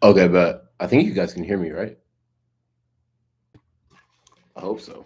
Okay, but I think you guys can hear me, right? I hope so.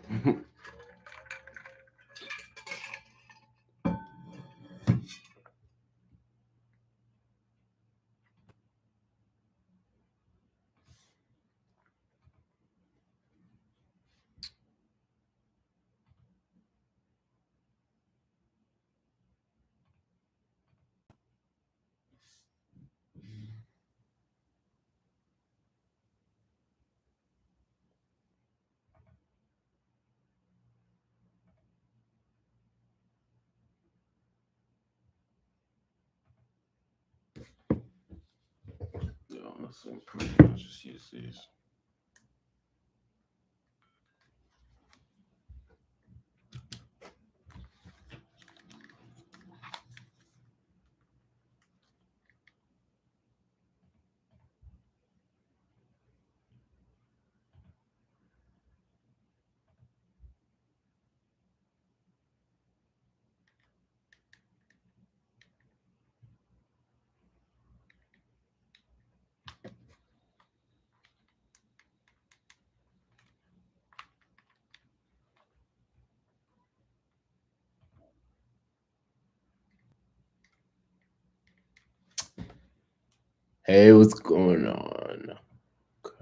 Yeah, honestly, pretty much just use these. Hey, what's going on? Okay.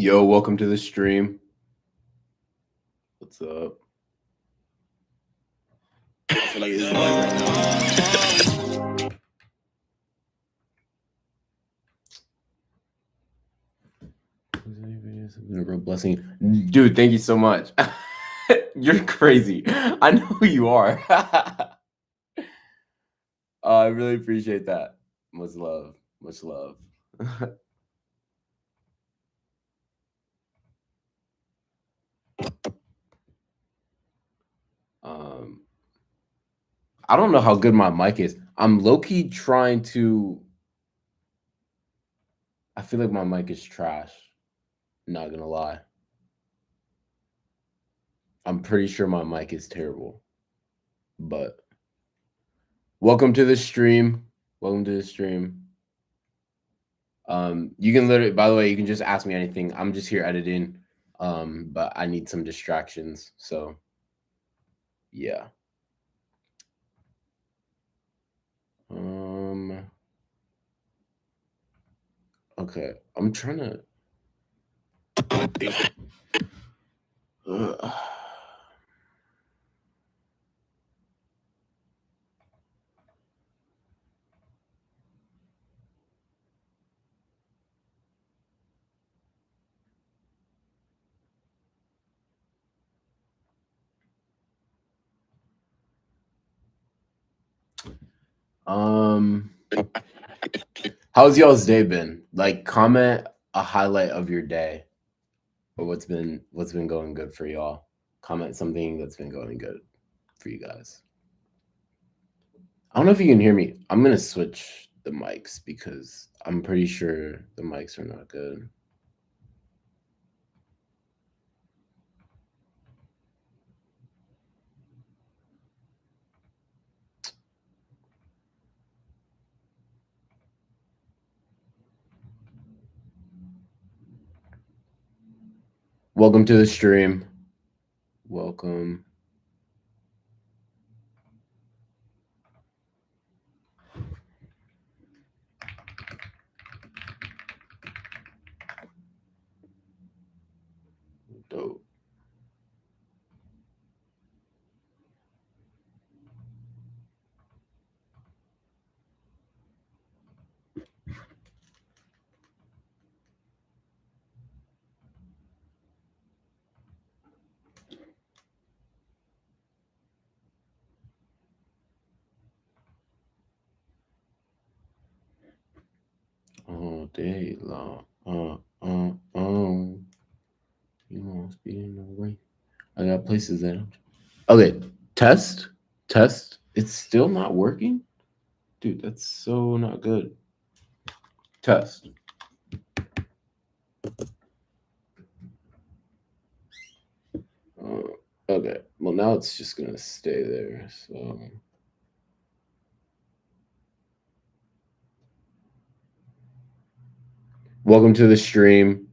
Yo, welcome to the stream. What's up? I feel like it's live right now. It's been a real blessing. Dude, thank you so much. You're crazy. I know who you are. I really appreciate that. Much love. Much love. um, I don't know how good my mic is. I'm low-key trying to. I feel like my mic is trash. Not gonna lie. I'm pretty sure my mic is terrible. But welcome to the stream. Welcome to the stream. You can literally, by the way, you can just ask me anything. I'm just here editing. But I need some distractions. So yeah. Okay. I'm trying to how's y'all's day been? Like, comment a highlight of your day, or what's been going good for y'all. Comment something that's been going good for you guys. I don't know if you can hear me. I'm gonna switch the mics because I'm pretty sure the mics are not good. Welcome to the stream. Welcome. Dope. day long. You won't be in the way. I got places that. Okay, test. It's still not working, dude. That's so not good. Test. Okay. Well, now it's just gonna stay there. So. Welcome to the stream.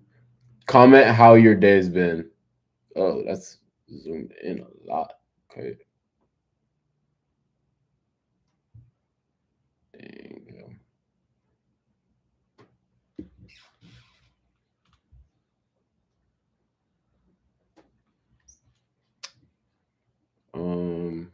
Comment how your day's been. Oh, that's zoomed in a lot. Okay. Dang. Um.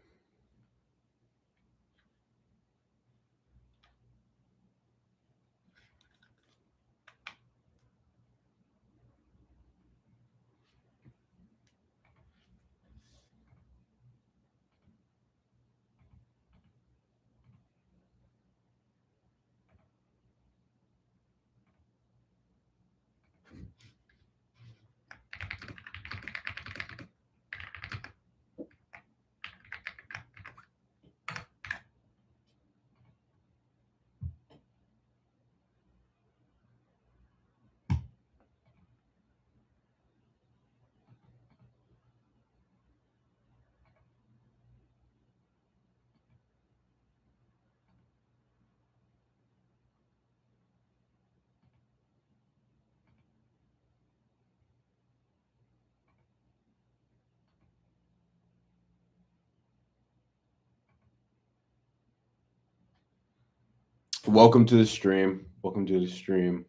Welcome to the stream. Welcome to the stream.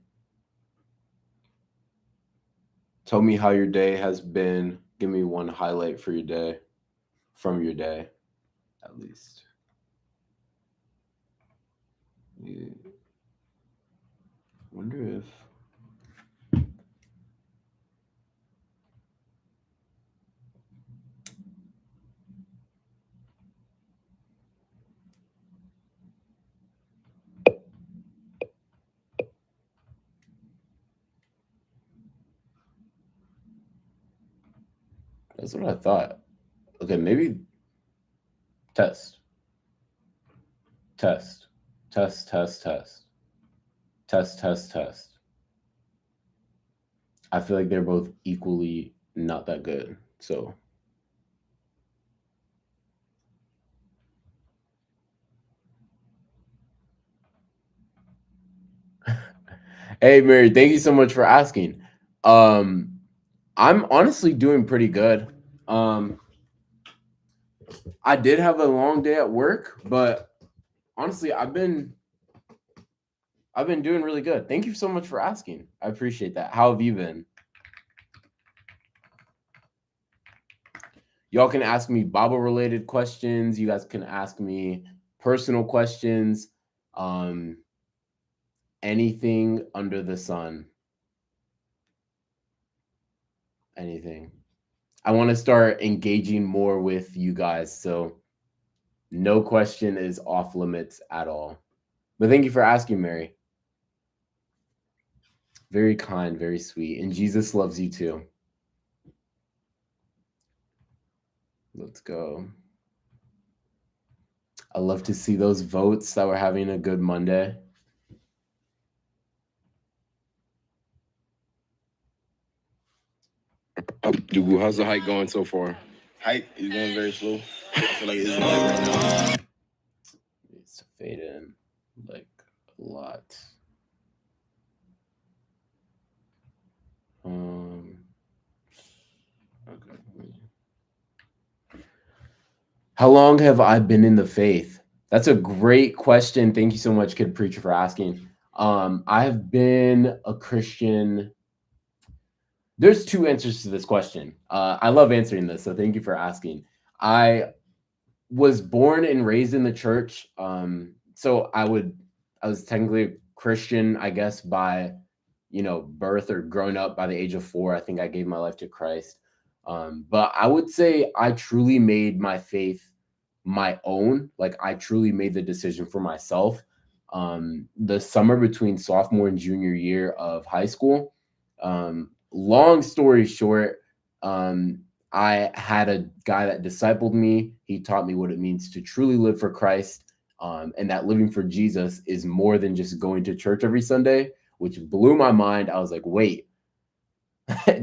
Tell me how your day has been. Give me one highlight for your day, from your day, at least. Yeah. Wonder if. That's what I thought. Okay, maybe test. Test. Test, test, test. Test, test, test. I feel like they're both equally not that good. So. Hey, Mary, thank you so much for asking. I'm honestly doing pretty good. I did have a long day at work, but honestly, I've been doing really good. Thank you so much for asking. I appreciate that. How have you been? Y'all can ask me Bible related questions. You guys can ask me personal questions. Anything under the sun. Anything. I want to start engaging more with you guys, so no question is off limits at all. But thank you for asking, Mary. Very kind, very sweet. And Jesus loves you too. Let's go. I love to see those votes that we're having a good Monday. Dugu, how's the hike going so far? Hike is going very slow. I feel like it's like right now. Needs to fade in like a lot. Okay. How long have I been in the faith? That's a great question. Thank you so much, Kid Preacher, for asking. I have been a Christian. There's two answers to this question. I love answering this, so thank you for asking. I was born and raised in the church. So I was technically a Christian, I guess, by birth or growing up. By the age of 4, I think I gave my life to Christ. But I would say I truly made my faith my own. Like I truly made the decision for myself. the summer between sophomore and junior year of high school. Long story short, I had a guy that discipled me. He taught me what it means to truly live for Christ, and that living for Jesus is more than just going to church every Sunday, which blew my mind. I was like, wait,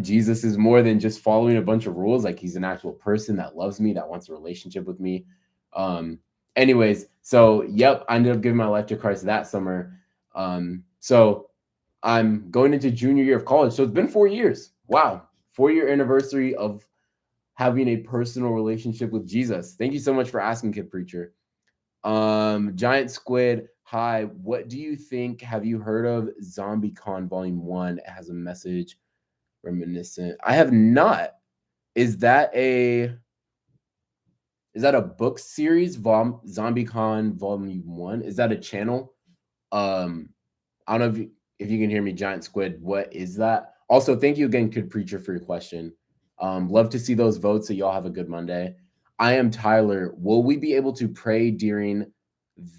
Jesus is more than just following a bunch of rules. Like, he's an actual person that loves me, that wants a relationship with me. Anyways, so yep, I ended up giving my life to Christ that summer. So I'm going into junior year of college. So it's been 4 years. Wow. 4-year anniversary of having a personal relationship with Jesus. Thank you so much for asking, Kid Preacher. Giant Squid, hi. What do you think? Have you heard of ZombieCon Volume 1? It has a message reminiscent. I have not. Is that a book series? ZombieCon Volume 1? Is that a channel? I don't know if you can hear me, Giant Squid. What is that? Also, thank you again, Kid Preacher, for your question. Love to see those votes, so y'all have a good Monday. I am Tyler. Will we be able to pray during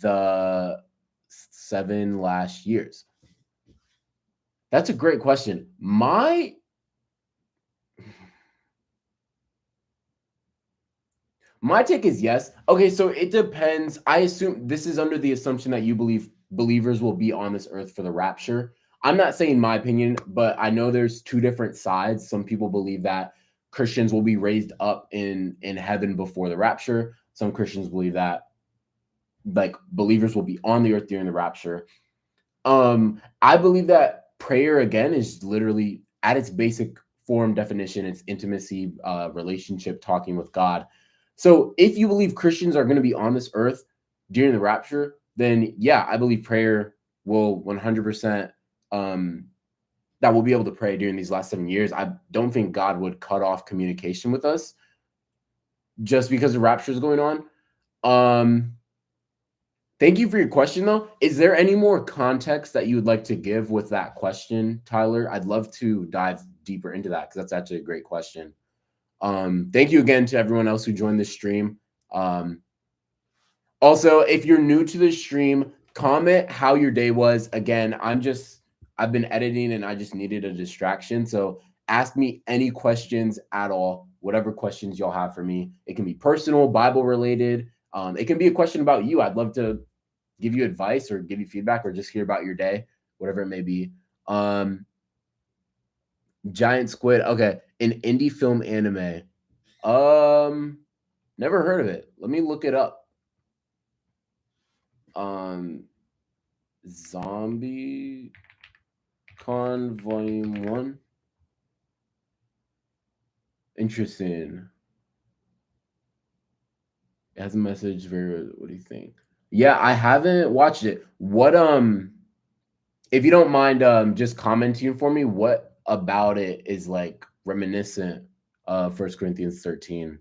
the 7 last years? That's a great question. My take is yes. Okay, so it depends. I assume this is under the assumption that you believe believers will be on this earth for the rapture. I'm not saying my opinion, but I know there's two different sides. Some people believe that Christians will be raised up in heaven before the rapture. Some Christians believe that like believers will be on the earth during the rapture. I believe that prayer again is literally at its basic form definition, it's intimacy, relationship, talking with God. So if you believe Christians are going to be on this earth during the rapture, then yeah, I believe prayer will 100% that we'll be able to pray during these last 7 years. I don't think God would cut off communication with us just because the rapture is going on. Thank you for your question, though. Is there any more context that you would like to give with that question, Tyler? I'd love to dive deeper into that because that's actually a great question. Thank you again to everyone else who joined the stream. Also, if you're new to the stream, comment how your day was. Again, I've been editing and I just needed a distraction. So ask me any questions at all, whatever questions y'all have for me. It can be personal, Bible related. It can be a question about you. I'd love to give you advice or give you feedback or just hear about your day, whatever it may be. Giant Squid. Okay. An indie film anime. Never heard of it. Let me look it up. ZombieCon Volume 1. Interesting. It has a message. What do you think? Yeah, I haven't watched it. What if you don't mind just commenting for me, what about it is like reminiscent of 1 Corinthians 13?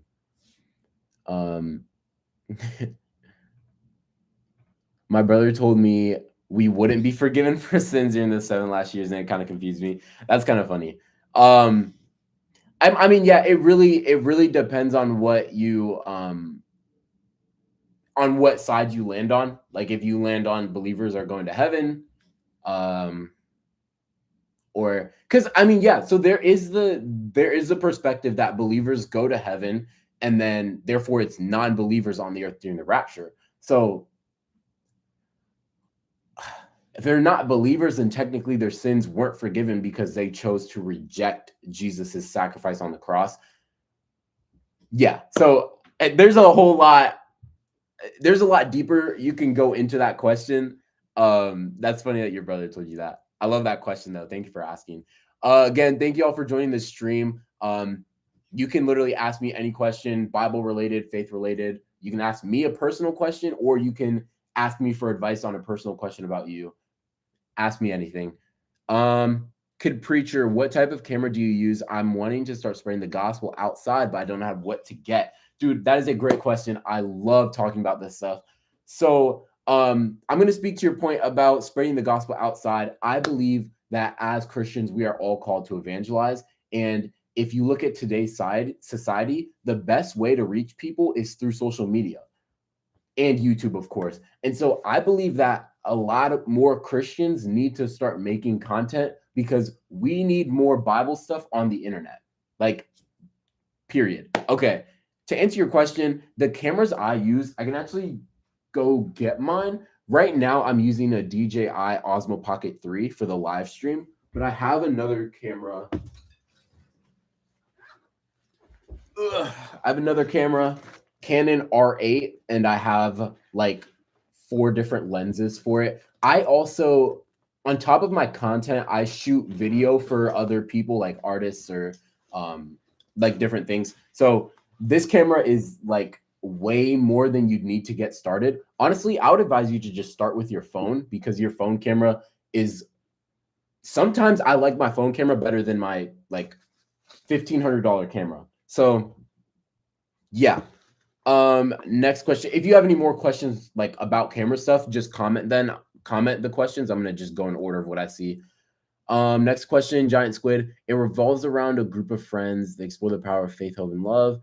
My brother told me we wouldn't be forgiven for sins during the 7 last years, and it kind of confused me. That's kind of funny. I mean, yeah, it really depends on what you on what side you land on. Like if you land on believers are going to heaven, or because I mean, yeah, so there is the perspective that believers go to heaven, and then therefore it's non-believers on the earth during the rapture. So if they're not believers, then technically their sins weren't forgiven because they chose to reject Jesus's sacrifice on the cross. Yeah, so there's a lot deeper you can go into that question. That's funny that your brother told you that. I love that question though. Thank you for asking. Again, thank you all for joining this stream. You can literally ask me any question, Bible related, faith related. You can ask me a personal question, or you can ask me for advice on a personal question about you. Ask me anything. Kid Preacher, what type of camera do you use? I'm wanting to start spreading the gospel outside, but I don't know what to get. Dude, that is a great question. I love talking about this stuff. So I'm going to speak to your point about spreading the gospel outside. I believe that as Christians, we are all called to evangelize. And if you look at today's society, the best way to reach people is through social media and YouTube, of course. And so I believe that a lot of more Christians need to start making content because we need more Bible stuff on the internet. Like, period. Okay. To answer your question, the cameras I use, I can actually go get mine. Right now, I'm using a DJI Osmo Pocket 3 for the live stream, but I have another camera. I have another camera, Canon R8, and I have like 4 different lenses for it. I also, on top of my content, I shoot video for other people like artists or like different things. So this camera is like way more than you'd need to get started. Honestly, I would advise you to just start with your phone because your phone camera is, sometimes I like my phone camera better than my like $1,500 camera. So yeah. Next question. If you have any more questions like about camera stuff, just comment the questions. I'm gonna just go in order of what I see. Next question, Giant Squid. It revolves around a group of friends. They explore the power of faith, hope, and love,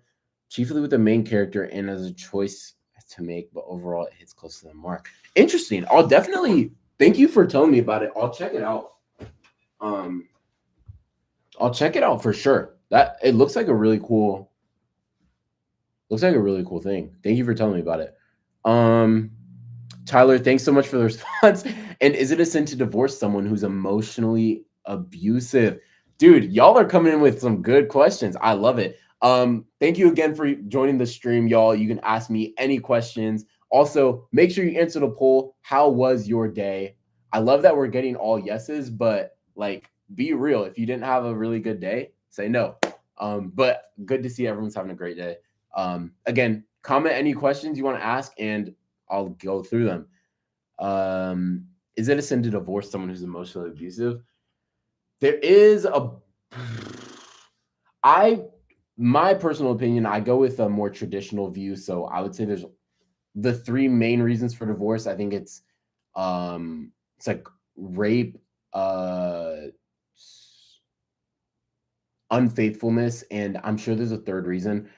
chiefly with the main character and as a choice to make, but overall it hits close to the mark. Interesting. I'll definitely thank you for telling me about it. I'll check it out. I'll check it out for sure. That it looks like a really cool thing. Thank you for telling me about it. Tyler, thanks so much for the response. And is it a sin to divorce someone who's emotionally abusive? Dude, y'all are coming in with some good questions. I love it. Thank you again for joining the stream, y'all. You can ask me any questions. Also, make sure you answer the poll. How was your day? I love that we're getting all yeses, but like, be real. If you didn't have a really good day, say no. But good to see everyone's having a great day. Again, comment any questions you want to ask and I'll go through them. Is it a sin to divorce someone who's emotionally abusive? There is my personal opinion, I go with a more traditional view. So I would say there's the 3 main reasons for divorce. I think it's like rape, unfaithfulness, and I'm sure there's a 3rd reason.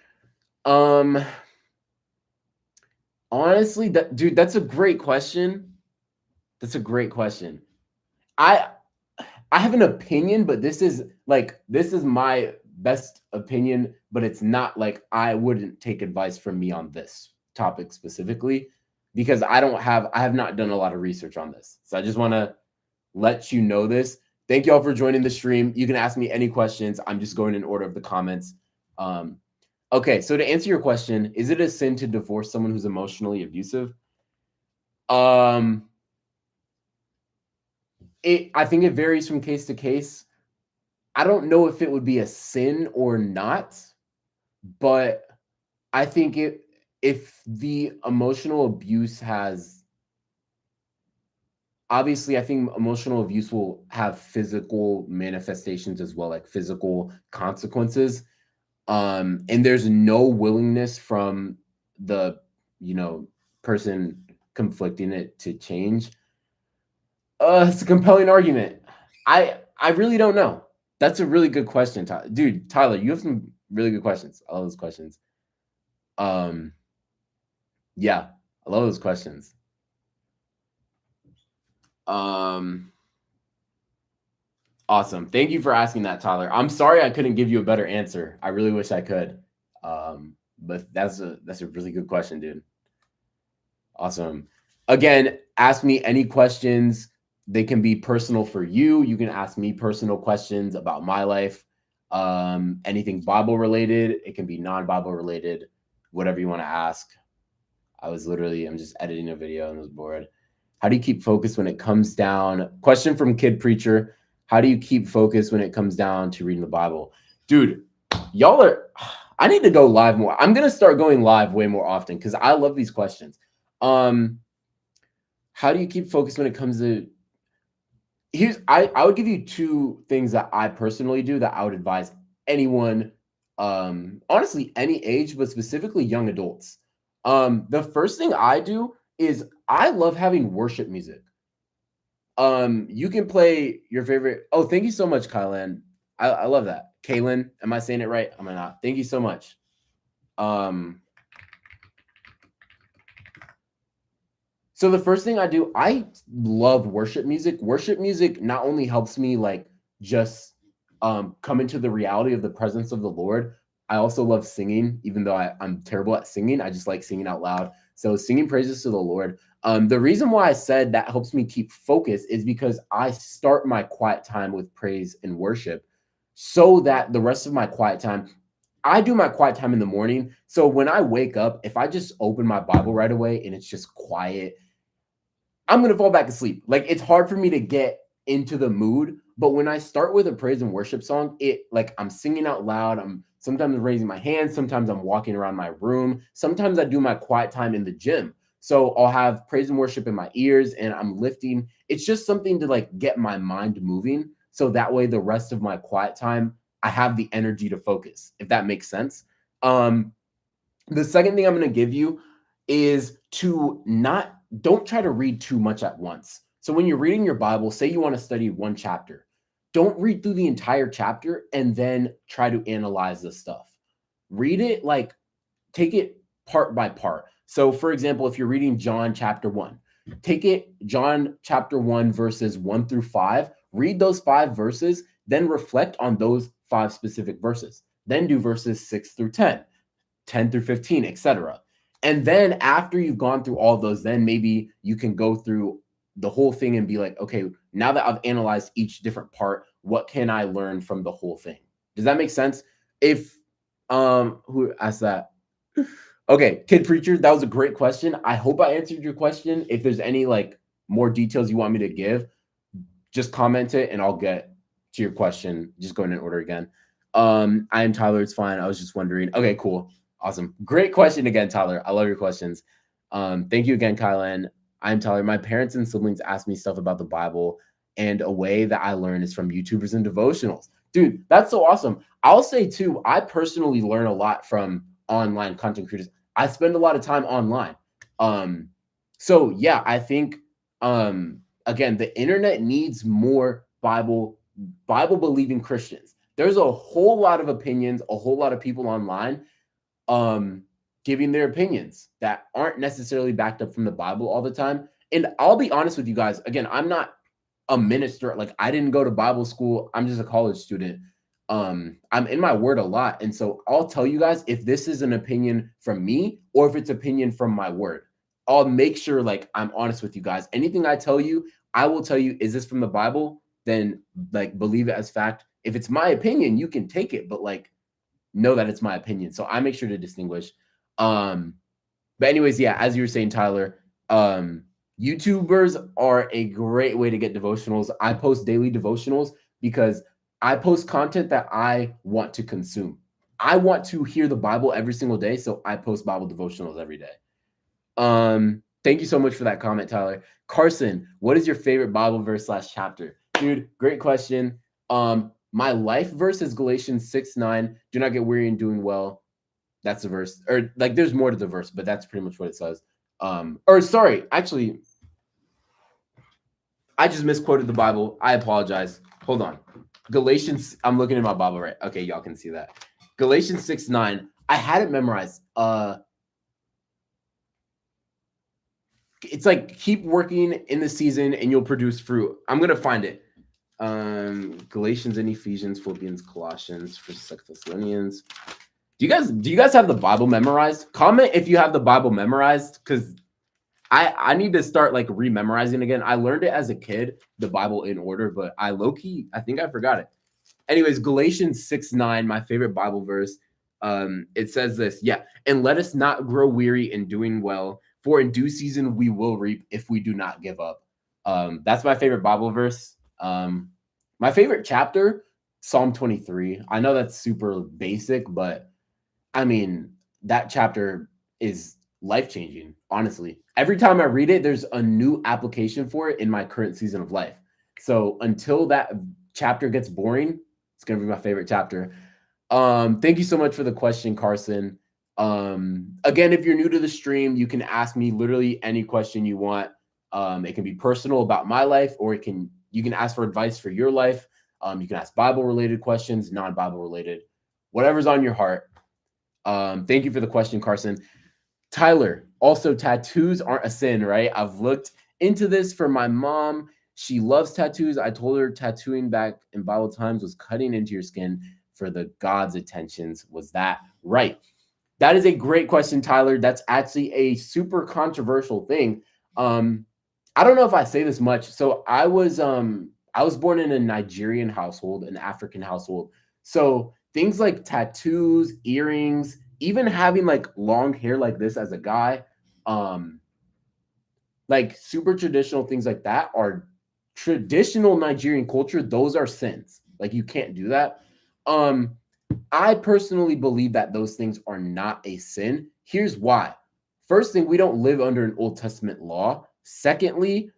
Honestly, that's a great question. That's a great question. I have an opinion, but this is my best opinion, but it's not like I wouldn't take advice from me on this topic specifically because I have not done a lot of research on this. So I just want to let you know this. Thank you all for joining the stream. You can ask me any questions. I'm just going in order of the comments. Okay, so to answer your question, is it a sin to divorce someone who's emotionally abusive? I think it varies from case to case. I don't know if it would be a sin or not, but I think if the emotional abuse has, obviously, I think emotional abuse will have physical manifestations as well, like physical consequences. And there's no willingness from the, person conflicting it to change. It's a compelling argument. I really don't know. That's a really good question, dude. Tyler, you have some really good questions. I love those questions. Yeah, I love those questions. Awesome. Thank you for asking that, Tyler. I'm sorry I couldn't give you a better answer. I really wish I could. But that's a really good question, dude. Awesome. Again, ask me any questions. They can be personal for you. You can ask me personal questions about my life. Anything Bible related. It can be non-Bible related. Whatever you want to ask. I'm just editing a video and was bored. How do you keep focus when it comes down? Question from Kid Preacher. How do you keep focus when it comes down to reading the Bible? Dude, I need to go live more. I'm going to start going live way more often because I love these questions. How do you keep focus when it comes to, I would give you 2 things that I personally do that I would advise anyone, honestly, any age, but specifically young adults. The first thing I do is I love having worship music. You can play your favorite. Oh, thank you so much, Kylan. I love that. Kaylin, am I saying it right? Am I not? Thank you so much. So the first thing I do, I love worship music. Worship music not only helps me like just come into the reality of the presence of the Lord. I also love singing, even though I'm terrible at singing. I just like singing out loud. So singing praises to the Lord. The reason why I said that helps me keep focus is because I start my quiet time with praise and worship so that the rest of my quiet time, I do my quiet time in the morning. So when I wake up, if I just open my Bible right away and it's just quiet, I'm going to fall back asleep. Like it's hard for me to get into the mood. But when I start with a praise and worship song, it like I'm singing out loud. I'm sometimes raising my hands. Sometimes I'm walking around my room. Sometimes I do my quiet time in the gym. So I'll have praise and worship in my ears and I'm lifting. It's just something to like get my mind moving. So that way the rest of my quiet time, I have the energy to focus, if that makes sense. The second thing I'm going to give you is to don't try to read too much at once. So when you're reading your Bible, say you want to study one chapter, don't read through the entire chapter and then try to analyze the stuff. Read it like take it part by part. So for example, if you're reading John chapter 1, take it John chapter 1 verses 1 through 5, read those 5 verses, then reflect on those 5 specific verses. Then do verses 6 through 10, 10 through 15, etc. And then after you've gone through all of those, then maybe you can go through the whole thing and be like, okay, now that I've analyzed each different part, what can I learn from the whole thing? Does that make sense? If who asked that? Okay, Kid Preacher, that was a great question. I hope I answered your question. If there's any like more details you want me to give, just comment it and I'll get to your question. Just going in order again. I am Tyler. It's fine. I was just wondering. Okay, cool. Awesome. Great question again, Tyler. I love your questions. Thank you again, Kylan. I'm Tyler. My parents and siblings ask me stuff about the Bible, and a way that I learn is from YouTubers and devotionals. Dude, that's so awesome. I'll say too, I personally learn a lot from online content creators. I spend a lot of time online. So yeah, I think again, the internet needs more Bible believing Christians. There's a whole lot of opinions, a whole lot of people online giving their opinions that aren't necessarily backed up from the Bible all the time. And I'll be honest with you guys, again, I'm not a minister. Like I didn't go to Bible school. I'm just a college student. I'm in my word a lot. And so I'll tell you guys if this is an opinion from me or if it's opinion from my word. I'll make sure like I'm honest with you guys. Anything I tell you, I will tell you, is this from the Bible? Then like believe it as fact. If it's my opinion, you can take it, but like know that it's my opinion. So I make sure to distinguish. But anyways, yeah, as you were saying, Tyler, YouTubers are a great way to get devotionals. I post daily devotionals because I post content that I want to consume. I want to hear the Bible every single day, so I post Bible devotionals every day. Thank you so much for that comment, Tyler. Carson, what is your favorite Bible verse / chapter? Dude, great question. My life verse is Galatians 6:9. Do not get weary in doing well. That's the verse. Or like there's more to the verse, but that's pretty much what it says. Or sorry, actually, I just misquoted the Bible. I apologize. Hold on. Galatians, I'm looking at my Bible right. Okay, y'all can see that. Galatians 6:9. I had it memorized. It's like keep working in the season and you'll produce fruit. I'm gonna find it. Galatians and Ephesians, Philippians, Colossians, 1 Thessalonians. Do you guys have the Bible memorized? Comment if you have the Bible memorized, because I need to start like rememorizing again. I learned it as a kid, the Bible in order, but I think I forgot it. Anyways, Galatians 6:9, my favorite Bible verse. It says this, yeah, and let us not grow weary in doing well, for in due season we will reap if we do not give up. That's my favorite Bible verse. My favorite chapter, Psalm 23. I know that's super basic, but I mean, that chapter is life-changing, honestly. Every time I read it, there's a new application for it in my current season of life. So until that chapter gets boring, it's going to be my favorite chapter. Thank you so much for the question, Carson. Again, if you're new to the stream, you can ask me literally any question you want. It can be personal about my life, or you can ask for advice for your life. You can ask Bible-related questions, non-Bible related, whatever's on your heart. Thank you for the question, Carson. Tyler, also tattoos aren't a sin, right? I've looked into this for my mom. She loves tattoos. I told her tattooing back in Bible times was cutting into your skin for the God's attentions. Was that right? That is a great question, Tyler. That's actually a super controversial thing. I don't know if I say this much. So I was born in a Nigerian household, an African household. So things like tattoos, earrings, even having like long hair like this as a guy, like super traditional things like that are traditional Nigerian culture. Those are sins. Like you can't do that. I personally believe that those things are not a sin. Here's why. First thing, we don't live under an Old Testament law. Secondly,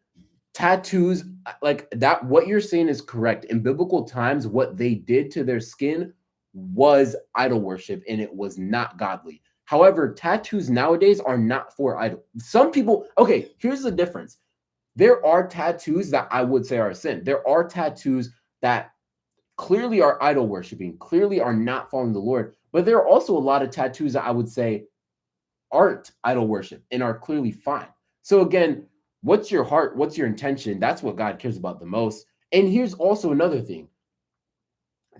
tattoos, like that, what you're saying is correct. In biblical times, what they did to their skin was idol worship and it was not godly. However, tattoos nowadays are not for idol. Some people, okay, here's the difference. There are tattoos that I would say are a sin. There are tattoos that clearly are idol worshiping, clearly are not following the Lord. But there are also a lot of tattoos that I would say aren't idol worship and are clearly fine. So again, what's your heart? What's your intention? That's what God cares about the most. And here's also another thing.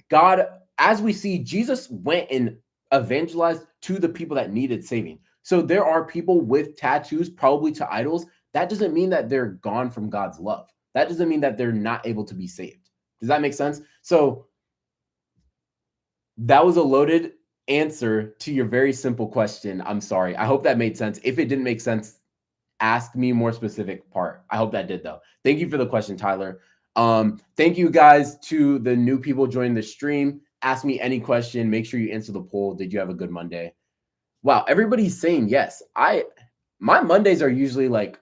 God, as we see, Jesus went and evangelized to the people that needed saving. So there are people with tattoos, probably to idols. That doesn't mean that they're gone from God's love. That doesn't mean that they're not able to be saved. Does that make sense? So that was a loaded answer to your very simple question. I'm sorry. I hope that made sense. If it didn't make sense, ask me more specific part. I hope that did though. Thank you for the question, Tyler. Thank you guys to the new people joining the stream. Ask me any question. Make sure you answer the poll. Did you have a good Monday? Wow, everybody's saying yes. My Mondays are usually like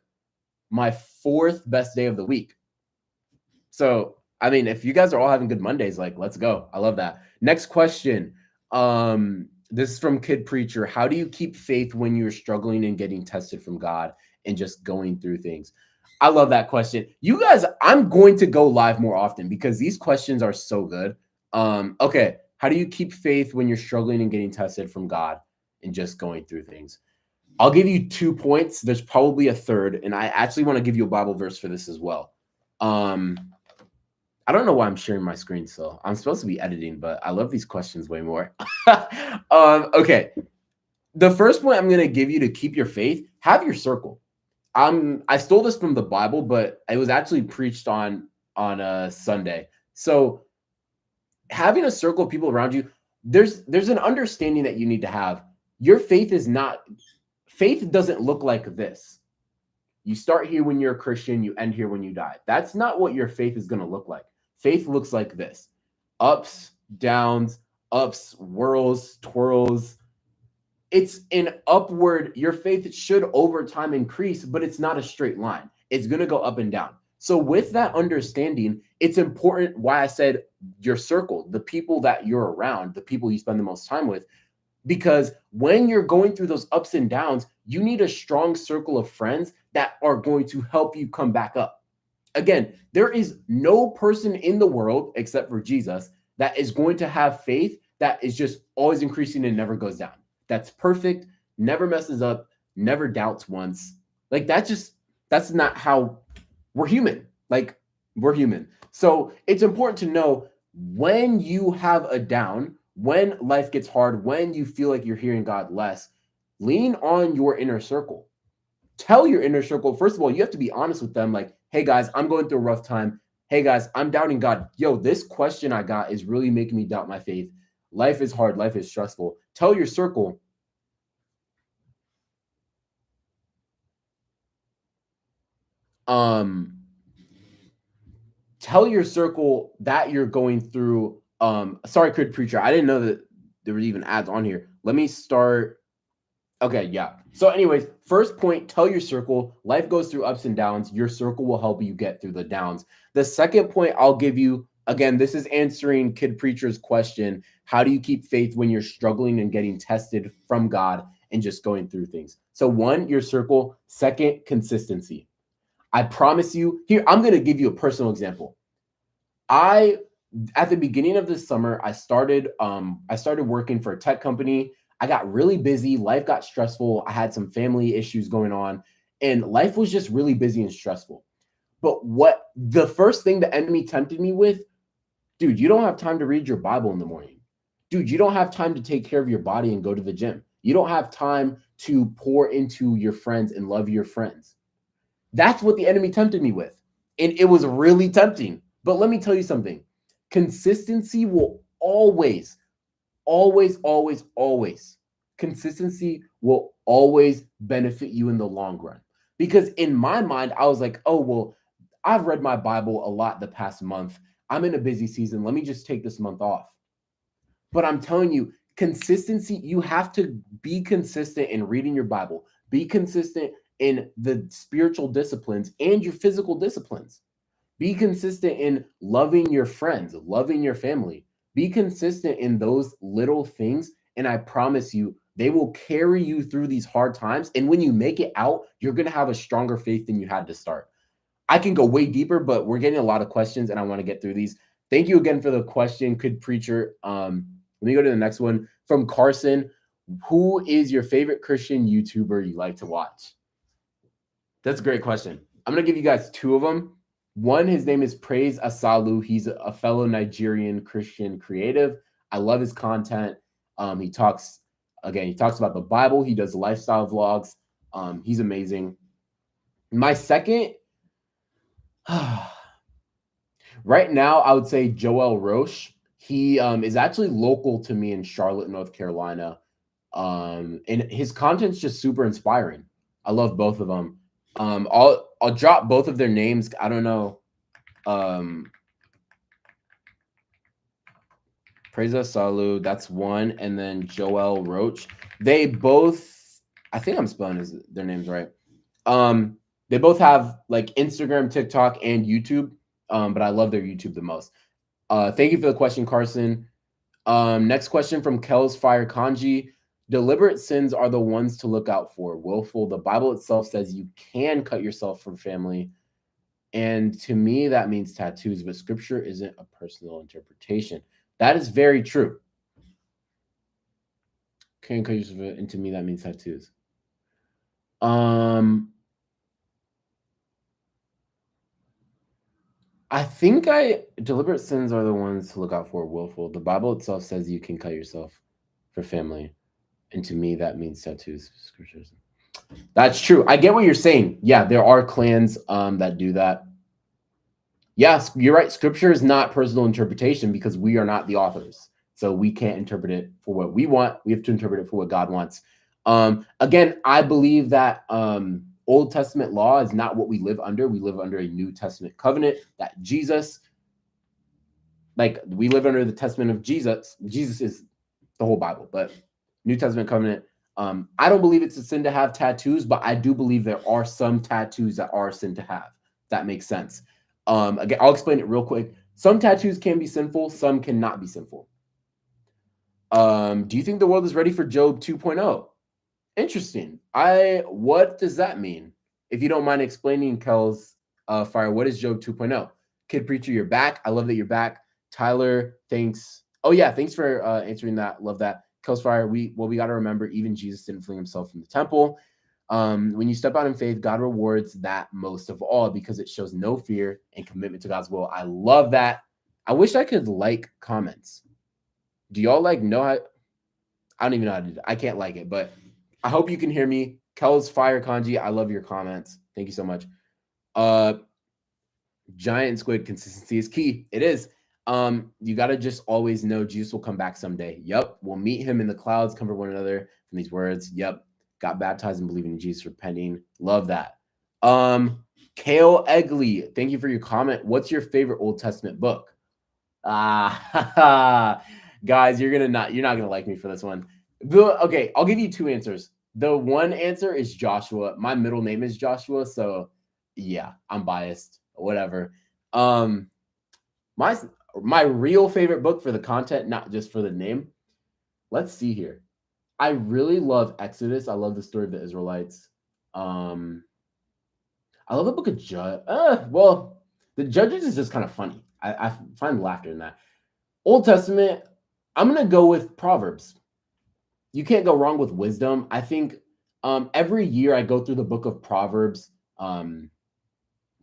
my fourth best day of the week. So, I mean, if you guys are all having good Mondays, like, let's go. I love that. Next question. This is from Kid Preacher. How do you keep faith when you're struggling and getting tested from God and just going through things? I love that question. You guys, I'm going to go live more often because these questions are so good. Okay. How do you keep faith when you're struggling and getting tested from God and just going through things? I'll give you 2 points. There's probably a third, and I actually want to give you a Bible verse for this as well. I don't know why I'm sharing my screen still. I'm supposed to be editing, but I love these questions way more. Okay. The first point I'm going to give you to keep your faith, have your circle. I stole this from the Bible, but it was actually preached on a Sunday. So having a circle of people around you, there's an understanding that you need to have. Your faith doesn't look like this. You start here when you're a Christian, you end here when you die. That's not what your faith is going to look like. Faith looks like this: ups, downs, ups, whirls, twirls. It's an upward. Your faith should over time increase, but it's not a straight line. It's going to go up and down. So with that understanding, it's important why I said your circle, the people that you're around, the people you spend the most time with, because when you're going through those ups and downs, you need a strong circle of friends that are going to help you come back up. Again, there is no person in the world except for Jesus that is going to have faith that is just always increasing and never goes down. That's perfect, never messes up, never doubts once. Like that's not how we're human. Like we're human. So it's important to know when you have a down, when life gets hard, when you feel like you're hearing God less, lean on your inner circle. Tell your inner circle, first of all, you have to be honest with them. Like, hey guys, I'm going through a rough time. Hey guys, I'm doubting God. Yo, this question I got is really making me doubt my faith. Life is hard. Life is stressful. Tell your circle. Tell your circle that you're going through. Sorry, Crit Preacher. I didn't know that there were even ads on here. Let me start. Okay, yeah. So anyways, first point, tell your circle. Life goes through ups and downs. Your circle will help you get through the downs. The second point I'll give you, again, this is answering Kid Preacher's question. How do you keep faith when you're struggling and getting tested from God and just going through things? So 1, your circle. 2, consistency. I promise you, here, I'm going to give you a personal example. At the beginning of this summer, I started working for a tech company. I got really busy. Life got stressful. I had some family issues going on, and life was just really busy and stressful. But what the first thing the enemy tempted me with, dude, you don't have time to read your Bible in the morning. Dude, you don't have time to take care of your body and go to the gym. You don't have time to pour into your friends and love your friends. That's what the enemy tempted me with. And it was really tempting. But let me tell you something. Consistency will always, consistency will always benefit you in the long run. Because in my mind, I was like, oh, well, I've read my Bible a lot the past month. I'm in a busy season. Let me just take this month off. But I'm telling you, consistency, you have to be consistent in reading your Bible, be consistent in the spiritual disciplines and your physical disciplines. Be consistent in loving your friends, loving your family. Be consistent in those little things. And I promise you, they will carry you through these hard times. And when you make it out, you're going to have a stronger faith than you had to start. I can go way deeper, but we're getting a lot of questions and I want to get through these. Thank you again for the question, Could Preacher. Let me go to the next one from Carson. Who is your favorite Christian YouTuber you like to watch? That's a great question. I'm going to give you guys two of them. One, his name is Praise Asalu. He's a fellow Nigerian Christian creative. I love his content. He talks about the Bible. He does lifestyle vlogs. He's amazing. My second, right now, I would say Joel Roche. He is actually local to me in Charlotte, North Carolina. And his content's just super inspiring. I love both of them. I'll drop both of their names. I don't know. Preza Salu, that's one, and then Joel Roach. They both, I think I'm spelling their names right. They both have like Instagram, TikTok, and YouTube. But I love their YouTube the most. Thank you for the question, Carson. Next question from Kel's Fire Kanji. Deliberate sins are the ones to look out for. Willful. The Bible itself says you can cut yourself from family. And to me, that means tattoos, but scripture isn't a personal interpretation. That is very true. Can cut yourself, and to me, that means tattoos. I think deliberate sins are the ones to look out for. Willful. The Bible itself says you can cut yourself for family. And to me, that means tattoos. Scriptures. That's true. I get what you're saying. Yeah, there are clans that do that. Yes, you're right. Scripture is not personal interpretation because we are not the authors. So we can't interpret it for what we want. We have to interpret it for what God wants. Again, I believe that Old Testament law is not what we live under. We live under a New Testament covenant that Jesus, like we live under the testament of Jesus. Jesus is the whole Bible, but New Testament covenant. I don't believe it's a sin to have tattoos, but I do believe there are some tattoos that are a sin to have. If that makes sense. Again, I'll explain it real quick. Some tattoos can be sinful. Some cannot be sinful. Do you think the world is ready for Job 2.0? Interesting. What does that mean? If you don't mind explaining, Kel's Fire, what is Job 2.0? Kid Preacher, you're back. I love that you're back. Tyler, thanks. Oh yeah, thanks for answering that. Love that. Kel's Fire, we got to remember, even Jesus didn't fling himself from the temple. When you step out in faith, God rewards that most of all because it shows no fear and commitment to God's will. I love that. I wish I could like comments. Do y'all like know how? I don't even know how to do that. I can't like it, but I hope you can hear me. Kel's Fire Kanji, I love your comments. Thank you so much. Giant squid, consistency is key. It is. You got to just always know Jesus will come back someday. Yep. We'll meet him in the clouds, comfort one another from these words. Yep. Got baptized and believing in Jesus, repenting. Love that. Kale Egley, thank you for your comment. What's your favorite Old Testament book? Guys, you're not gonna like me for this one. Okay, I'll give you two answers. The one answer is Joshua. My middle name is Joshua, so yeah, I'm biased. Whatever. My real favorite book for the content, not just for the name. Let's see here. I really love Exodus. I love the story of the Israelites. I love the book of Judges. Well, the Judges is just kind of funny. I find laughter in that. Old Testament, I'm going to go with Proverbs. you can't go wrong with wisdom. I think every year I go through the book of Proverbs.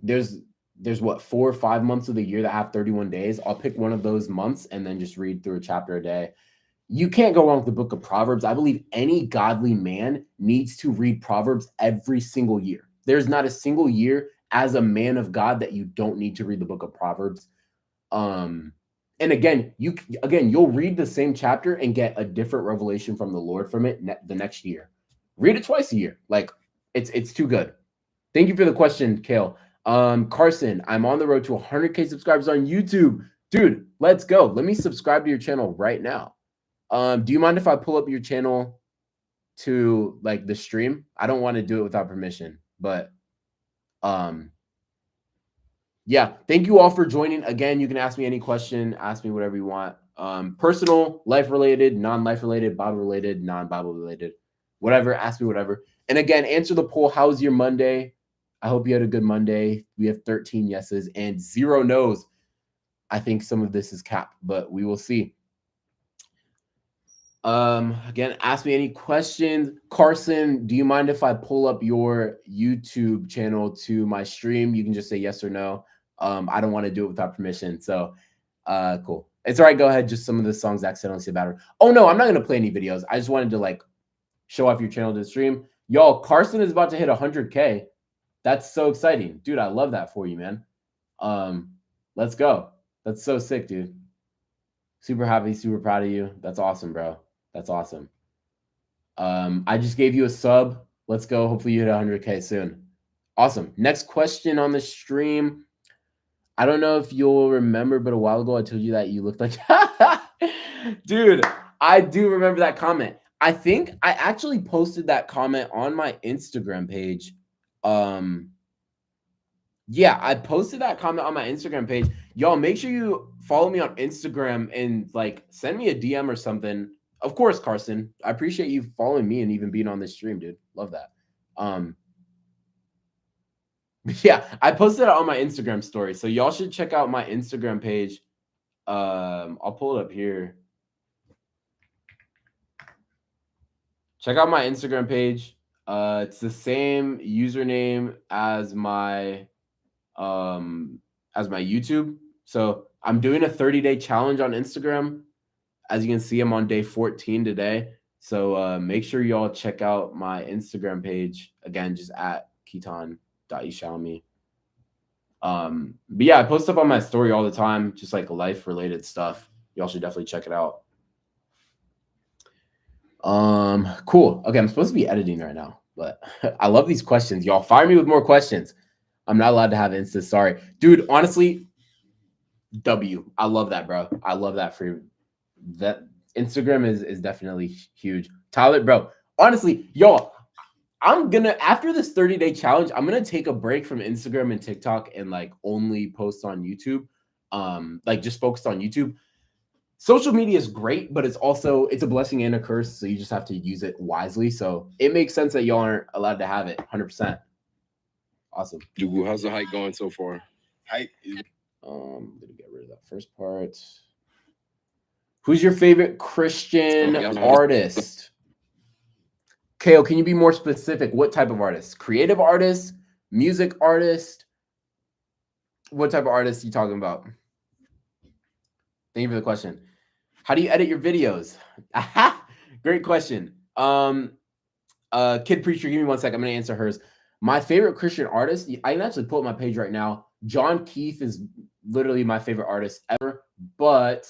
There's what 4 or 5 months of the year that have 31 days. I'll pick one of those months and then just read through a chapter a day. You can't go wrong with the book of Proverbs. I believe any godly man needs to read Proverbs every single year. There's not a single year as a man of God that you don't need to read the book of Proverbs. And again, you'll read the same chapter and get a different revelation from the Lord from it the next year. Read it twice a year. Like it's too good. Thank you for the question, Kale. Carson, I'm on the road to 100K subscribers on YouTube. Dude, let's go. Let me subscribe to your channel right now. Do you mind if I pull up your channel to like the stream? I don't want to do it without permission, but yeah, thank you all for joining. Again, you can ask me any question, ask me whatever you want. Personal, life related, non-life related, Bible related, non-Bible related, whatever, ask me whatever. And again, answer the poll. How's your Monday? I hope you had a good Monday. We have 13 yeses and 0 no's. I think some of this is cap, but we will see. Again, ask me any questions. Carson, do you mind if I pull up your YouTube channel to my stream? You can just say yes or no. I don't want to do it without permission. So, cool. It's all right. Go ahead. Just some of the songs accidentally say better. Oh no, I'm not going to play any videos. I just wanted to like show off your channel to the stream. Y'all, Carson is about to hit 100K. That's so exciting. Dude, I love that for you, man. Let's go. That's so sick, dude. Super happy, super proud of you. That's awesome, bro. That's awesome. I just gave you a sub. Let's go. Hopefully you hit 100K soon. Awesome. Next question on the stream. I don't know if you'll remember, but a while ago I told you that you looked like dude, I do remember that comment. I think I actually posted that comment on my Instagram page. Yeah, I posted that comment on my Instagram page. Y'all, make sure you follow me on Instagram and like send me a DM or something. Of course, Carson, I appreciate you following me and even being on this stream, dude. Love that. Yeah, I posted it on my Instagram story, so y'all should check out my Instagram page. I'll pull it up here. Check out my Instagram page. It's the same username as my YouTube. So I'm doing a 30-day challenge on Instagram. As you can see, I'm on day 14 today. So make sure y'all check out my Instagram page. Again, just at keaton.ishalmi. But yeah, I post stuff on my story all the time, just like life related stuff. Y'all should definitely check it out. Cool. Okay, I'm supposed to be editing right now, but I love these questions. Y'all fire me with more questions. I'm not allowed to have Insta. Sorry, dude. Honestly, W. I love that, bro. I love that for you. That Instagram is definitely huge. Tyler, bro. Honestly, y'all, I'm gonna after this 30-day challenge, I'm gonna take a break from Instagram and TikTok and like only post on YouTube. Like just focused on YouTube. Social media is great, but it's a blessing and a curse. So you just have to use it wisely. So it makes sense that y'all aren't allowed to have it 100%. Awesome. How's the hike going so far? I'm gonna get rid of that first part. Who's your favorite Christian artist? Kale, can you be more specific? What type of artist? Creative artist? Music artist? What type of artist are you talking about? Thank you for the question. How do you edit your videos? Great question. Kid Preacher, give me 1 second. I'm going to answer hers. My favorite Christian artist, I can actually pull up my page right now. John Keith is literally my favorite artist ever. But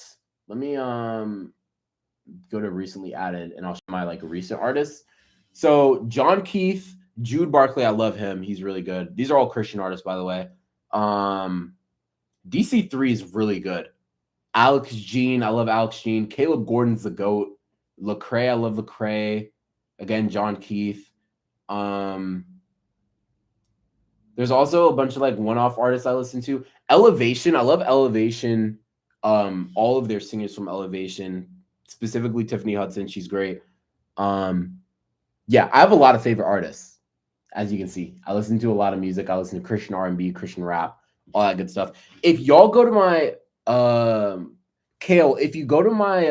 let me go to recently added, and I'll show my like recent artists. So John Keith, Jude Barkley, I love him. He's really good. These are all Christian artists, by the way. DC3 is really good. Alex Jean, I love Alex Jean. Caleb Gordon's the GOAT. Lecrae, I love Lecrae. Again, John Keith. There's also a bunch of like one-off artists I listen to. Elevation, I love Elevation. All of their singers from Elevation, specifically Tiffany Hudson. She's great. Yeah, I have a lot of favorite artists, as you can see. I listen to a lot of music. I listen to Christian R&B, Christian rap, all that good stuff. If y'all go to my Kale, if you go to my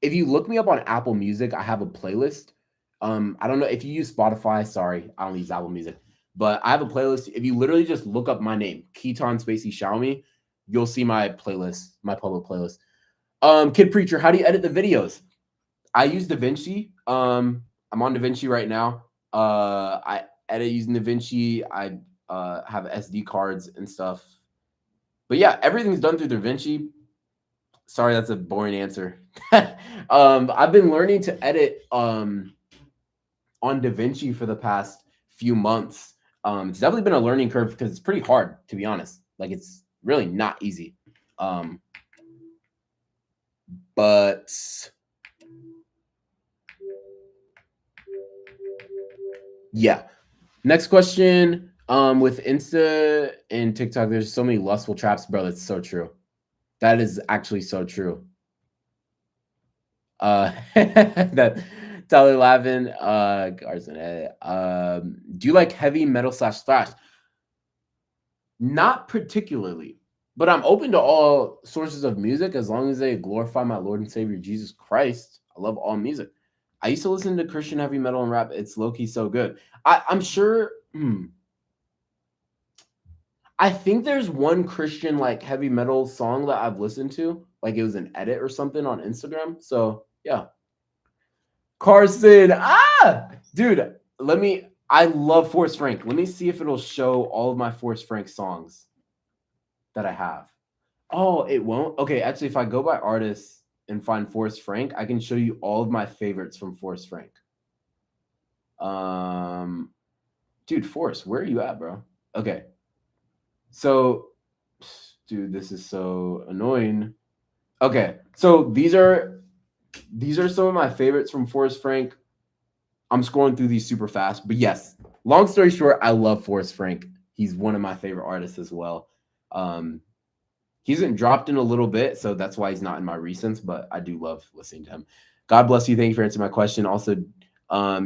if you look me up on Apple Music, I have a playlist. I don't know if you use Spotify. Sorry, I don't use Apple Music, but I have a playlist. If you literally just look up my name, Keaton Spacey Xiaomi, you'll see my playlist, my public playlist. Kid Preacher, how do you edit the videos? I use DaVinci. I'm on DaVinci right now. I edit using DaVinci. I have SD cards and stuff. But yeah, everything's done through DaVinci. Sorry, that's a boring answer. I've been learning to edit on DaVinci for the past few months. It's definitely been a learning curve because it's pretty hard, to be honest. Like, it's really not easy. But yeah. Next question. With Insta and TikTok, there's so many lustful traps, bro. That's so true. That is actually so true. That Tyler Lavin, Garson. Do you like heavy metal / thrash? Not particularly, but I'm open to all sources of music as long as they glorify my Lord and Savior Jesus Christ. I love all music. I used to listen to Christian heavy metal and rap. It's low-key so good. I'm sure. I think there's one Christian like heavy metal song that I've listened to. Like it was an edit or something on Instagram. So yeah. Carson. Dude, I love Forrest Frank. Let me see if it'll show all of my Forrest Frank songs that I have. Oh, it won't? Okay, actually, if I go by artists and find Forrest Frank, I can show you all of my favorites from Forrest Frank. Dude, Forrest, where are you at, bro? Okay. So, dude, this is so annoying. Okay, so these are some of my favorites from Forrest Frank. I'm scrolling through these super fast, but yes, long story short, I love Forrest Frank. He's one of my favorite artists as well. He hasn't dropped in a little bit, so that's why he's not in my recents, but I do love listening to him. God bless you. Thank you for answering my question. Also,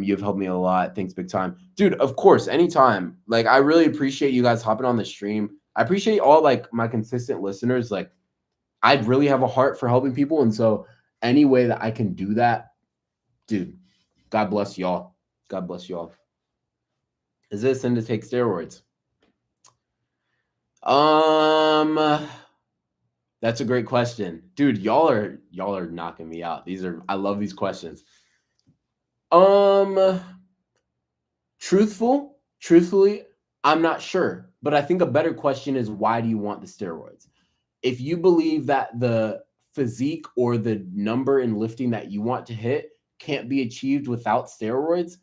you've helped me a lot. Thanks big time. Dude, of course, anytime. Like, I really appreciate you guys hopping on the stream. I appreciate all, like, my consistent listeners. Like, I really have a heart for helping people, and so any way that I can do that, dude, God bless y'all. God bless y'all. Is this in to take steroids? That's a great question. Dude, y'all are knocking me out. I love these questions. Truthfully, I'm not sure, but I think a better question is why do you want the steroids? If you believe that the physique or the number in lifting that you want to hit can't be achieved without steroids,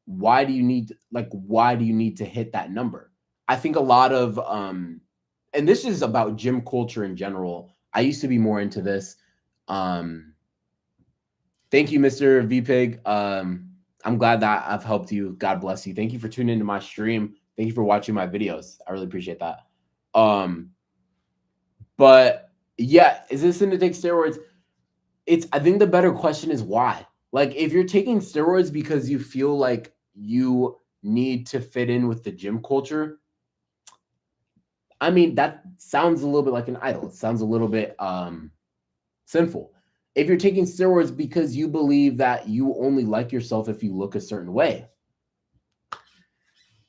why do you need to hit that number? I think a lot of and this is about gym culture in general. I used to be more into this. Thank you, Mr. VPig. I'm glad that I've helped you. God bless you. Thank you for tuning into my stream. Thank you for watching my videos. I really appreciate that. But yeah, is this in to take steroids? I think the better question is why. Like, if you're taking steroids because you feel like you need to fit in with the gym culture, I mean, that sounds a little bit like an idol. It sounds a little bit sinful. If you're taking steroids because you believe that you only like yourself if you look a certain way.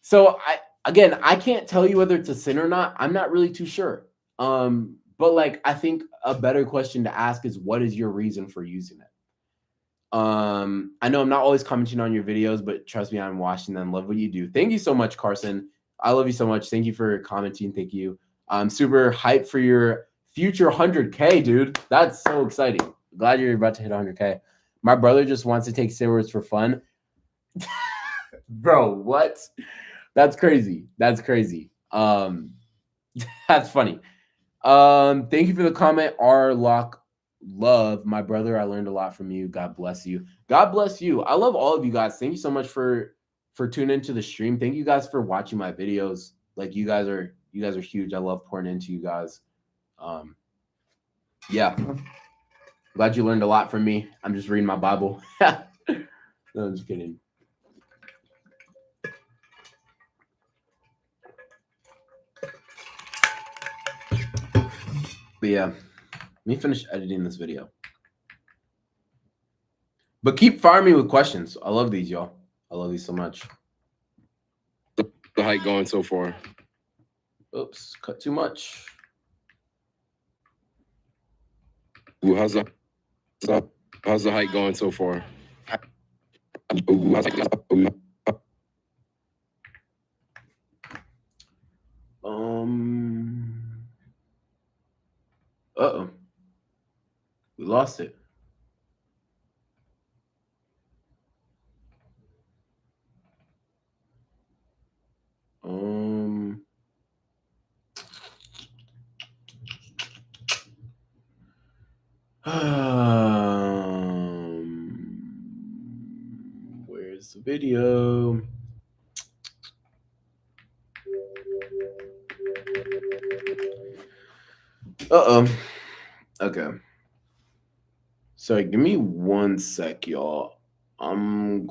So I can't tell you whether it's a sin or not. I'm not really too sure. But like, I think a better question to ask is, what is your reason for using it? I know I'm not always commenting on your videos, but trust me, I'm watching them. Love what you do. Thank you so much, Carson. I love you so much. Thank you for commenting. Thank you. I'm super hyped for your future 100K, dude. That's so exciting. Glad you're about to hit 100K. My brother just wants to take steroids for fun. Bro, what? That's crazy. That's crazy. That's funny. Thank you for the comment, R Lock Love. My brother, I learned a lot from you. God bless you. God bless you. I love all of you guys. Thank you so much for tuning into the stream. Thank you guys for watching my videos. Like, you guys are huge. I love pouring into you guys. Yeah. Glad you learned a lot from me. I'm just reading my Bible. No, I'm just kidding. But yeah, let me finish editing this video. But keep firing me with questions. I love these, y'all. I love these so much. The hike going so far? Oops, cut too much. Ooh, how's the hike going so far? Ooh, Uh-oh. We lost it. Where's the video? Uh-oh. Okay. Sorry, give me 1 sec, y'all. I need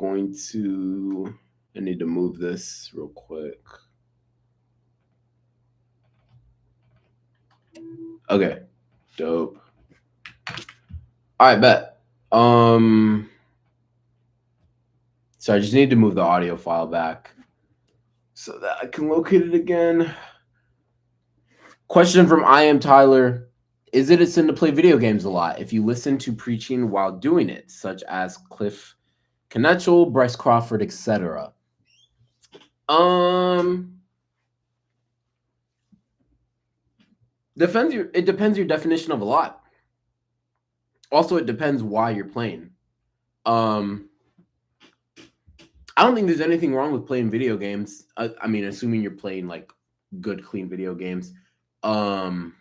to move this real quick. Okay. Dope. All right, bet. So I just need to move the audio file back so that I can locate it again. Question from I Am Tyler. Is it a sin to play video games a lot if you listen to preaching while doing it, such as Cliff Knetchel, Bryce Crawford, etc.? It depends your definition of a lot. Also, it depends why you're playing. I don't think there's anything wrong with playing video games. I mean, assuming you're playing like good, clean video games. I'll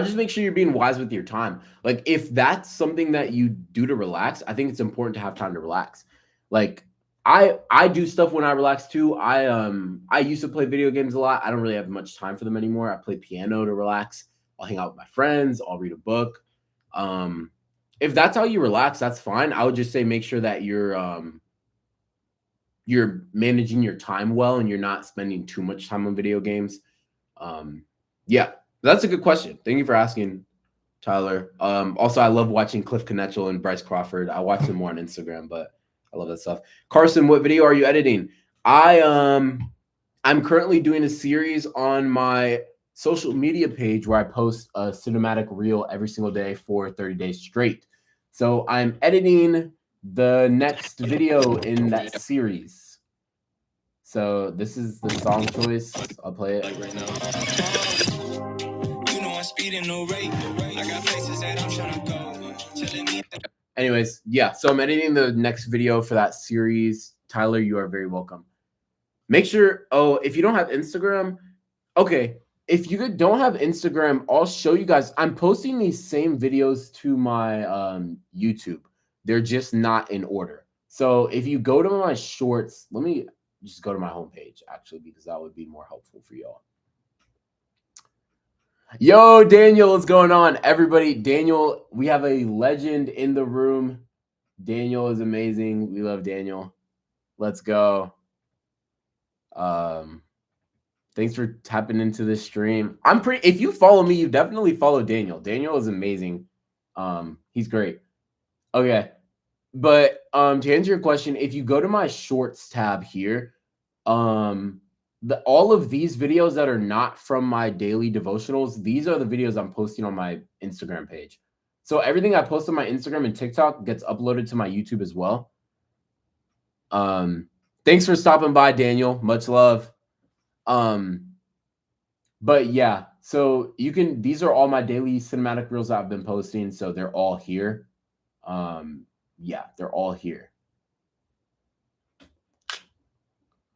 just make sure you're being wise with your time. Like, if that's something that you do to relax, I think it's important to have time to relax. Like, I do stuff when I relax too. I used to play video games a lot. I don't really have much time for them anymore. I play piano to relax. I'll hang out with my friends. I'll read a book. If that's how you relax, that's fine. I would just say make sure that you're managing your time well and you're not spending too much time on video games. Yeah. That's a good question. Thank you for asking, Tyler. Also, I love watching Cliff Knetchel and Bryce Crawford. I watch them more on Instagram, but I love that stuff. Carson, what video are you editing? I'm currently doing a series on my social media page where I post a cinematic reel every single day for 30 days straight. So I'm editing the next video in that series. So this is the song choice. I'll play it right now. Speeding no rate. I got places that I'm trying to go. Anyways, yeah. So I'm editing the next video for that series. Tyler, you are very welcome. Make sure. Oh, if you don't have Instagram, okay. If you don't have Instagram, I'll show you guys. I'm posting these same videos to my YouTube. They're just not in order. So if you go to my shorts, let me just go to my homepage actually, because that would be more helpful for y'all. Yo, Daniel, what's going on? Everybody, Daniel, we have a legend in the room. Daniel is amazing. We love Daniel. Let's go. Thanks for tapping into this stream. If you follow me, you definitely follow Daniel. Daniel is amazing. He's great. Okay. But to answer your question, if you go to my shorts tab here, all of these videos that are not from my daily devotionals, these are the videos I'm posting on my Instagram page. So everything I post on my Instagram and TikTok gets uploaded to my YouTube as well. Thanks for stopping by, Daniel. Much love. But yeah, so these are all my daily cinematic reels that I've been posting. So they're all here. Yeah, they're all here.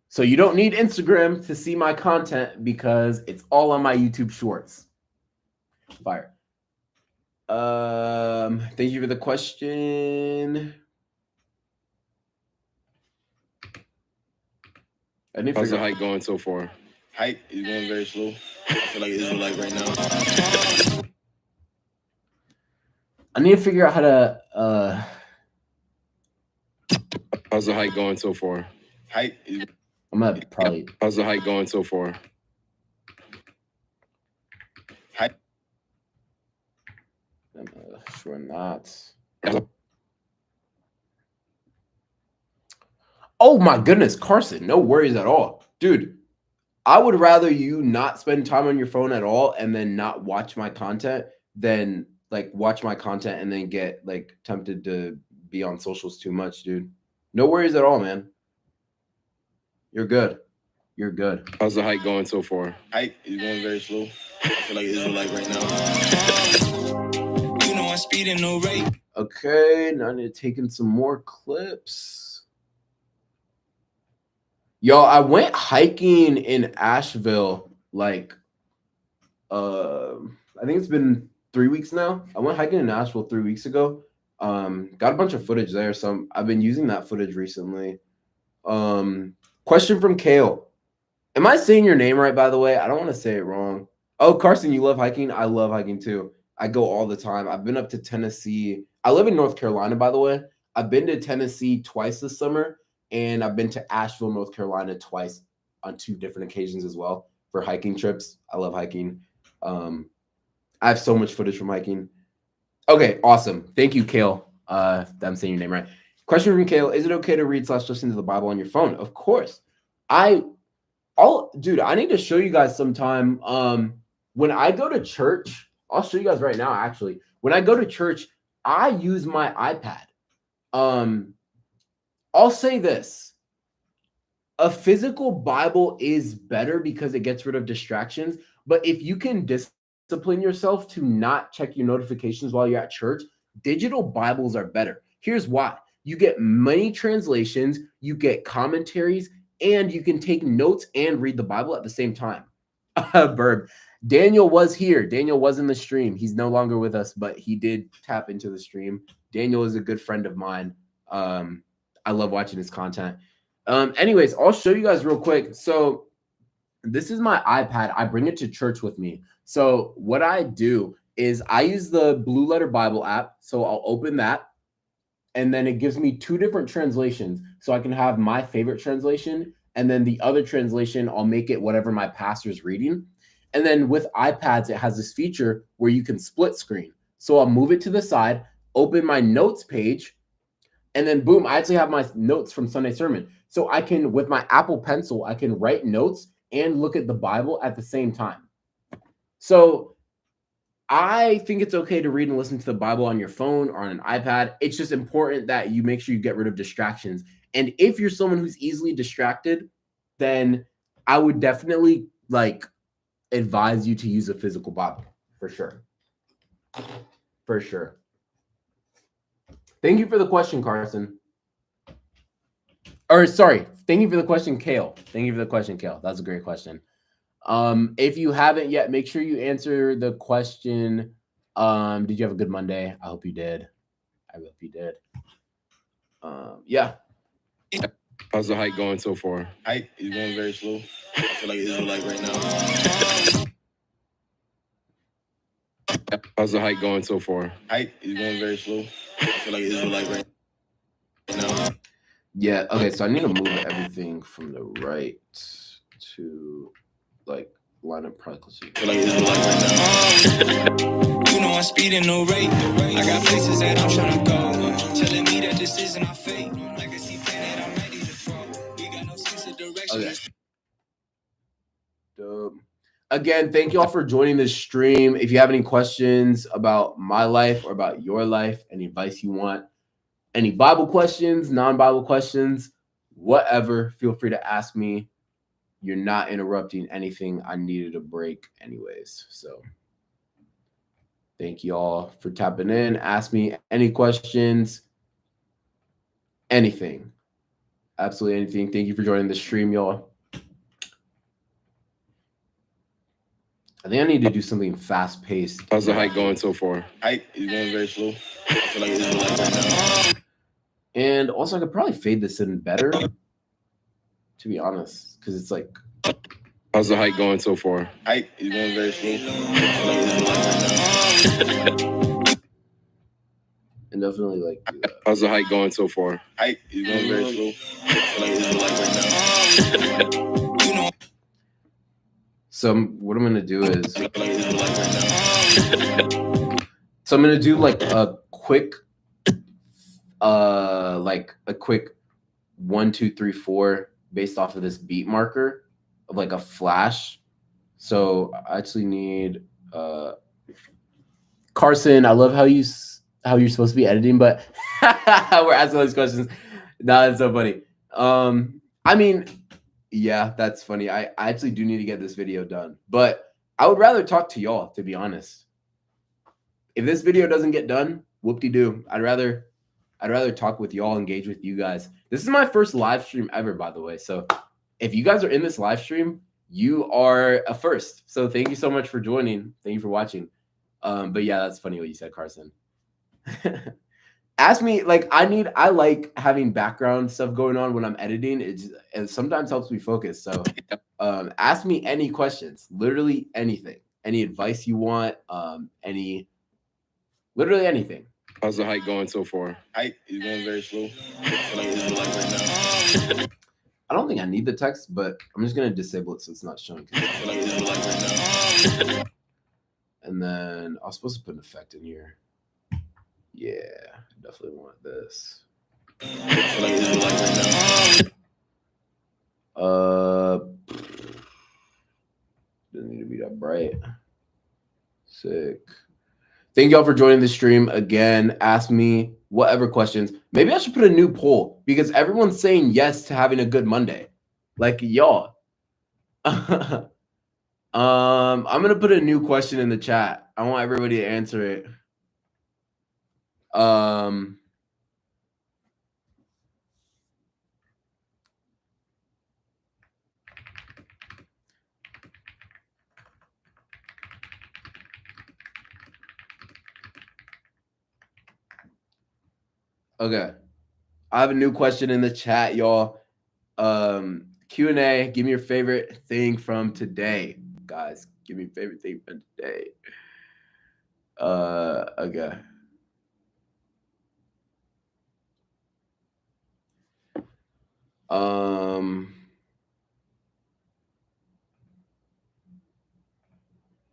So you don't need Instagram to see my content because it's all on my YouTube shorts. Fire. Thank you for the question. How's the hike going so far? Hike is going very slow. I feel like it's like right now. I need to figure out how to. How's the hike going so far? Hike is. I'm gonna probably. How's the hike going so far? Sure not. Oh my goodness, Carson, no worries at all. Dude, I would rather you not spend time on your phone at all and then not watch my content than like watch my content and then get like tempted to be on socials too much, dude. No worries at all, man. You're good. You're good. How's the hike going so far? Hike is going very slow. I feel like it's like right now. You know I'm speeding no rate. Okay, now I need to take in some more clips. Yo, I went hiking in Asheville like I think it's been 3 weeks now. I went hiking in Asheville 3 weeks ago. Got a bunch of footage there, so I've been using that footage recently. Question from Kale. Am I saying your name right, by the way? I don't want to say it wrong. Oh, Carson, you love hiking? I love hiking too. I go all the time. I've been up to Tennessee. I live in North Carolina, by the way. I've been to Tennessee twice this summer, and I've been to Asheville, North Carolina twice on 2 different occasions as well for hiking trips. I love hiking. I have so much footage from hiking. Okay, awesome. Thank you, Kale. I'm saying your name right. Question from Kale: is it okay to read / listen to the Bible on your phone? Of course. Dude, I need to show you guys sometime. When I go to church, I'll show you guys right now. Actually, when I go to church, I use my iPad. I'll say this: a physical Bible is better because it gets rid of distractions. But if you can discipline yourself to not check your notifications while you're at church, digital Bibles are better. Here's why: you get many translations, you get commentaries, and you can take notes and read the Bible at the same time. Verb. Daniel was here. Daniel was in the stream. He's no longer with us, but he did tap into the stream. Daniel is a good friend of mine. I love watching his content. Anyways, I'll show you guys real quick. So this is my iPad. I bring it to church with me. So what I do is I use the Blue Letter Bible app. So I'll open that, and then it gives me 2 different translations. So I can have my favorite translation, and then the other translation, I'll make it whatever my pastor's reading. And then with iPads, it has this feature where you can split screen. So I'll move it to the side, open my notes page, and then boom, I actually have my notes from Sunday sermon. So I can, with my Apple Pencil, I can write notes and look at the Bible at the same time. So I think it's okay to read and listen to the Bible on your phone or on an iPad. It's just important that you make sure you get rid of distractions. And if you're someone who's easily distracted, then I would definitely advise you to use a physical Bible for sure. For sure. Thank you for the question, Carson. Or sorry, thank you for the question, Kale. Thank you for the question, Kale. That's a great question. If you haven't yet, make sure you answer the question. Did you have a good Monday? I hope you did. I hope you did. Yeah. How's the hike going so far? Hike is going very slow. I feel like it's like right now. How's the hike going so far? Hike is going very slow. I feel like it's like right now. Yeah. Okay. So I need to move everything from the right to line up properly. I feel like it's like right now. You know I'm speeding no rate. I got places that I'm trying to go. Telling me that this isn't our fate. Legacy planet, I'm ready to grow. We got no sense of direction. Okay. Dope. Again, thank you all for joining this stream. If you have any questions about my life or about your life, any advice you want, any Bible questions, non-Bible questions, whatever, feel free to ask me. You're not interrupting anything I needed a break anyways. So thank you all for tapping in. Ask me any questions, anything, absolutely anything. Thank you for joining the stream, y'all. I think I need to do something fast-paced. How's the hike going so far? Hike is going very slow. I feel like it's like right now. And also, I could probably fade this in better, to be honest, because it's like. How's the hike going so far? Hike is going very slow. I feel like it's like right now. And definitely do that. How's the hike going so far? Hike is going very slow. I feel like it's like right now. So what I'm gonna do is, so I'm gonna do a quick like a quick 1, 2, 3, 4 based off of this beat marker of like a flash. So I actually need Carson. I love how you're supposed to be editing, but we're asking all these questions. Nah, that's so funny. I mean, yeah, that's funny. I actually do need to get this video done, but I would rather talk to y'all, to be honest. If this video doesn't get done, whoop-de-doo. I'd rather talk with y'all, engage with you guys. This is my first live stream ever, by the way. So if you guys are in this live stream, you are a first. So thank you so much for joining. Thank you for watching. But yeah, that's funny what you said, Carson. Ask me, like, I like having background stuff going on when I'm editing. It sometimes helps me focus. So ask me any questions, literally anything, any advice you want, literally anything. How's the hike going so far? Hike is going very slow. I don't think I need the text, but I'm just gonna disable it so it's not showing. And then I was supposed to put an effect in here. Yeah, definitely want this. Doesn't need to be that bright. Sick. Thank y'all for joining the stream again. Ask me whatever questions. Maybe I should put a new poll because everyone's saying yes to having a good Monday. Like y'all. I'm gonna put a new question in the chat. I want everybody to answer it. Okay. I have a new question in the chat, y'all. Q&A. Give me your favorite thing from today, guys. Give me your favorite thing from today. Okay.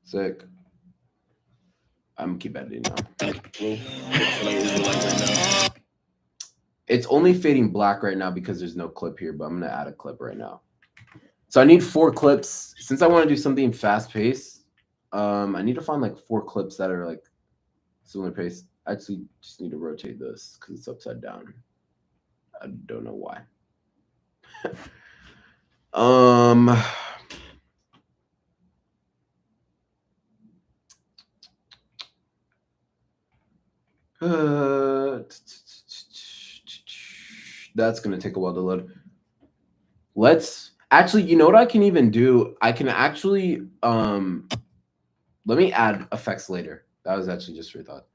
Sick. I'm gonna keep editing now. It's only fading black right now because there's no clip here, but I'm gonna add a clip right now. So I need 4 clips. Since I want to do something fast paced, I need to find like 4 clips that are like similar pace. I actually just need to rotate this because it's upside down. I don't know why. That's gonna take a while to load. Let's actually, you know what I can even do? I can actually let me add effects later. That was actually just your thought.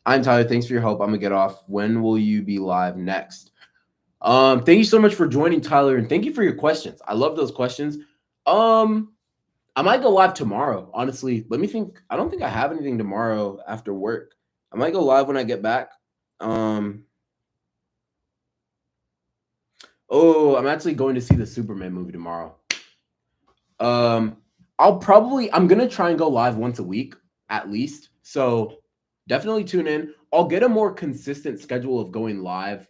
I'm Tyler. Thanks for your help. I'm gonna get off. When will you be live next? Thank you so much for joining, Tyler, and thank you for your questions. I love those questions. I might go live tomorrow. Honestly, let me think. I don't think I have anything tomorrow after work. I might go live when I get back. Oh, I'm actually going to see the Superman movie tomorrow. I'm gonna try and go live once a week at least. So definitely tune in. I'll get a more consistent schedule of going live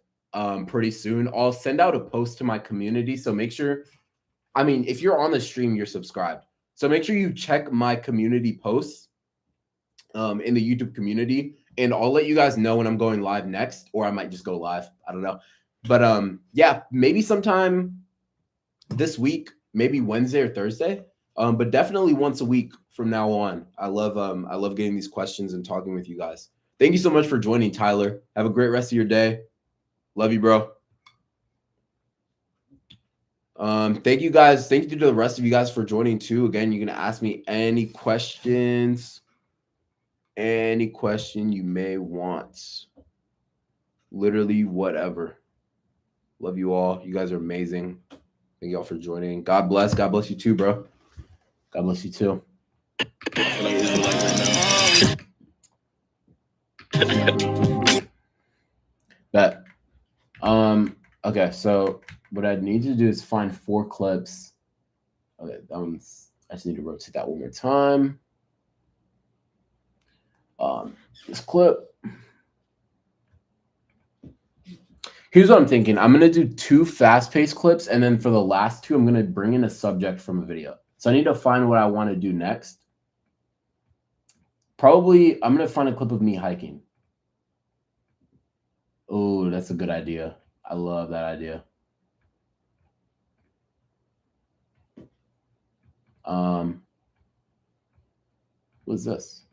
pretty soon. I'll send out a post to my community. So make sure, I mean, if you're on the stream, you're subscribed. So make sure you check my community posts in the YouTube community, and I'll let you guys know when I'm going live next, or I might just go live. I don't know. But yeah, maybe sometime this week, maybe Wednesday or Thursday. But definitely once a week from now on. I love getting these questions and talking with you guys. Thank you so much for joining, Tyler. Have a great rest of your day. Love you, bro. Thank you guys. Thank you to the rest of you guys for joining too. Again, you can ask me any questions, any question you may want. Literally whatever. Love you all. You guys are amazing. Thank y'all for joining. God bless. God bless you too, bro. God bless you too. Bet. Okay, so what I need to do is find 4 clips. Okay, I just need to rotate that one more time. This clip. Here's what I'm thinking. I'm going to do 2 fast-paced clips, and then for the last 2, I'm going to bring in a subject from a video. So I need to find what I want to do next. Probably, I'm going to find a clip of me hiking. Oh, that's a good idea. I love that idea. What's this?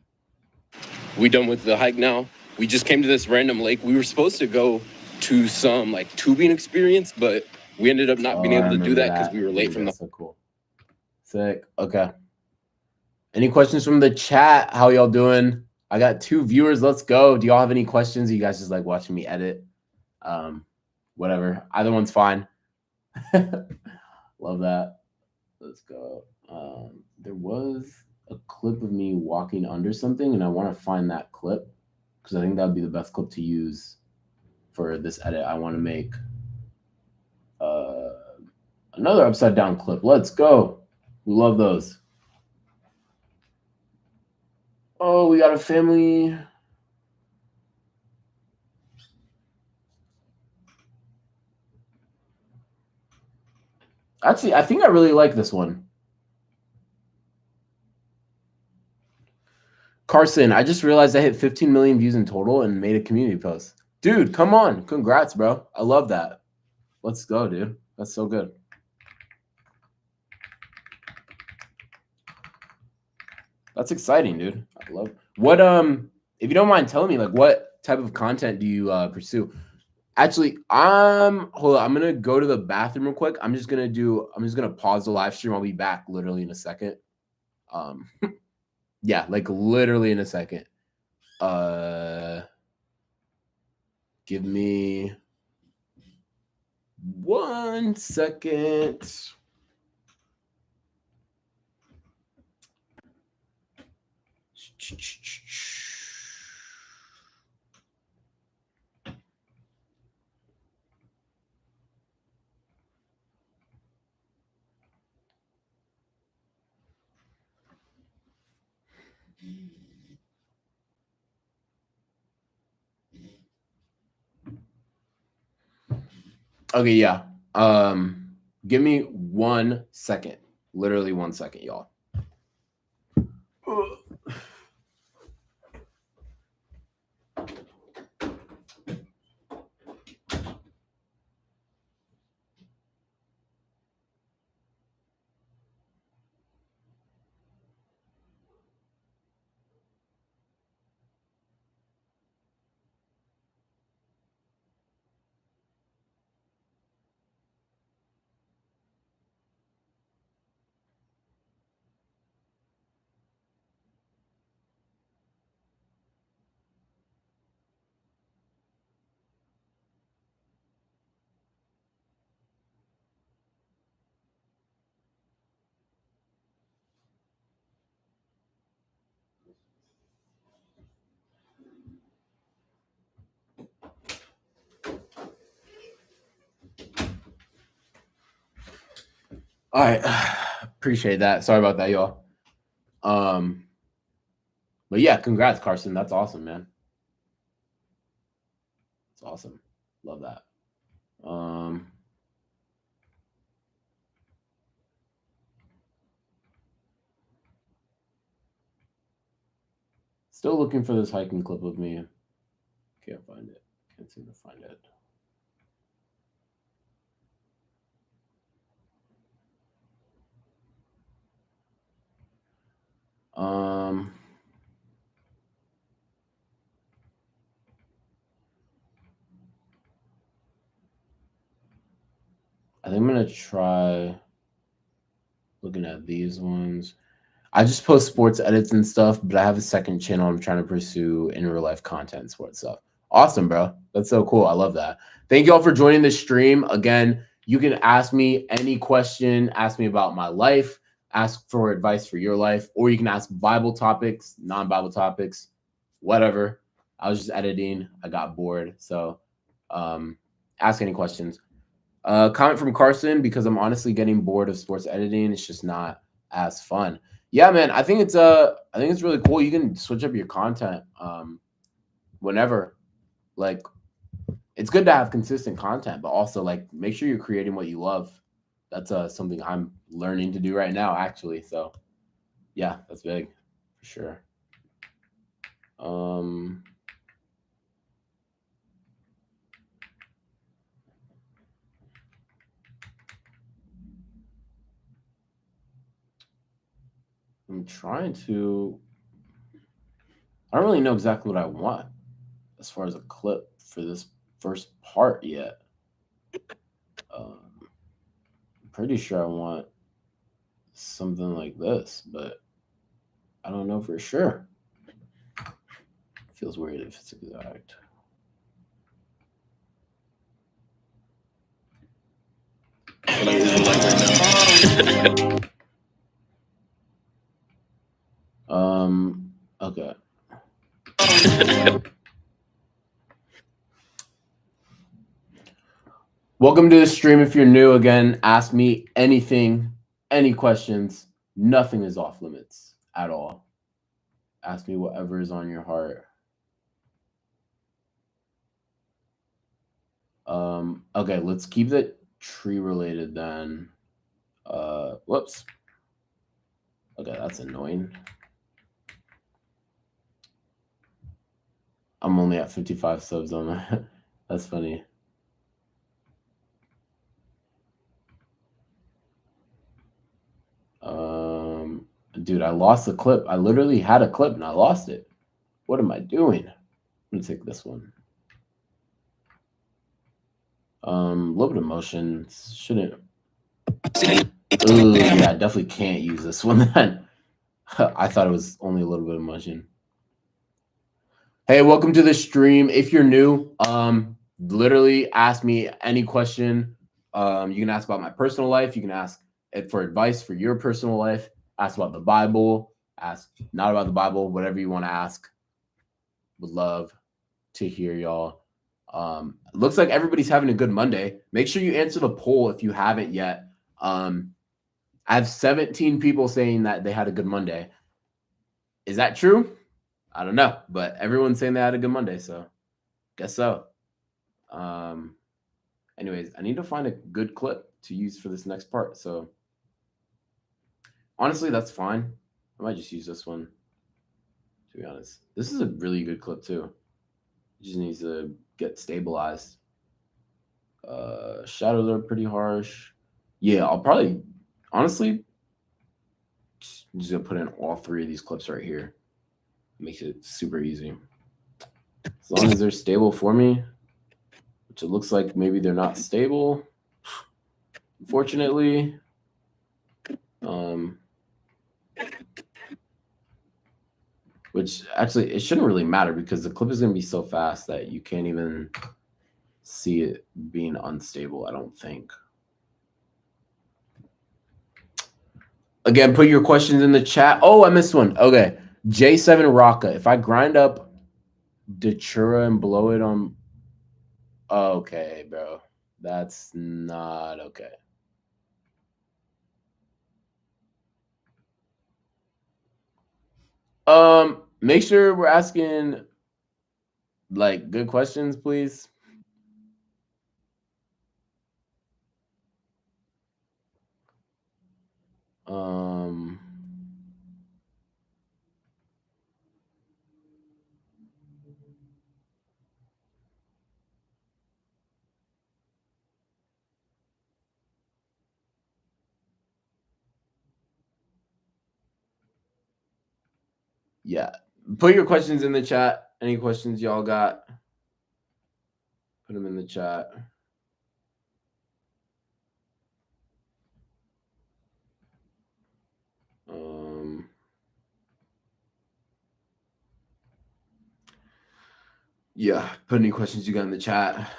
We done with the hike now. We just came to this random lake. We were supposed to go to some like tubing experience, but we ended up not being able to do that because we were late from the. So cool. Sick. Okay. Any questions from the chat? How y'all doing? I got 2 viewers. Let's go. Do y'all have any questions? Are you guys just like watching me edit? Whatever. Either one's fine. Love that. Let's go. There was a clip of me walking under something, and I want to find that clip because I think that would be the best clip to use for this edit. I want to make another upside down clip. Let's go. We love those. Oh, we got a family. Actually, I think I really like this one. Carson, I just realized I hit 15 million views in total and made a community post. Dude, come on. Congrats, bro. I love that. Let's go, dude. That's so good. That's exciting, dude. I love it. What if you don't mind telling me, like, what type of content do you pursue? Actually, hold on. I'm gonna go to the bathroom real quick. I'm just gonna pause the live stream. I'll be back literally in a second. Yeah, like literally in a second. Give me 1 second. Okay, yeah. Give me 1 second. Literally 1 second, y'all. All right. Appreciate that. Sorry about that, y'all. But yeah, congrats, Carson. That's awesome, man. It's awesome. Love that. Still looking for this hiking clip of me. Can't find it. Can't seem to find it. I think I'm gonna try looking at these ones. I just post sports edits and stuff, but I have a second channel I'm trying to pursue in real life content, sports stuff. Awesome, bro. That's so cool. I love that. Thank you all for joining the stream. Again, you can ask me any question, ask me about my life, ask for advice for your life, or you can ask Bible topics, non-Bible topics, whatever. I was just editing. I got bored. So ask any questions. Comment from Carson, because I'm honestly getting bored of sports editing. It's just not as fun. Yeah, man. I think it's really cool. You can switch up your content whenever. Like, it's good to have consistent content, but also like make sure you're creating what you love. That's something I'm learning to do right now, actually. So yeah, that's big for sure. I'm trying to. I don't really know exactly what I want as far as a clip for this first part yet. I'm pretty sure I want something like this, but I don't know for sure. Feels weird if it's exact. Okay. Welcome to the stream. If you're new, again, ask me anything, any questions. Nothing is off limits at all. Ask me whatever is on your heart. Okay, let's keep it tree related then. Whoops. Okay, that's annoying. I'm only at 55 subs on that. That's funny. Dude, I lost the clip. I literally had a clip and I lost it. What am I doing? I'm gonna take this one. A little bit of motion. Shouldn't. Ooh, yeah, I definitely can't use this one then. I thought it was only a little bit of motion. Hey, welcome to the stream. If you're new, literally ask me any question. You can ask about my personal life. You can ask it for advice for your personal life. Ask about the Bible. Ask not about the Bible. Whatever you want to ask. Would love to hear y'all. Looks like everybody's having a good Monday. Make sure you answer the poll if you haven't yet. I have 17 people saying that they had a good Monday. Is that true? I don't know, but everyone's saying they had a good Monday, so guess so. Anyways, I need to find a good clip to use for this next part. So honestly, that's fine. I might just use this one, to be honest. This is a really good clip too. It just needs to get stabilized. Shadows are pretty harsh. Yeah, I'll probably, honestly, just gonna put in all three of these clips right here. Makes it super easy. As long as they're stable for me, which it looks like maybe they're not stable, unfortunately. Which actually, it shouldn't really matter because the clip is going to be so fast that you can't even see it being unstable, I don't think. Again, put your questions in the chat. Oh, I missed one. Okay. J7 Rocka. If I grind up Datura and blow it on... Okay, bro. That's not okay. Make sure we're asking like good questions, please. Yeah. Put your questions in the chat. Any questions y'all got? Put them in the chat. Yeah, put any questions you got in the chat.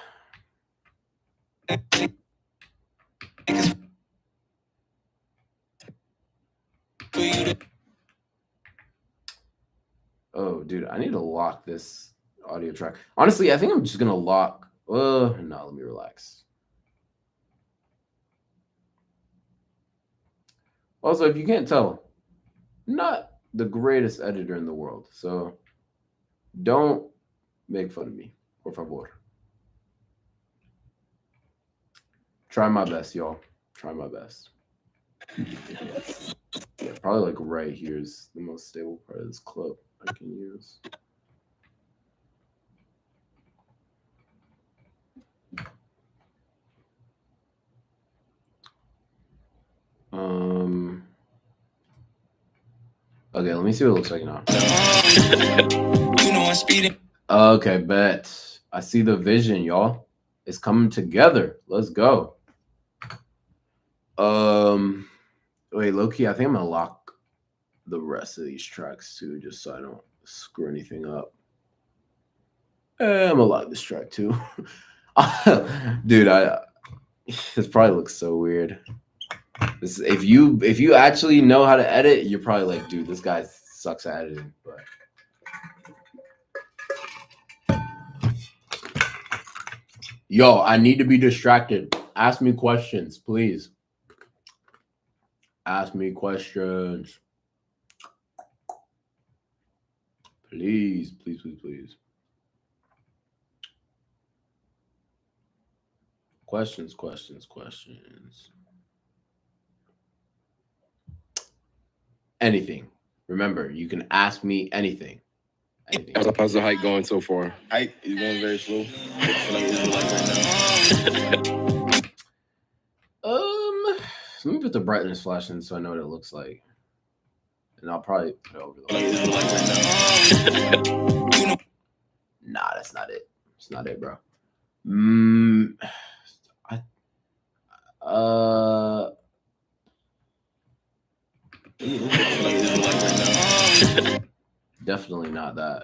Oh, dude, I need to lock this audio track. Honestly, I think I'm just gonna lock. No, let me relax. Also, if you can't tell, not the greatest editor in the world, so don't make fun of me, por favor. Try my best, y'all. Try my best. Yeah, probably like right here is the most stable part of this clip I can use. Okay, let me see what it looks like now. You know I'm speeding. Okay, bet. I see the vision, y'all. It's coming together. Let's go. Wait, low-key, I think I'm gonna lock the rest of these tracks too, just so I don't screw anything up. I'm gonna lock this track too. Dude, this probably looks so weird. If you actually know how to edit, you're probably like, dude, this guy sucks at editing. But yo, I need to be distracted. Ask me questions, please. Ask me questions. Please, please, please, please. Questions, questions, questions. Anything. Remember, you can ask me anything. Anything. How's the hike going so far? Hike is going very slow. I feel like it's like right now. Let me put the brightness flash in so I know what it looks like. And I'll probably put it over the light. Nah, that's not it. It's not it, bro. Definitely not that.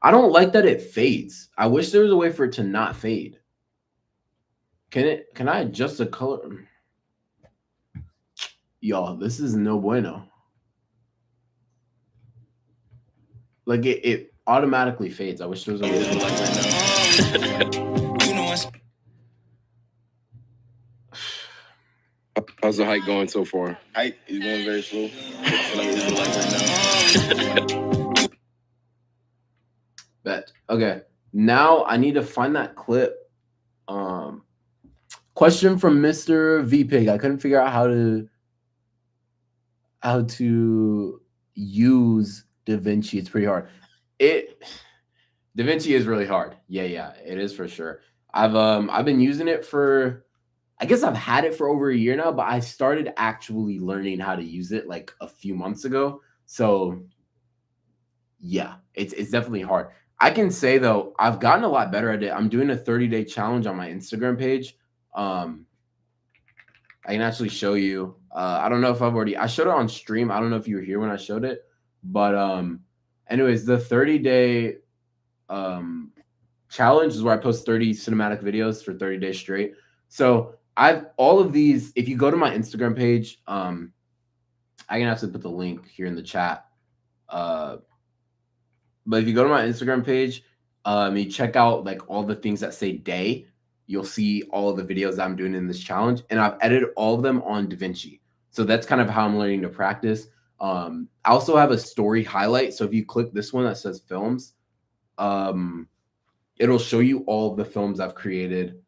I don't like that it fades. I wish there was a way for it to not fade. Can I adjust the color? Y'all, this is no bueno. Like it automatically fades. I wish there was a way to like right now. How's the hike going so far? Hike is going very slow. I feel like it's like right now. Bet. Okay. Now I need to find that clip. Question from Mr. VPig. I couldn't figure out how to use DaVinci. It's pretty hard. DaVinci is really hard. Yeah, it is for sure. I've been using it for, I guess I've had it for over a year now, but I started actually learning how to use it like a few months ago. So yeah, it's definitely hard. I can say though, I've gotten a lot better at it. I'm doing a 30-day challenge on my Instagram page. I can actually show you. I don't know if I showed it on stream. I don't know if you were here when I showed it, but anyways, the 30-day challenge is where I post 30 cinematic videos for 30 days straight. So I've all of these. If you go to my Instagram page, I can actually put the link here in the chat. But if you go to my Instagram page, you check out like all the things that say day, you'll see all of the videos I'm doing in this challenge, and I've edited all of them on DaVinci. So that's kind of how I'm learning to practice. I also have a story highlight. So if you click this one that says films, it'll show you all of the films I've created.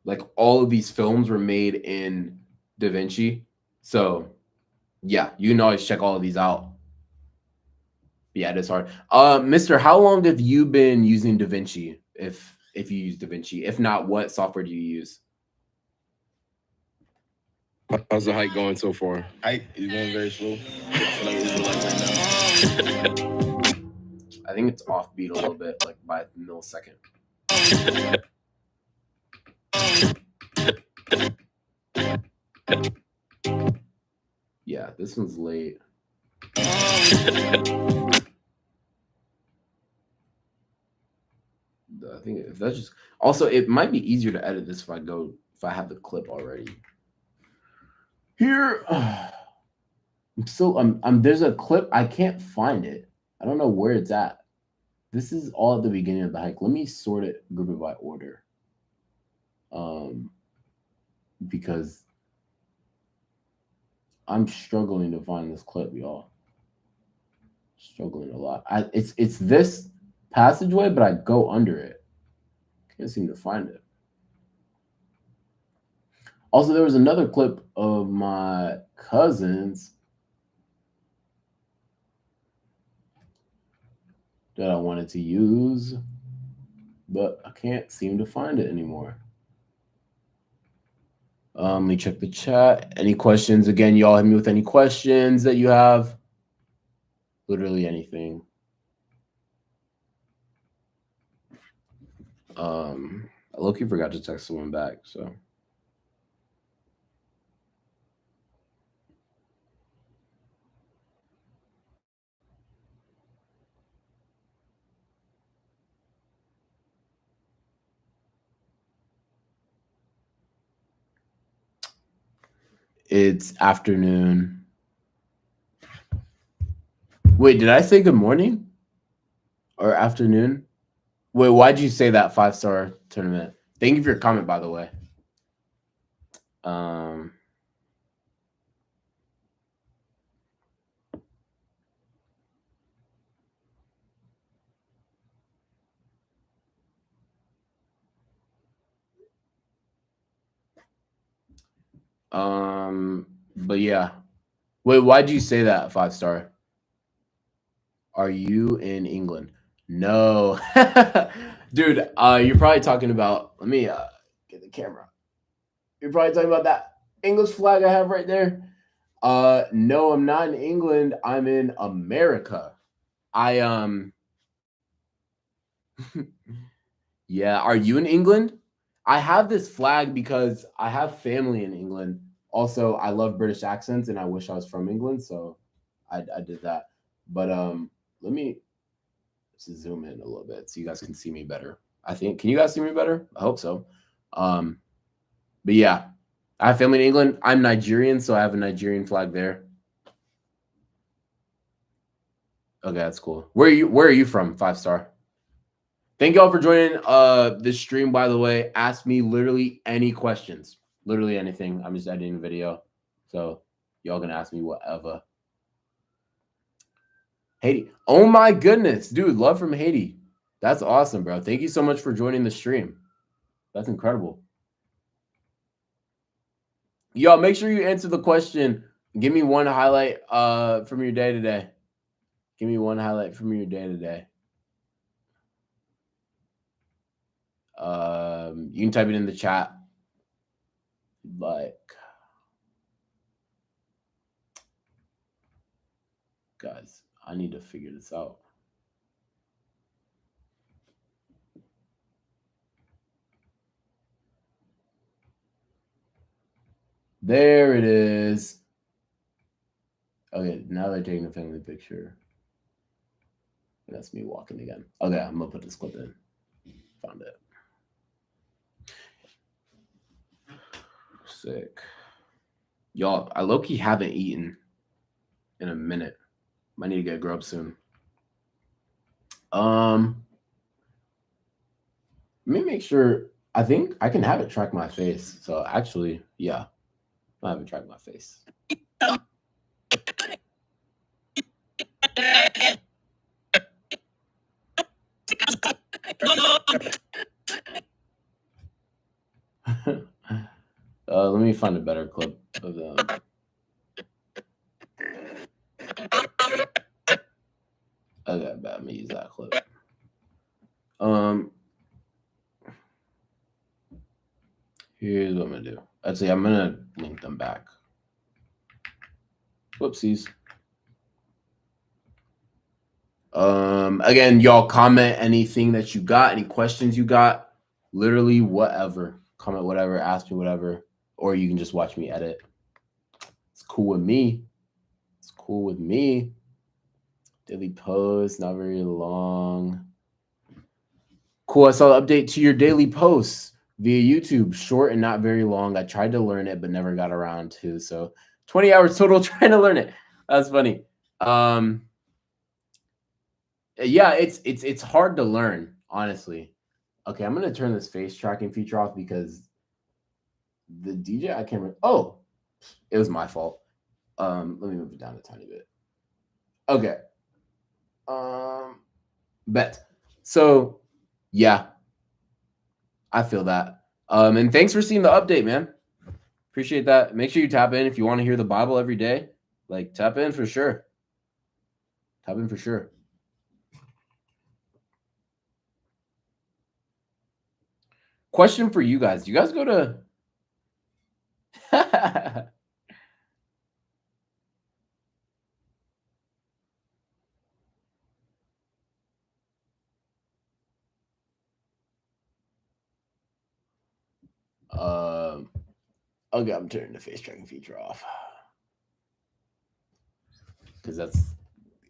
Like all of these films were made in DaVinci. So yeah, you can always check all of these out. Yeah, it is hard. Mr. How long have you been using DaVinci? If you use DaVinci, if not, what software do you use? How's the hike going so far? Hike is going very slow. I feel like it's like right now. I think it's offbeat a little bit, like by a millisecond. Yeah, this one's late. I think if that's just also, it might be easier to edit this if I have the clip already. Here, there's a clip, I can't find it. I don't know where it's at. This is all at the beginning of the hike. Let me sort it, group it by order. Because I'm struggling to find this clip, y'all. Struggling a lot. It's this. passageway, but I go under it. Can't seem to find it. Also, there was another clip of my cousins that I wanted to use, but I can't seem to find it anymore. Let me check the chat. Any questions? Again, y'all hit me with any questions that you have. Literally anything. I low-key forgot to text someone back, so. It's afternoon. Wait, did I say good morning? Or afternoon? Wait, why'd you say that 5-star tournament? Thank you for your comment, by the way. But yeah. Wait, why'd you say that 5-star? Are you in England? No. Dude, you're probably talking about, let me get the camera. You're probably talking about that English flag I have right there. No, I'm not in England. I'm in America. Yeah, are you in England? I have this flag because I have family in England. Also, I love British accents and I wish I was from England, so I did that. But let me zoom in a little bit so you guys can see me better. I think, can you guys see me better? I hope so. But yeah, I have family in England. I'm Nigerian, so I have a Nigerian flag there. Okay, that's cool. Where are you from, 5-star? Thank y'all for joining this stream, by the way. Ask me literally any questions. Literally anything. I'm just editing a video. So y'all can ask me whatever. Haiti. Oh my goodness, dude. Love from Haiti. That's awesome, bro. Thank you so much for joining the stream. That's incredible. Y'all, make sure you answer the question. Give me one highlight from your day today. Give me one highlight from your day today. You can type it in the chat. Like, guys, I need to figure this out. There it is. Okay, now they're taking a family picture. That's me walking again. Okay, I'm gonna put this clip in. Found it. Sick. Y'all, I low-key haven't eaten in a minute. Might need to get a grub soon. Let me make sure. I think I can have it track my face. So actually, yeah, I have it track my face. Let me find a better clip of them. Okay, bad. I'm gonna use that clip. Here's what I'm gonna do. Actually, I'm gonna link them back. Whoopsies. Again, y'all comment anything that you got, any questions you got, literally whatever. Comment whatever, ask me whatever, or you can just watch me edit. It's cool with me. It's cool with me. Daily post, not very long. Cool. I saw the update to your daily posts via YouTube. Short and not very long. I tried to learn it, but never got around to. So 20 hours total trying to learn it. That's funny. Yeah, it's hard to learn, honestly. Okay, I'm gonna turn this face tracking feature off because the DJ I can't remember. Oh, it was my fault. Let me move it down a tiny bit. Okay. Bet. So yeah, I feel that. And thanks for seeing the update, man. Appreciate that. Make sure you tap in if you want to hear the Bible every day. Like, tap in for sure. Tap in for sure. Question for you guys. Do you guys go to okay, I'm turning the face tracking feature off. Because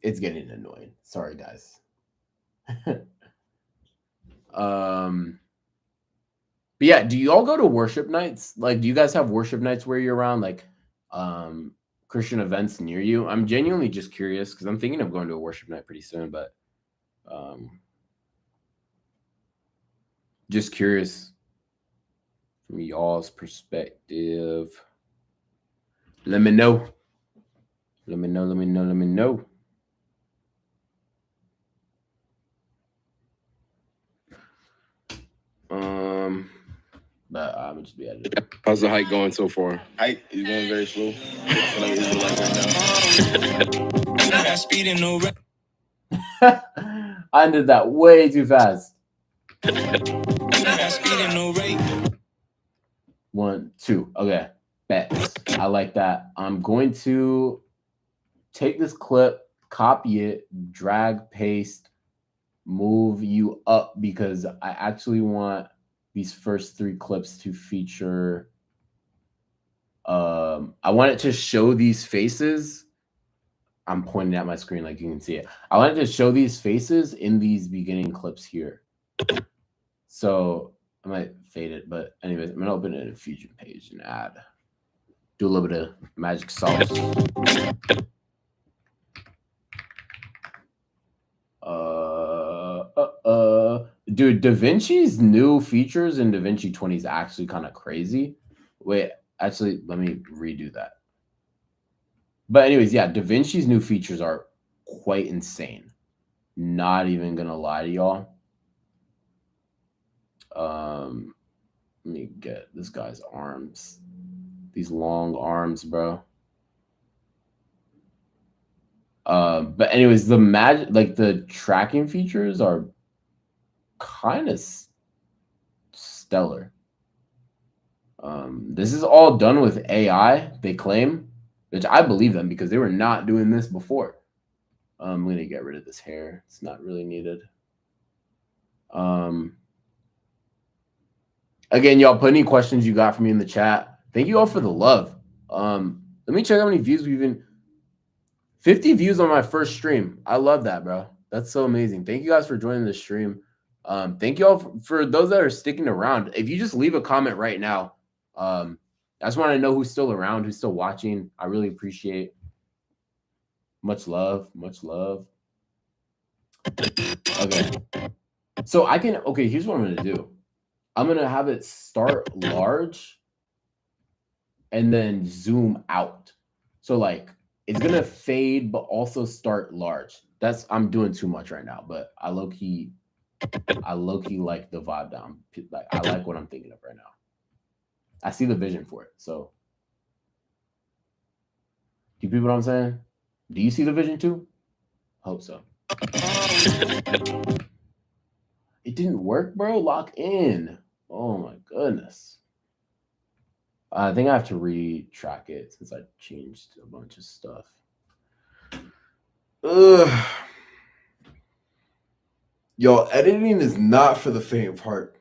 it's getting annoying. Sorry, guys. But yeah, do you all go to worship nights? Like, do you guys have worship nights where you're around, like Christian events near you? I'm genuinely just curious because I'm thinking of going to a worship night pretty soon, but just curious from y'all's perspective. Let me know. Let me know. But I'm just be editing. How's the hike going so far? Hike is going very slow. I feel like it's like right now. I got speed in no rep. I ended that way too fast. I got speed in no rate. 1, 2. Okay. Bet. I like that. I'm going to take this clip, copy it, drag, paste, move you up because I actually want these first 3 clips to feature. I want it to show these faces. I'm pointing at my screen like you can see it. I wanted to show these faces in these beginning clips here. So I might fade it, but anyways, I'm gonna open it in a Fusion page and add. Do a little bit of magic sauce. Dude, DaVinci's new features in DaVinci 20 is actually kind of crazy. Wait, actually, let me redo that. But anyways, yeah, DaVinci's new features are quite insane. Not even gonna lie to y'all. Let me get this guy's arms. These long arms, bro. But anyways, the magic, like the tracking features are kind of stellar. This is all done with AI, they claim, which I believe them because they were not doing this before. I'm gonna get rid of this hair. It's not really needed. Again, y'all put any questions you got for me in the chat. Thank you all for the love. Let me check how many views we've been. 50 views on my first stream. I love that, bro. That's so amazing. Thank you guys for joining the stream. Thank you all for those that are sticking around. If you just leave a comment right now, I just want to know who's still around, who's still watching. I really appreciate. Much love. Much love. Okay. So I can, okay, here's what I'm going to do. I'm going to have it start large and then zoom out. So like it's going to fade, but also start large. I'm doing too much right now, but I low-key like the vibe down. Like I like what I'm thinking of right now. I see the vision for it. So do you people know what I'm saying? Do you see the vision too? Hope so. It didn't work, bro. Lock in. Oh my goodness. I think I have to retrack it since I changed a bunch of stuff. Ugh. Y'all, editing is not for the faint of heart.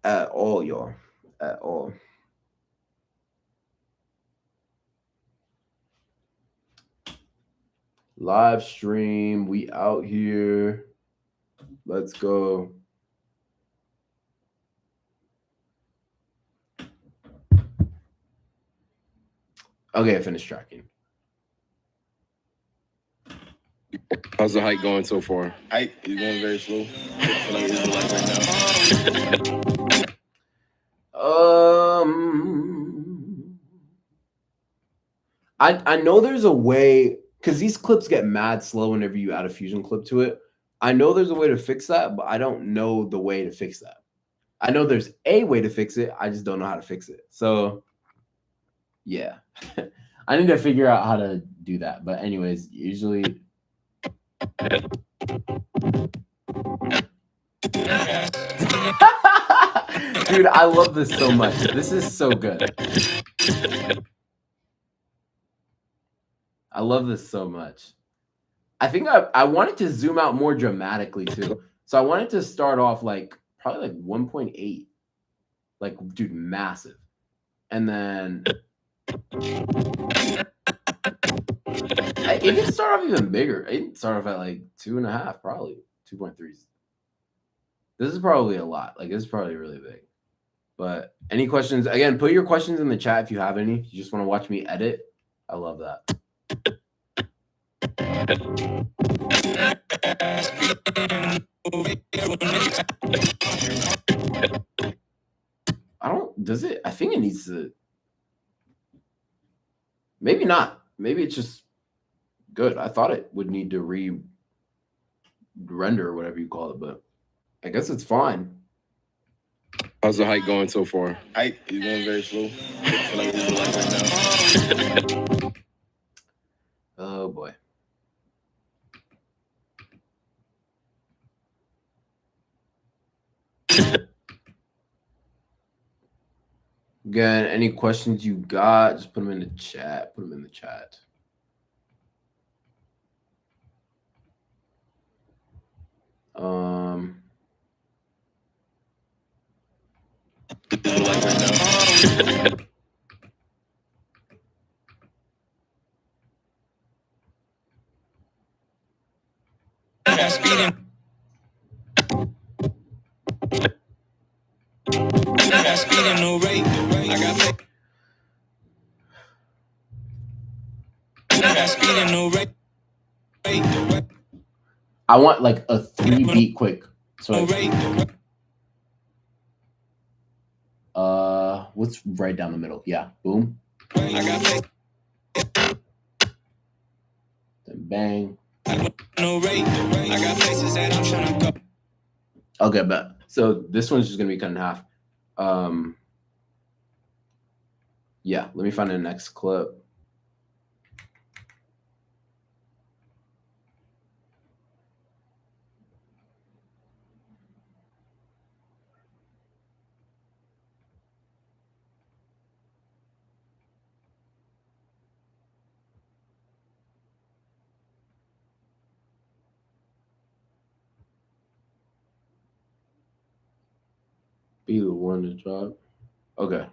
At all, y'all. At all. Live stream. We out here. Let's go. Okay, I finished tracking. How's the hike going so far? Hike is going very slow. I feel like it's like right now. I know there's a way because these clips get mad slow whenever you add a Fusion clip to it. I know there's a way to fix that, but I don't know the way to fix that. I know there's a way to fix it. I just don't know how to fix it. So, yeah. I need to figure out how to do that. But anyways, usually... Dude, I love this so much. This is so good. I love this so much. I think I wanted to zoom out more dramatically too. So I wanted to start off like probably like 1.8. Like, dude, massive. And then it didn't start off even bigger. It didn't start off at like 2.5, probably 2.3s. This is probably a lot. Like, this is probably really big. But any questions? Again, put your questions in the chat if you have any. If you just want to watch me edit, I love that. Does it? I think it needs to. Maybe not. Maybe it's just good. I thought it would need to render or whatever you call it, but I guess it's fine. How's the hike going so far? Hike is going very slow. I feel like it's like right now. Oh boy. Again, any questions you got, just put them in the chat. Put them in the chat. I want like a 3-beat quick. So what's right down the middle? Yeah, boom. Then bang. Okay, but so this one's just gonna be cut in half. Yeah, let me find the next clip. Be the one to drop. Okay.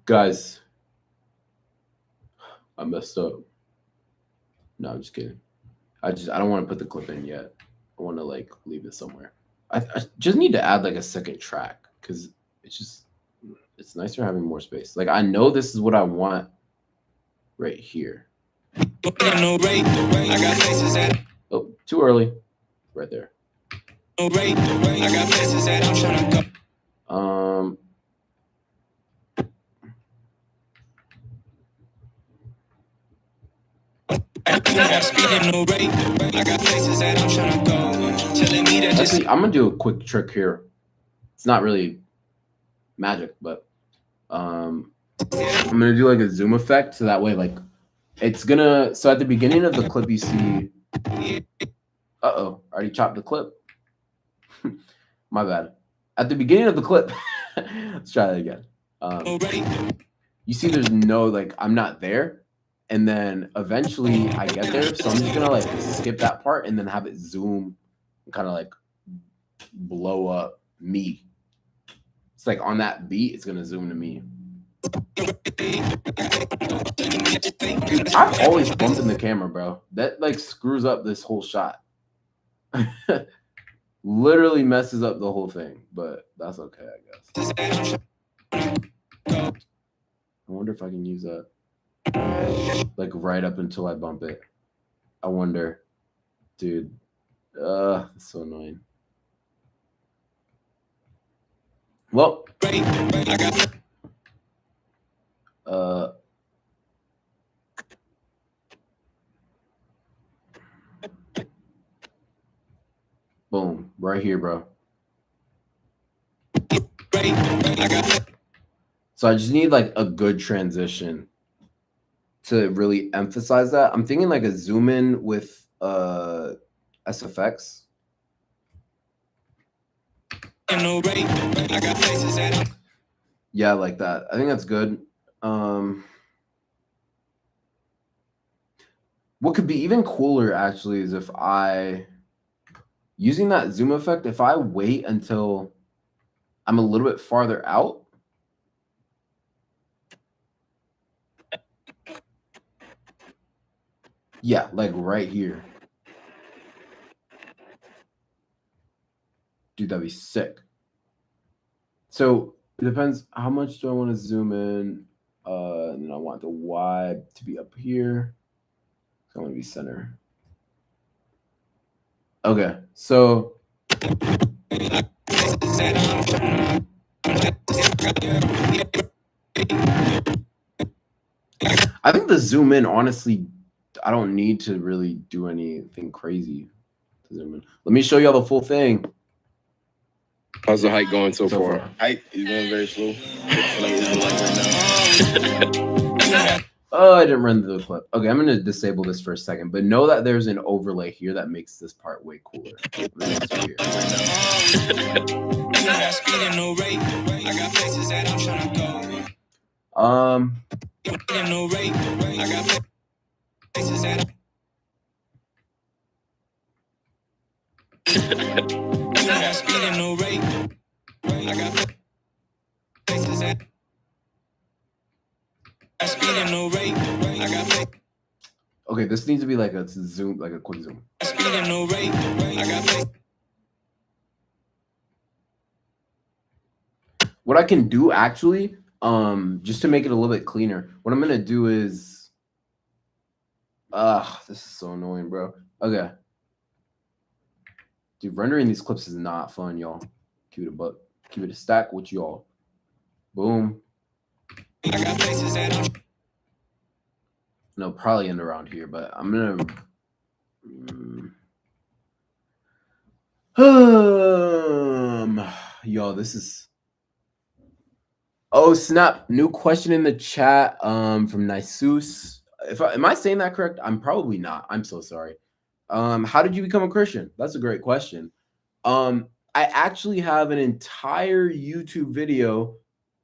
Guys, I messed up. No, I'm just kidding. I don't want to put the clip in yet. I want to like leave it somewhere. I just need to add like a second track because it's nicer having more space. Like I know this is what I want right here. Oh, too early. Right there. Actually, I'm gonna do a quick trick here. It's not really magic, but I'm gonna do like a zoom effect so that way like it's gonna. So at the beginning of the clip, you see. Uh-oh, I already chopped the clip. My bad. At the beginning of the clip, let's try that again. You see, there's no like I'm not there. And then eventually I get there. So I'm just going to like skip that part and then have it zoom and kind of like blow up me. It's like on that beat, it's going to zoom to me. Dude, I've always bumped in the camera, bro. That like screws up this whole shot. Literally messes up the whole thing, but that's okay, I guess. I wonder if I can use that. Like right up until I bump it. I wonder. Dude. It's so annoying. Well. Right here, bro. So I just need like a good transition to really emphasize that. I'm thinking like a zoom in with SFX. Yeah, like that. I think that's good. What could be even cooler actually is if I, using that zoom effect, if I wait until I'm a little bit farther out. Yeah, like right here. Dude, that'd be sick. So it depends how much do I want to zoom in. And then I want the Y to be up here. So I want to be center. Okay, so I think the zoom in, honestly, I don't need to really do anything crazy to zoom in. Let me show you all the full thing. How's the hike going so far? Hike is going very slow. It's like right now. Oh, I didn't run the clip. Okay, I'm going to disable this for a second, but know that there's an overlay here that makes this part way cooler. Okay, this needs to be like a zoom, like a quick zoom. What I can do actually, just to make it a little bit cleaner, what I'm gonna do is, this is so annoying, bro. Okay, dude, rendering these clips is not fun, y'all. Keep it a stack with y'all. Boom. No, probably end around here, but I'm gonna. Yo, this is. Oh snap! New question in the chat. From Nisus. Am I saying that correct? I'm probably not. I'm so sorry. How did you become a Christian? That's a great question. I actually have an entire YouTube video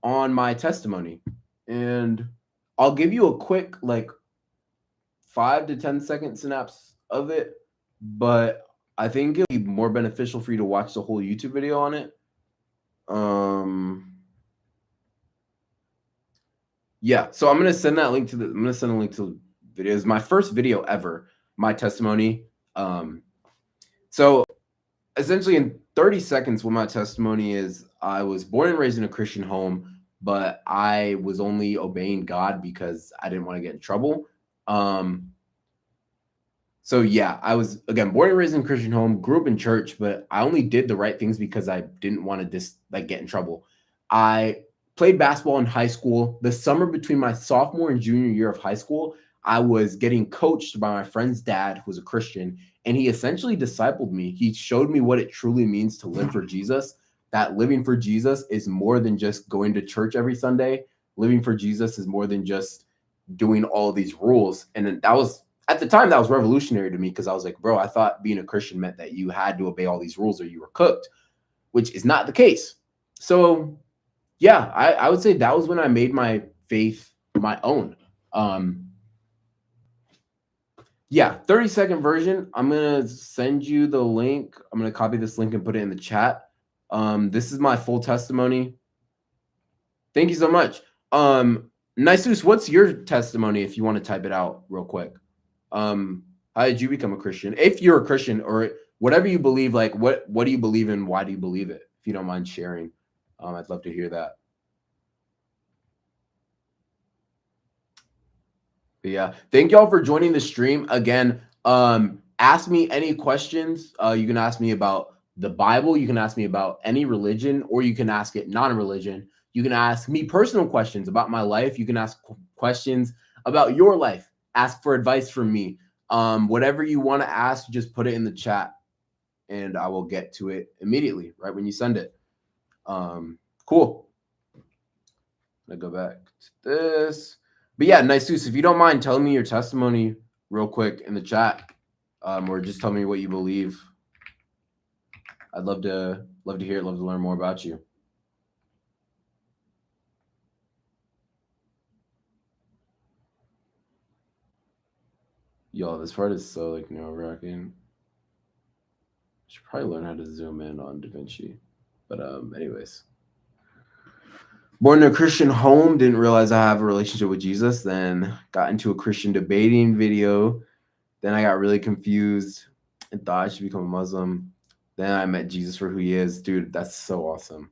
on my testimony, and I'll give you a quick like 5 to 10 second synapse of it, but I think it'll be more beneficial for you to watch the whole YouTube video on it. Yeah, so I'm gonna send that link to the. I'm gonna send a link to the videos. My first video ever, my testimony. So essentially, in 30 seconds, what my testimony is: I was born and raised in a Christian home, but I was only obeying God because I didn't want to get in trouble. So yeah, I was again born and raised in a Christian home, grew up in church, but I only did the right things because I didn't want to get in trouble. I played basketball in high school. The summer between my sophomore and junior year of high school, I was getting coached by my friend's dad, who was a Christian, and he essentially discipled me. He showed me what it truly means to live for Jesus, that living for Jesus is more than just going to church every Sunday. Living for Jesus is more than just doing all these rules. And that was, at the time, that was revolutionary to me because I was like, bro, I thought being a Christian meant that you had to obey all these rules or you were cooked, which is not the case. So yeah, I would say that was when I made my faith my own. Yeah, 30-second version. I'm going to send you the link. I'm going to copy this link and put it in the chat. This is my full testimony. Thank you so much. Nisus, what's your testimony if you want to type it out real quick? How did you become a Christian? If you're a Christian or whatever you believe, like what do you believe in? Why do you believe it? If you don't mind sharing, I'd love to hear that. But yeah, thank y'all for joining the stream again. Ask me any questions. You can ask me about the Bible. You can ask me about any religion, or you can ask it non-religion. You can ask me personal questions about my life. You can ask questions about your life. Ask for advice from me. Whatever you want to ask, just put it in the chat. and I will get to it immediately, right when you send it. Cool. I'm gonna go back to this. But yeah, Niceus, if you don't mind telling me your testimony real quick in the chat, or just tell me what you believe. I'd love to hear it, love to learn more about you. Yo, this part is so like nerve-wracking. Should probably learn how to zoom in on DaVinci. But anyways. Born in a Christian home, didn't realize I have a relationship with Jesus, then got into a Christian debating video. Then I got really confused and thought I should become a Muslim. Then I met Jesus for who he is. Dude, that's so awesome.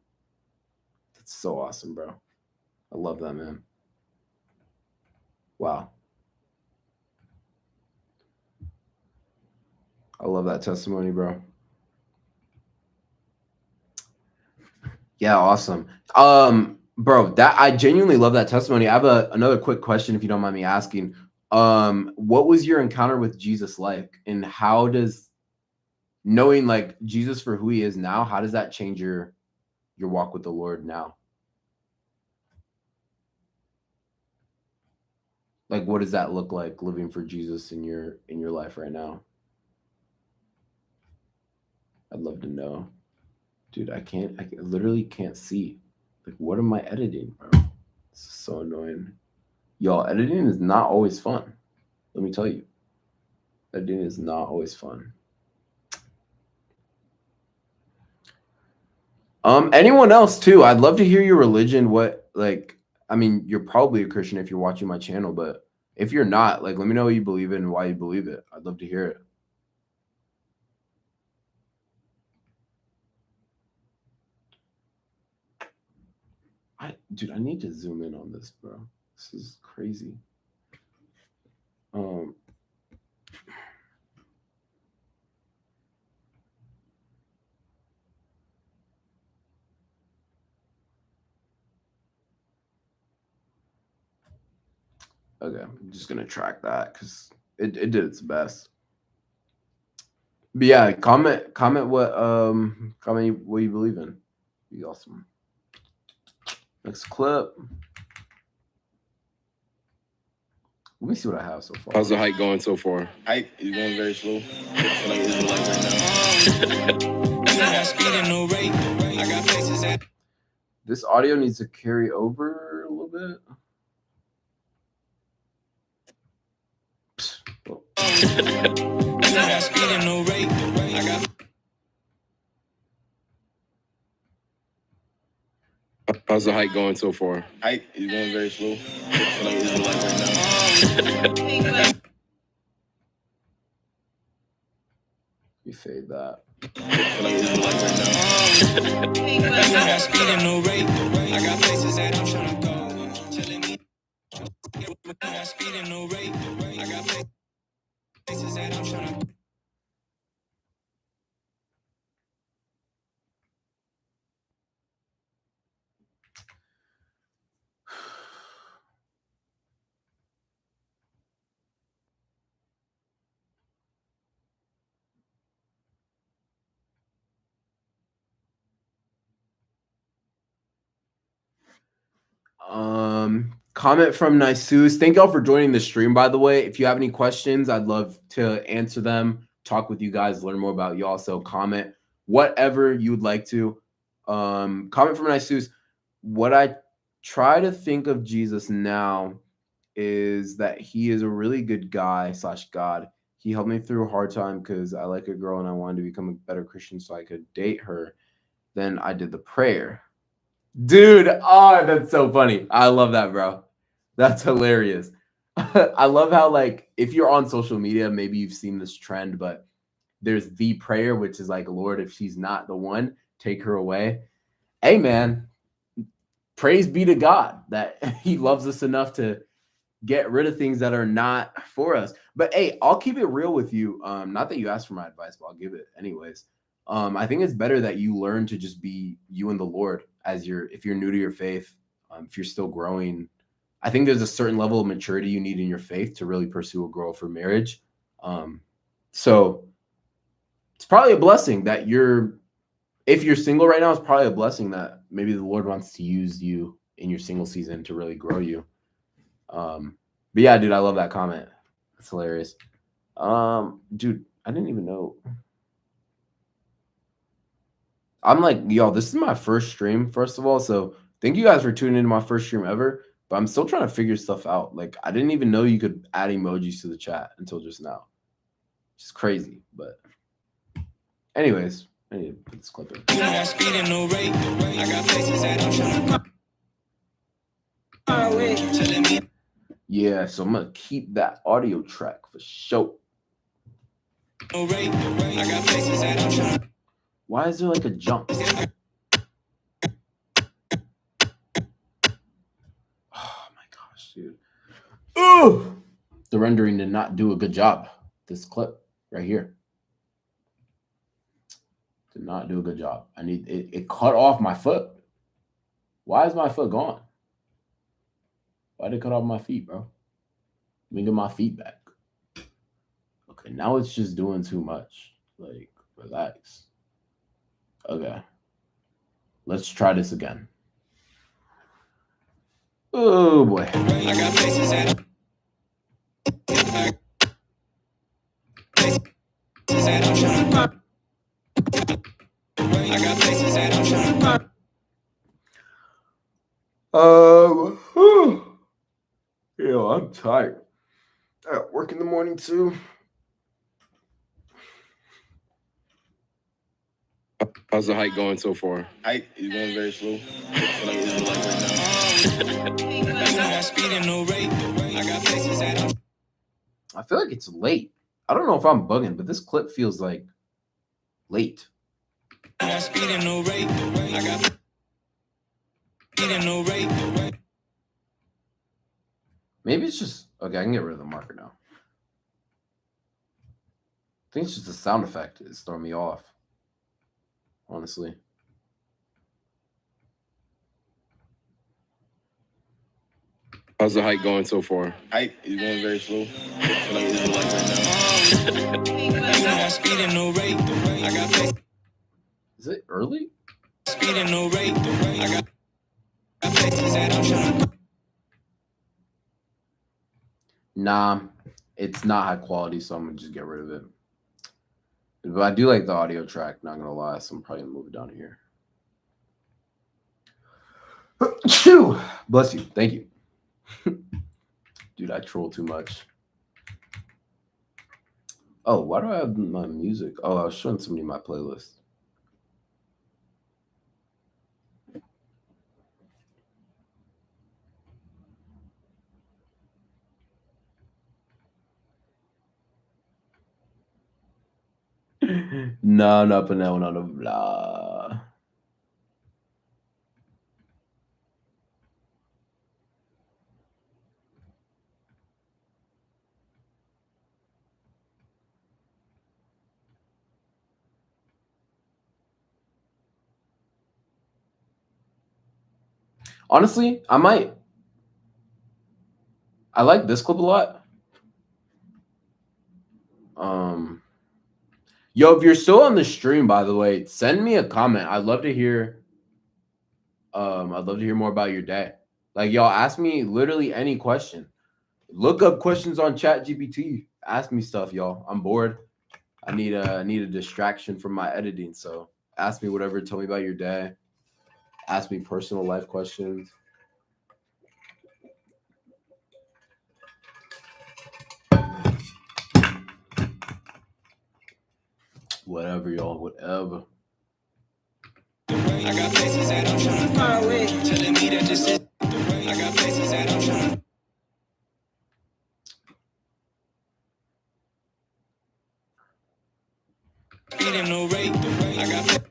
That's so awesome, bro. I love that, man. Wow. I love that testimony, bro. Yeah, awesome. Bro, that I genuinely love that testimony. I have another quick question, if you don't mind me asking. What was your encounter with Jesus like, and how does knowing like Jesus for who he is now, how does that change your walk with the Lord now? Like, what does that look like living for Jesus in your life right now? I'd love to know. Dude, I literally can't see. Like, what am I editing, bro? This is so annoying. Y'all, editing is not always fun. Let me tell you. Editing is not always fun. Anyone else too? I'd love to hear your religion. What, like, I mean, you're probably a Christian if you're watching my channel, but if you're not, like, let me know what you believe in and why you believe it. I'd love to hear it. Dude, I need to zoom in on this, bro. This is crazy. Okay, I'm just gonna track that because it did its best. But yeah, comment what you believe in. Be awesome. Next clip. Let me see what I have so far. How's the hike going so far? Hike is going very slow. I feel like it's right now. This audio needs to carry over a little bit. How's the hike going so far? Hike is going very slow. I feel like it's right now. You fade that. I feel like it's right now. I got places that I'm trying to go. Telling me speed and no rate. I got places that I'm trying to go. Comment from Niceus. Thank y'all for joining the stream, by the way. If you have any questions, I'd love to answer them, talk with you guys, learn more about y'all. So comment whatever you would like to. Comment from Niceus. What I try to think of Jesus now is that he is a really good guy / God. He helped me through a hard time because I like a girl and I wanted to become a better Christian so I could date her. Then I did the prayer. Dude, oh, that's so funny. I love that, bro. That's hilarious. I love how, like, if you're on social media, maybe you've seen this trend, but there's the prayer, which is like, Lord, if she's not the one, take her away. Hey, man, praise be to God that he loves us enough to get rid of things that are not for us. But hey, I'll keep it real with you. Not that you asked for my advice, but I'll give it anyways. I think it's better that you learn to just be you and the Lord if you're new to your faith, if you're still growing. I think there's a certain level of maturity you need in your faith to really pursue a girl for marriage. So it's probably a blessing that if you're single right now, it's probably a blessing that maybe the Lord wants to use you in your single season to really grow you. But yeah, dude, I love that comment. That's hilarious. Dude, I didn't even know. I'm like, yo, this is my first stream, first of all. So thank you guys for tuning into my first stream ever. But I'm still trying to figure stuff out. Like, I didn't even know you could add emojis to the chat until just now. It's crazy. But anyways, I need to put this clip in. You know I'm speeding no rate. I got places that I'm trying to telling me. Yeah, so I'm gonna keep that audio track for sure. No rate. I got places that I'm trying. Why is there like a jump? Oh my gosh, dude. Ooh! The rendering did not do a good job. This clip right here did not do a good job. I need it cut off my foot. Why is my foot gone? Why did it cut off my feet, bro? Let me get my feet back. Okay, now it's just doing too much. Like, relax. Okay. Let's try this again. Oh boy. I got places that I'm trying. I got places that I'm trying. Yo, I'm tired. I got work in the morning too. How's the hike going so far? Hike is going very slow. I feel like it's like right now. You know I'm speeding no rate. I got places that I'm. I feel like it's late. I don't know if I'm bugging, but this clip feels like late. You know I'm speeding no rate. I got speeding no rate. Maybe it's just okay. I can get rid of the marker now. I think it's just the sound effect is throwing me off. Honestly. How's the hike going so far? Hike is going very slow. I feel like it's like right now. You know I'm speeding no rate. I got places. Is it early? Speeding no rate. I got places that I'm trying. Nah, it's not high quality, so I'm gonna just get rid of it. But I do like the audio track, not gonna lie, so I'm probably gonna move it down here. Phew! Bless you. Thank you. Dude, I troll too much. Oh, why do I have my music? Oh, I was showing somebody my playlist. No, not putting that one on the blah. Honestly, I might. I like this clip a lot. Yo, if you're still on the stream, by the way, send me a comment. I'd love to hear. I'd love to hear more about your day. Like, y'all, ask me literally any question. Look up questions on ChatGPT. Ask me stuff, y'all. I'm bored. I need a distraction from my editing. So ask me whatever. Tell me about your day. Ask me personal life questions. Whatever, y'all. Whatever. I got places that I'm trying. Telling me that this is. I got places that I'm trying. Speeding no rate. I got.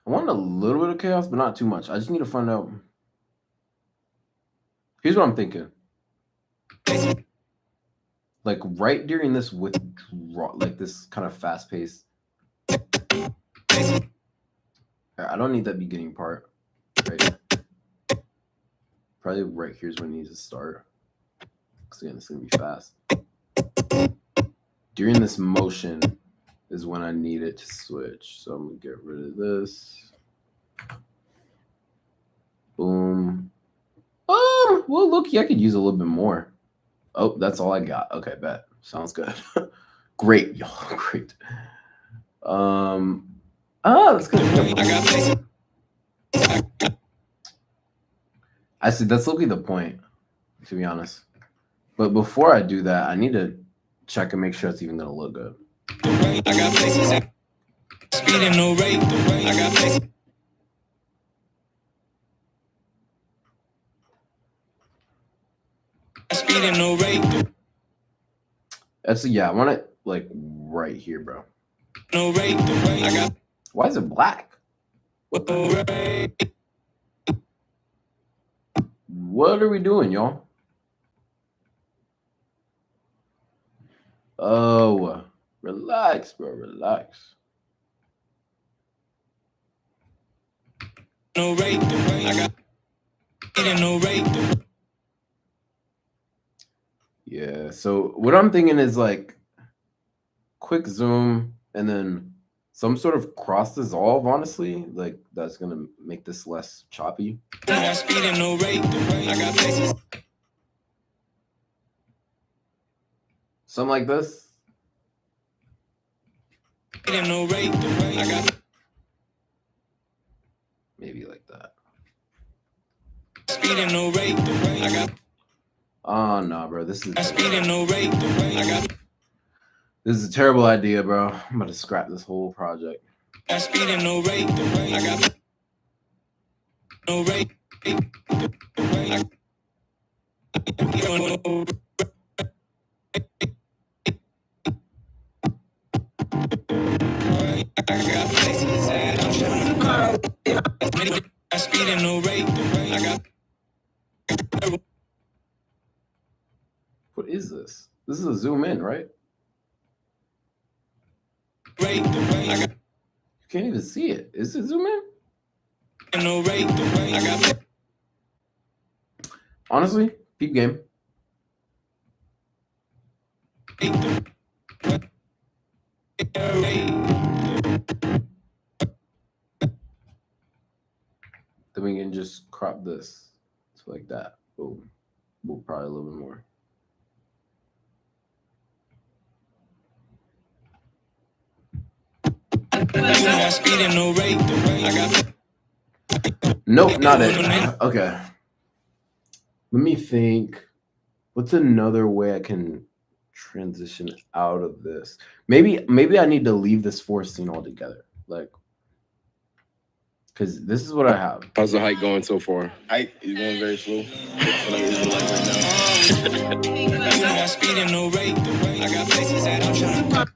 I want a little bit of chaos, but not too much. I just need to find out. Here's what I'm thinking. Like right during this withdraw, like this kind of fast pace. I don't need that beginning part. Right. Probably right here's when it needs to start. Because again, it's gonna be fast. during this motion is when I need it to switch. So I'm gonna get rid of this. Boom. Well, look, I could use a little bit more. Oh, that's all I got. Okay, bet. Sounds good. Great, y'all. Great. That's good. I see. That's literally the point, to be honest. But before I do that, I need to check and make sure it's even gonna look good. I got places at speed and no rate. I got places. Speed and no rate. That's yeah. I want it like right here, bro. No rate. I got. Why is it black? What are we doing, y'all? Oh, relax, bro. Relax. No rate. I got. No rate. Yeah. So what I'm thinking is like quick zoom and then some sort of cross dissolve. Honestly, like that's gonna make this less choppy. No speed and no rate. I got places. Something like this. Speed and no rate. I got. Maybe like that. Speed and no rate. I got. Oh no, bro. This is Speed and no rate. I got. This is a terrible idea, bro. I'm about to scrap this whole project. Speed and no rate. I got. No rate. Speed and no rate. I got. What is this? This is a zoom in, right? Rate. I got. You can't even see it. Is it zoom in? No rate. I got. Honestly, peep game. Then we can just crop this to like that. Boom. We'll probably a little bit more. Speed and no rate. I got. Nope, not it. Okay. Let me think. What's another way I can transition out of this? Maybe I need to leave this forest scene altogether. Like, because this is what I have. How's the hike going so far? Hike is going very slow. I feel like it's like right now. Speed and no rate. I got places that I'm trying to.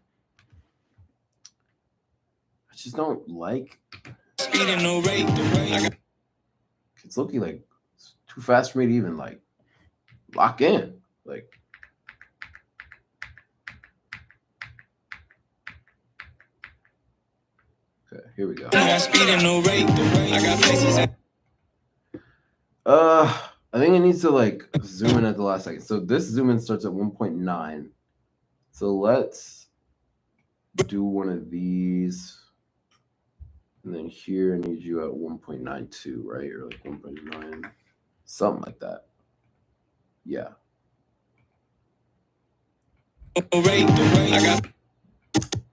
I just don't like. Speed and no rate. I got. It's looking like it's too fast for me to even like lock in. Like, okay, here we go. Speed and no rate. I got places that. I think it needs to like zoom in at the last second. So this zoom in starts at 1.9. So let's do one of these. And then here I need you at 1.92, right? Or like 1.9, something like that. Yeah.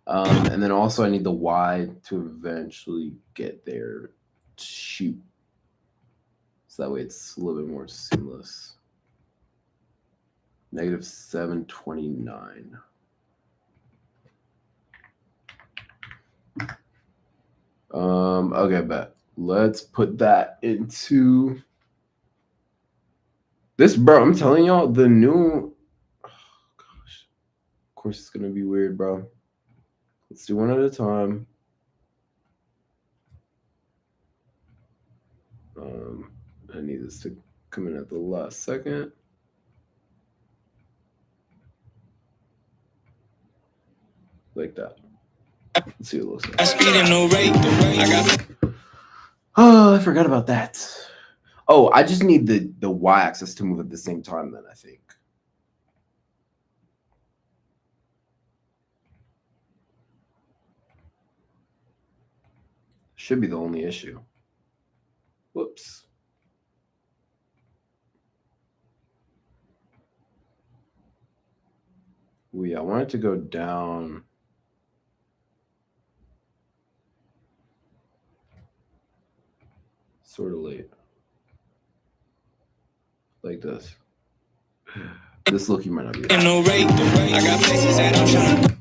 And then also I need the Y to eventually get there. Shoot. So that way it's a little bit more seamless. Negative 729. Okay, bet. Let's put that into this, bro. I'm telling y'all, the new. Oh gosh, of course it's gonna be weird, bro. Let's do one at a time. I need this to come in at the last second. Like that. Let's see what it looks like. Speed and no rate. I got. Oh, I forgot about that. Oh, I just need the Y-axis to move at the same time then, I think. Should be the only issue. Whoops. I wanted to go down. Sort of late. Like this. This look you might not be. I got places that I'm trying to.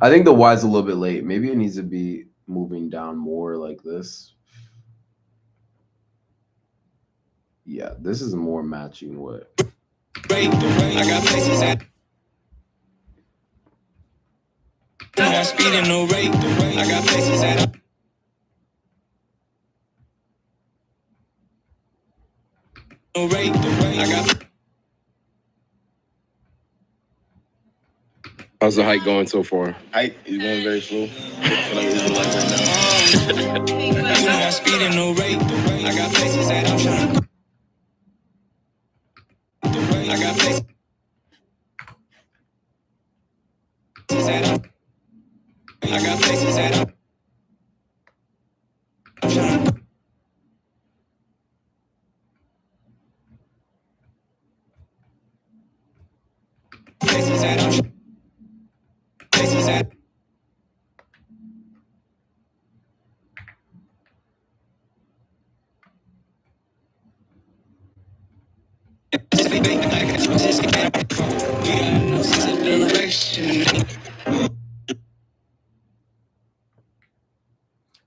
I think the Y's a little bit late. Maybe it needs to be moving down more like this. Yeah, this is more matching what. I got places that. No speed and no rate. I got places that. No rate. I got. How's the hike going so far? Height is going very slow. I feel like it's like right now. You know I speed and no rate. I got places that I'm trying to. I got places that I'm. I got places that I'm trying to. Places that I'm. Places that.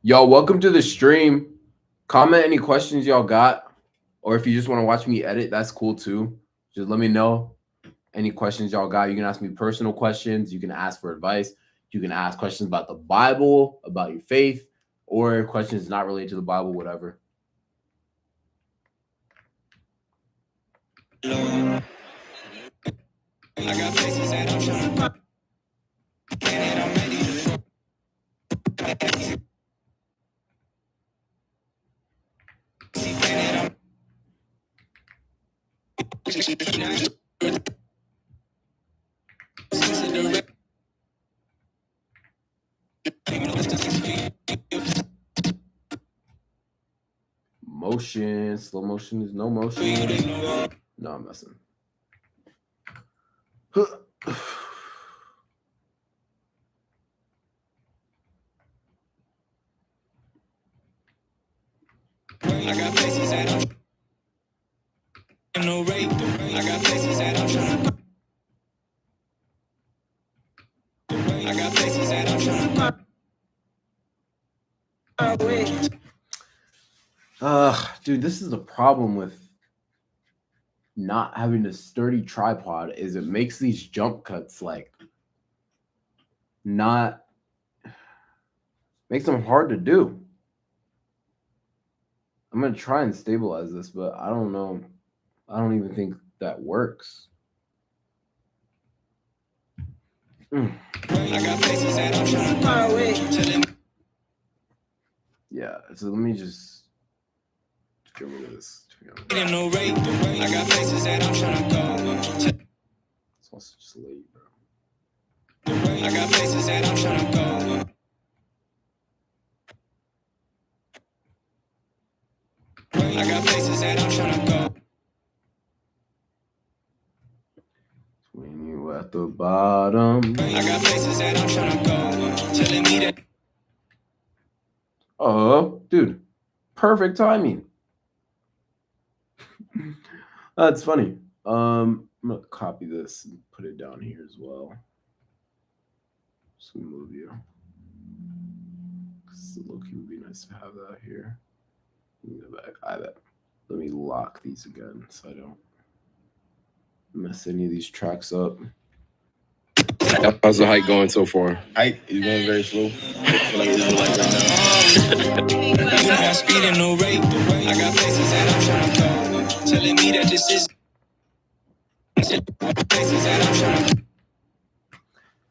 Y'all, welcome to the stream. Comment any questions y'all got, or if you just want to watch me edit, that's cool too. Just let me know any questions y'all got. You can ask me personal questions. You can ask for advice. You can ask questions about the Bible, about your faith, or questions not related to the Bible, whatever. I got places that I'm trying to. And I'm ready to. Motion, slow motion is no motion. No, I'm messing. I got places that I'm no rate. I got places that I'm trying to. I got places that I'm trying to. Dude, this is the problem with not having a sturdy tripod is it makes these jump cuts like not makes them hard to do. I'm gonna try and stabilize this, but I don't know. I don't even think that works. I got places that I'm trying to. Yeah, so let me just get rid of this. No rate. I got places that I'm trying to go. It's also just late, bro. I got places that I'm trying to go. I got places that I'm trying to go. When you at the bottom. I got places that I'm trying to go. Telling me that. Oh, dude, perfect timing. That's funny. I'm gonna copy this and put it down here as well. Just gonna move you. Look, it would be nice to have that here. Let me go back. Let me lock these again so I don't mess any of these tracks up. How's the hike going so far? Height is going very slow. I feel like it's like right now. You know I speed and no rate. I got places that I'm trying to go. Telling me that this is. Places that I'm trying to.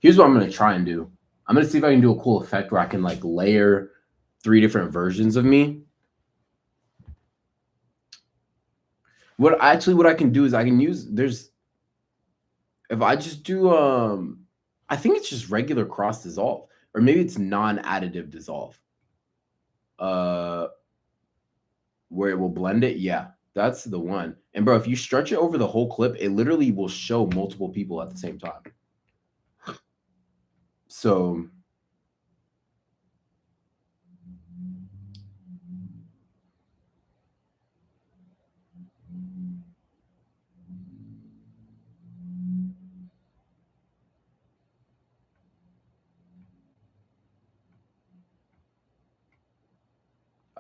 Here's what I'm gonna try and do. I'm gonna see if I can do a cool effect where I can like layer 3 different versions of me. What I can do is I can use if I just do I think it's just regular cross dissolve, or maybe it's non-additive dissolve. Where it will blend it. Yeah, that's the one. And bro, if you stretch it over the whole clip, it literally will show multiple people at the same time. So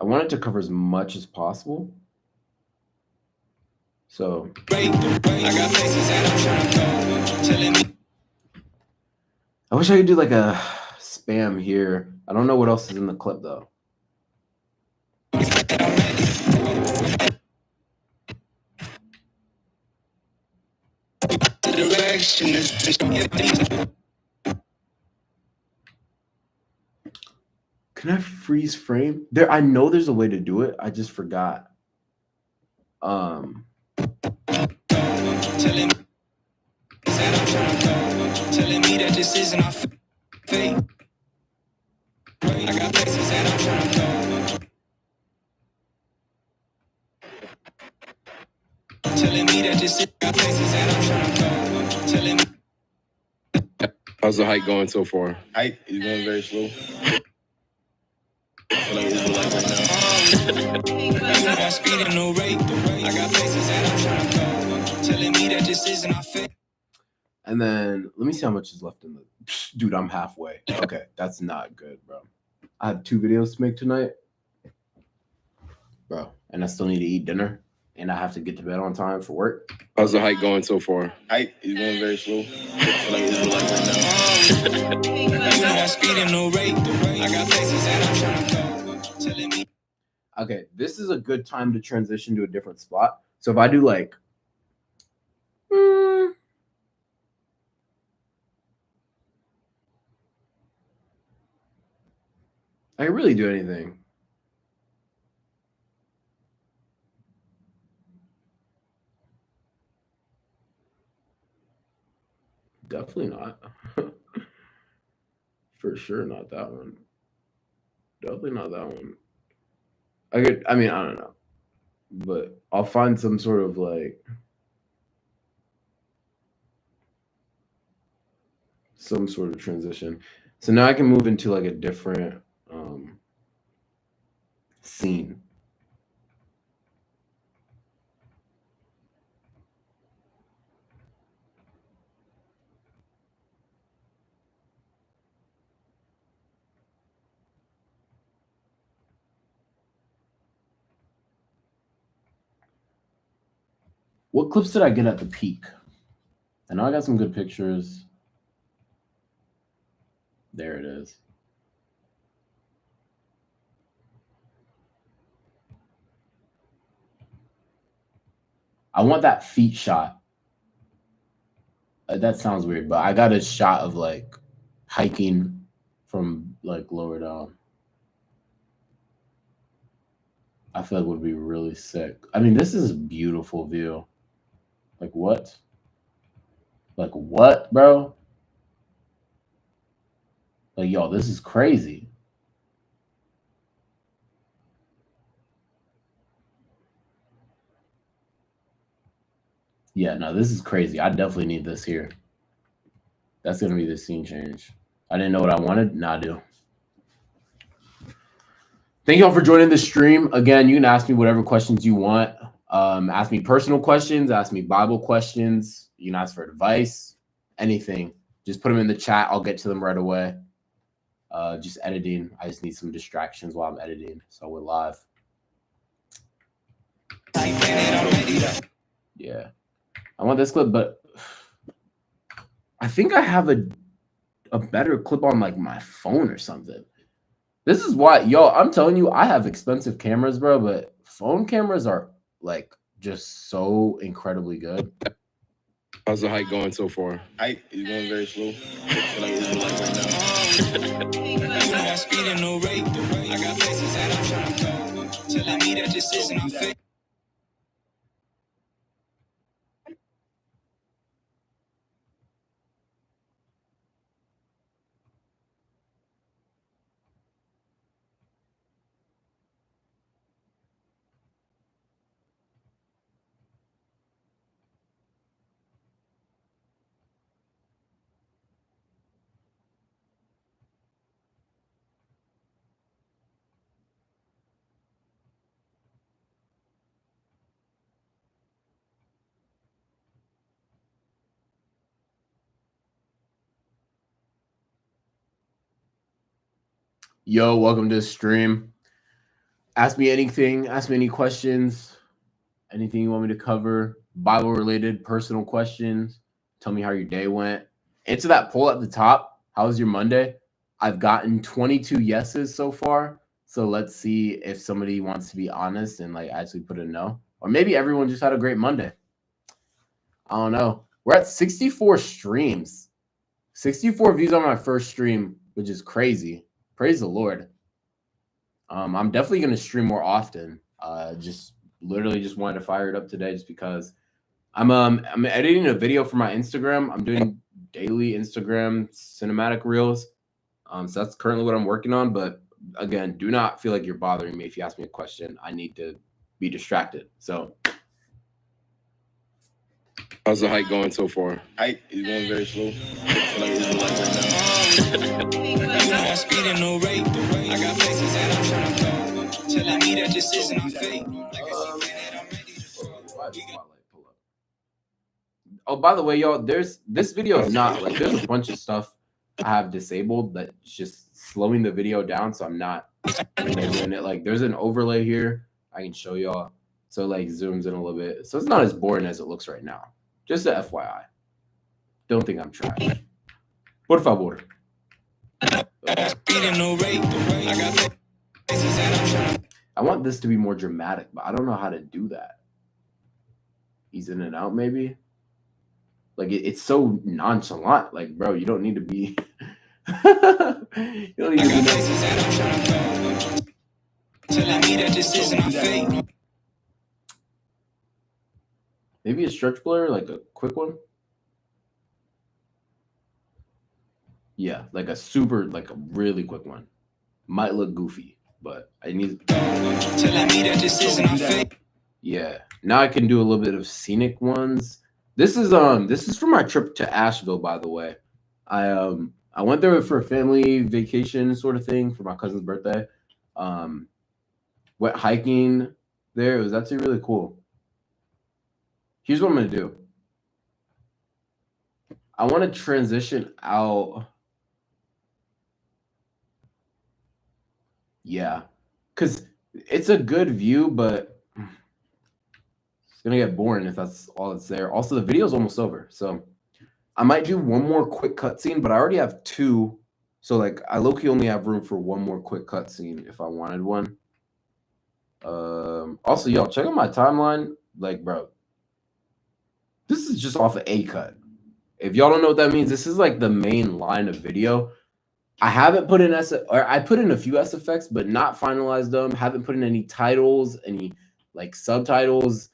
I want it to cover as much as possible. So I wish I could do like a spam here. I don't know what else is in the clip though. Can I freeze frame? There, I know there's a way to do it. I just forgot. Telling me that this isn't our fate. I got places that I'm trying to go. Telling me that this is got places that I'm trying to go. Telling me. How's the hike going so far? Hike is going very slow. I feel like it's like right now. You know I'm speeding no rate. I got places that I'm trying to go. Telling me that this isn't our fate. And then let me see how much is left in the. Dude, I'm halfway. Okay, that's not good, bro. I have 2 videos to make tonight, bro, and I still need to eat dinner, and I have to get to bed on time for work. How's the hike going so far? Hike is going very slow. I feel like it's like right now. You know I'm speeding no rate. I got places that I'm trying to go. Telling me. Okay, this is a good time to transition to a different spot. So if I do like, I can really do anything. Definitely not. For sure not that one. Definitely not that one. I mean, I don't know. But I'll find some sort of like some sort of transition. So now I can move into like a different scene. What clips did I get at the peak? I know I got some good pictures. There it is. I want that feet shot. That sounds weird, but I got a shot of like hiking from like lower down. I feel like would be really sick. I mean, this is a beautiful view. Like what? Like what, bro? Like, yo, this is crazy. Yeah, no, this is crazy. I definitely need this here. That's gonna be the scene change. I didn't know what I wanted. Now I do. Thank you all for joining the stream. Again, you can ask me whatever questions you want. Ask me personal questions, ask me Bible questions. You can ask for advice, anything. Just put them in the chat. I'll get to them right away. Just editing. I just need some distractions while I'm editing. So we're live. Yeah. I want this clip, but I think I have a better clip on like my phone or something. This is why, yo, I'm telling you, I have expensive cameras, bro, but phone cameras are like just so incredibly good. How's the hike going so far? Hike is going very slow. I feel like it's like right now. You know I'm speeding no rate. I got places that I'm trying to go. Telling me that this isn't our fate. Yo, welcome to the stream. Ask me anything. Ask me any questions. Anything you want me to cover. Bible related, personal questions. Tell me how your day went. Answer that poll at the top. How was your Monday? I've gotten 22 yeses so far. So let's see if somebody wants to be honest and like actually put a no. Or maybe everyone just had a great Monday. I don't know. We're at 64 streams. 64 views on my first stream, which is crazy. Praise the Lord. I'm definitely going to stream more often. Just literally just wanted to fire it up today just because I'm editing a video for my Instagram. I'm doing daily Instagram cinematic reels. So that's currently what I'm working on. But again, do not feel like you're bothering me if you ask me a question. I need to be distracted. So How's the hike going so far? Hike is going very slow. I feel like it's like right now. You know I'm speeding no rate. I got places that I'm trying to go. Telling me that this isn't our fate. Like I see that I'm ready to grow. Oh, by the way, y'all, this video is not like there's a bunch of stuff I have disabled that's just slowing the video down, so I'm not doing it. Like there's an overlay here I can show y'all, so like zooms in a little bit, so it's not as boring as it looks right now. Just a FYI. Don't think I'm trash. Por favor. I want this to be more dramatic, but I don't know how to do that. Ease in and out, maybe. Like it's so nonchalant. Like, bro, you don't need to be. You don't need to be. Telling me that this isn't our fate. Maybe a stretch blur, like a quick one. Yeah, like a really quick one. Might look goofy, but I need. Telling me that this isn't our fate. Yeah, now I can do a little bit of scenic ones. This is for my trip to Asheville, by the way. I went there for a family vacation sort of thing for my cousin's birthday. Went hiking there. It was actually really cool. Here's what I'm gonna do. I want to transition out. Yeah, because it's a good view, but it's gonna get boring if that's all that's there. Also, the video's almost over, so I might do one more quick cutscene, but I already have two, so like I low-key only have room for one more quick cutscene if I wanted one. Also, y'all check out my timeline. Like, bro, this is just off of A cut. If y'all don't know what that means, this is like the main line of video. I haven't put in I put in a few SFX, but not finalized them. Haven't put in any titles, any like subtitles.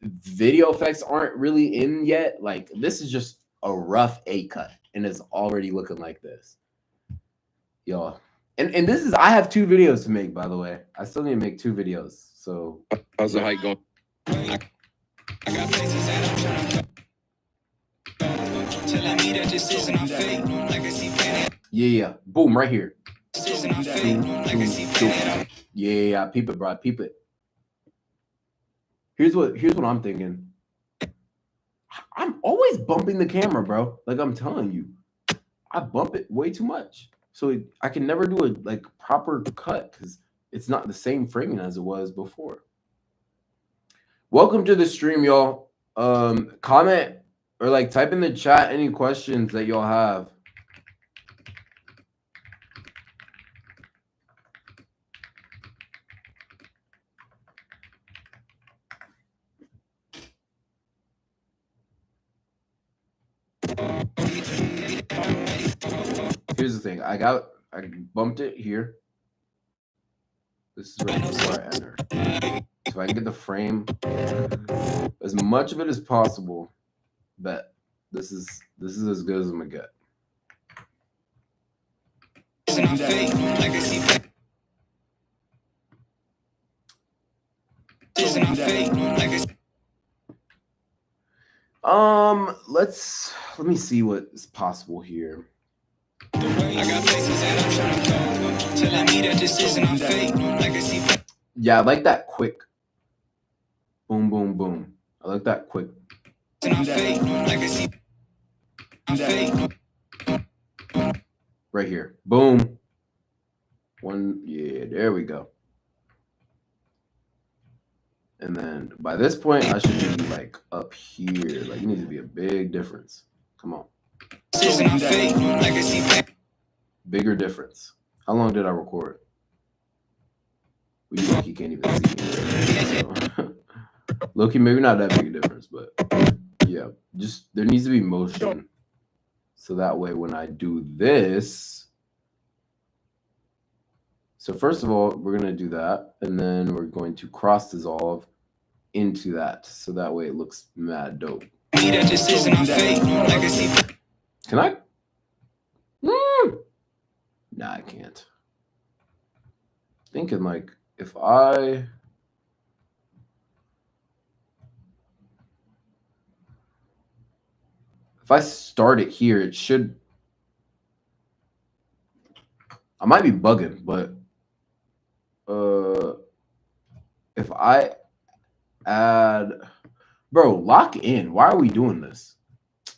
Video effects aren't really in yet. Like this is just a rough A cut, and it's already looking like this. Y'all. And this is I have 2 videos to make, by the way. I still need to make 2 videos. So How's the hike going? I got places that I'm trying to go. Telling me that this isn't our fate. Like I see planet. yeah. Boom, right here. This isn't our fate. Like I see planet. Yeah. Peep it, bro. Peep it. Here's what I'm thinking. I'm always bumping the camera, bro. Like I'm telling you. I bump it way too much. So I can never do a like proper cut because it's not the same framing as it was before. Welcome to the stream, y'all. Comment or like type in the chat any questions that y'all have. Here's the thing. I bumped it here. This is right before I enter. So I can get the frame as much of it as possible. Bet this is as good as I'm gonna get. Let me see what is possible here. I got places that I'm trying to go. Telling me that this isn't our fate. Like I see. Yeah, I like that quick. Boom, boom, boom. I like that quick. Right here. Boom. One, yeah, there we go. And then by this point, I should be like up here. Like, it needs to be a big difference. Come on. Bigger difference. How long did I record? Well, you Loki can't even see me. So. Loki, maybe not that big a difference, but yeah, just there needs to be motion. So that way when I do this, so first of all, we're going to do that. And then we're going to cross dissolve into that. So that way it looks mad dope. Can I? Nah, I can't. Thinking like if I start it here, it should. I might be bugging, but if I add, bro, lock in. Why are we doing this?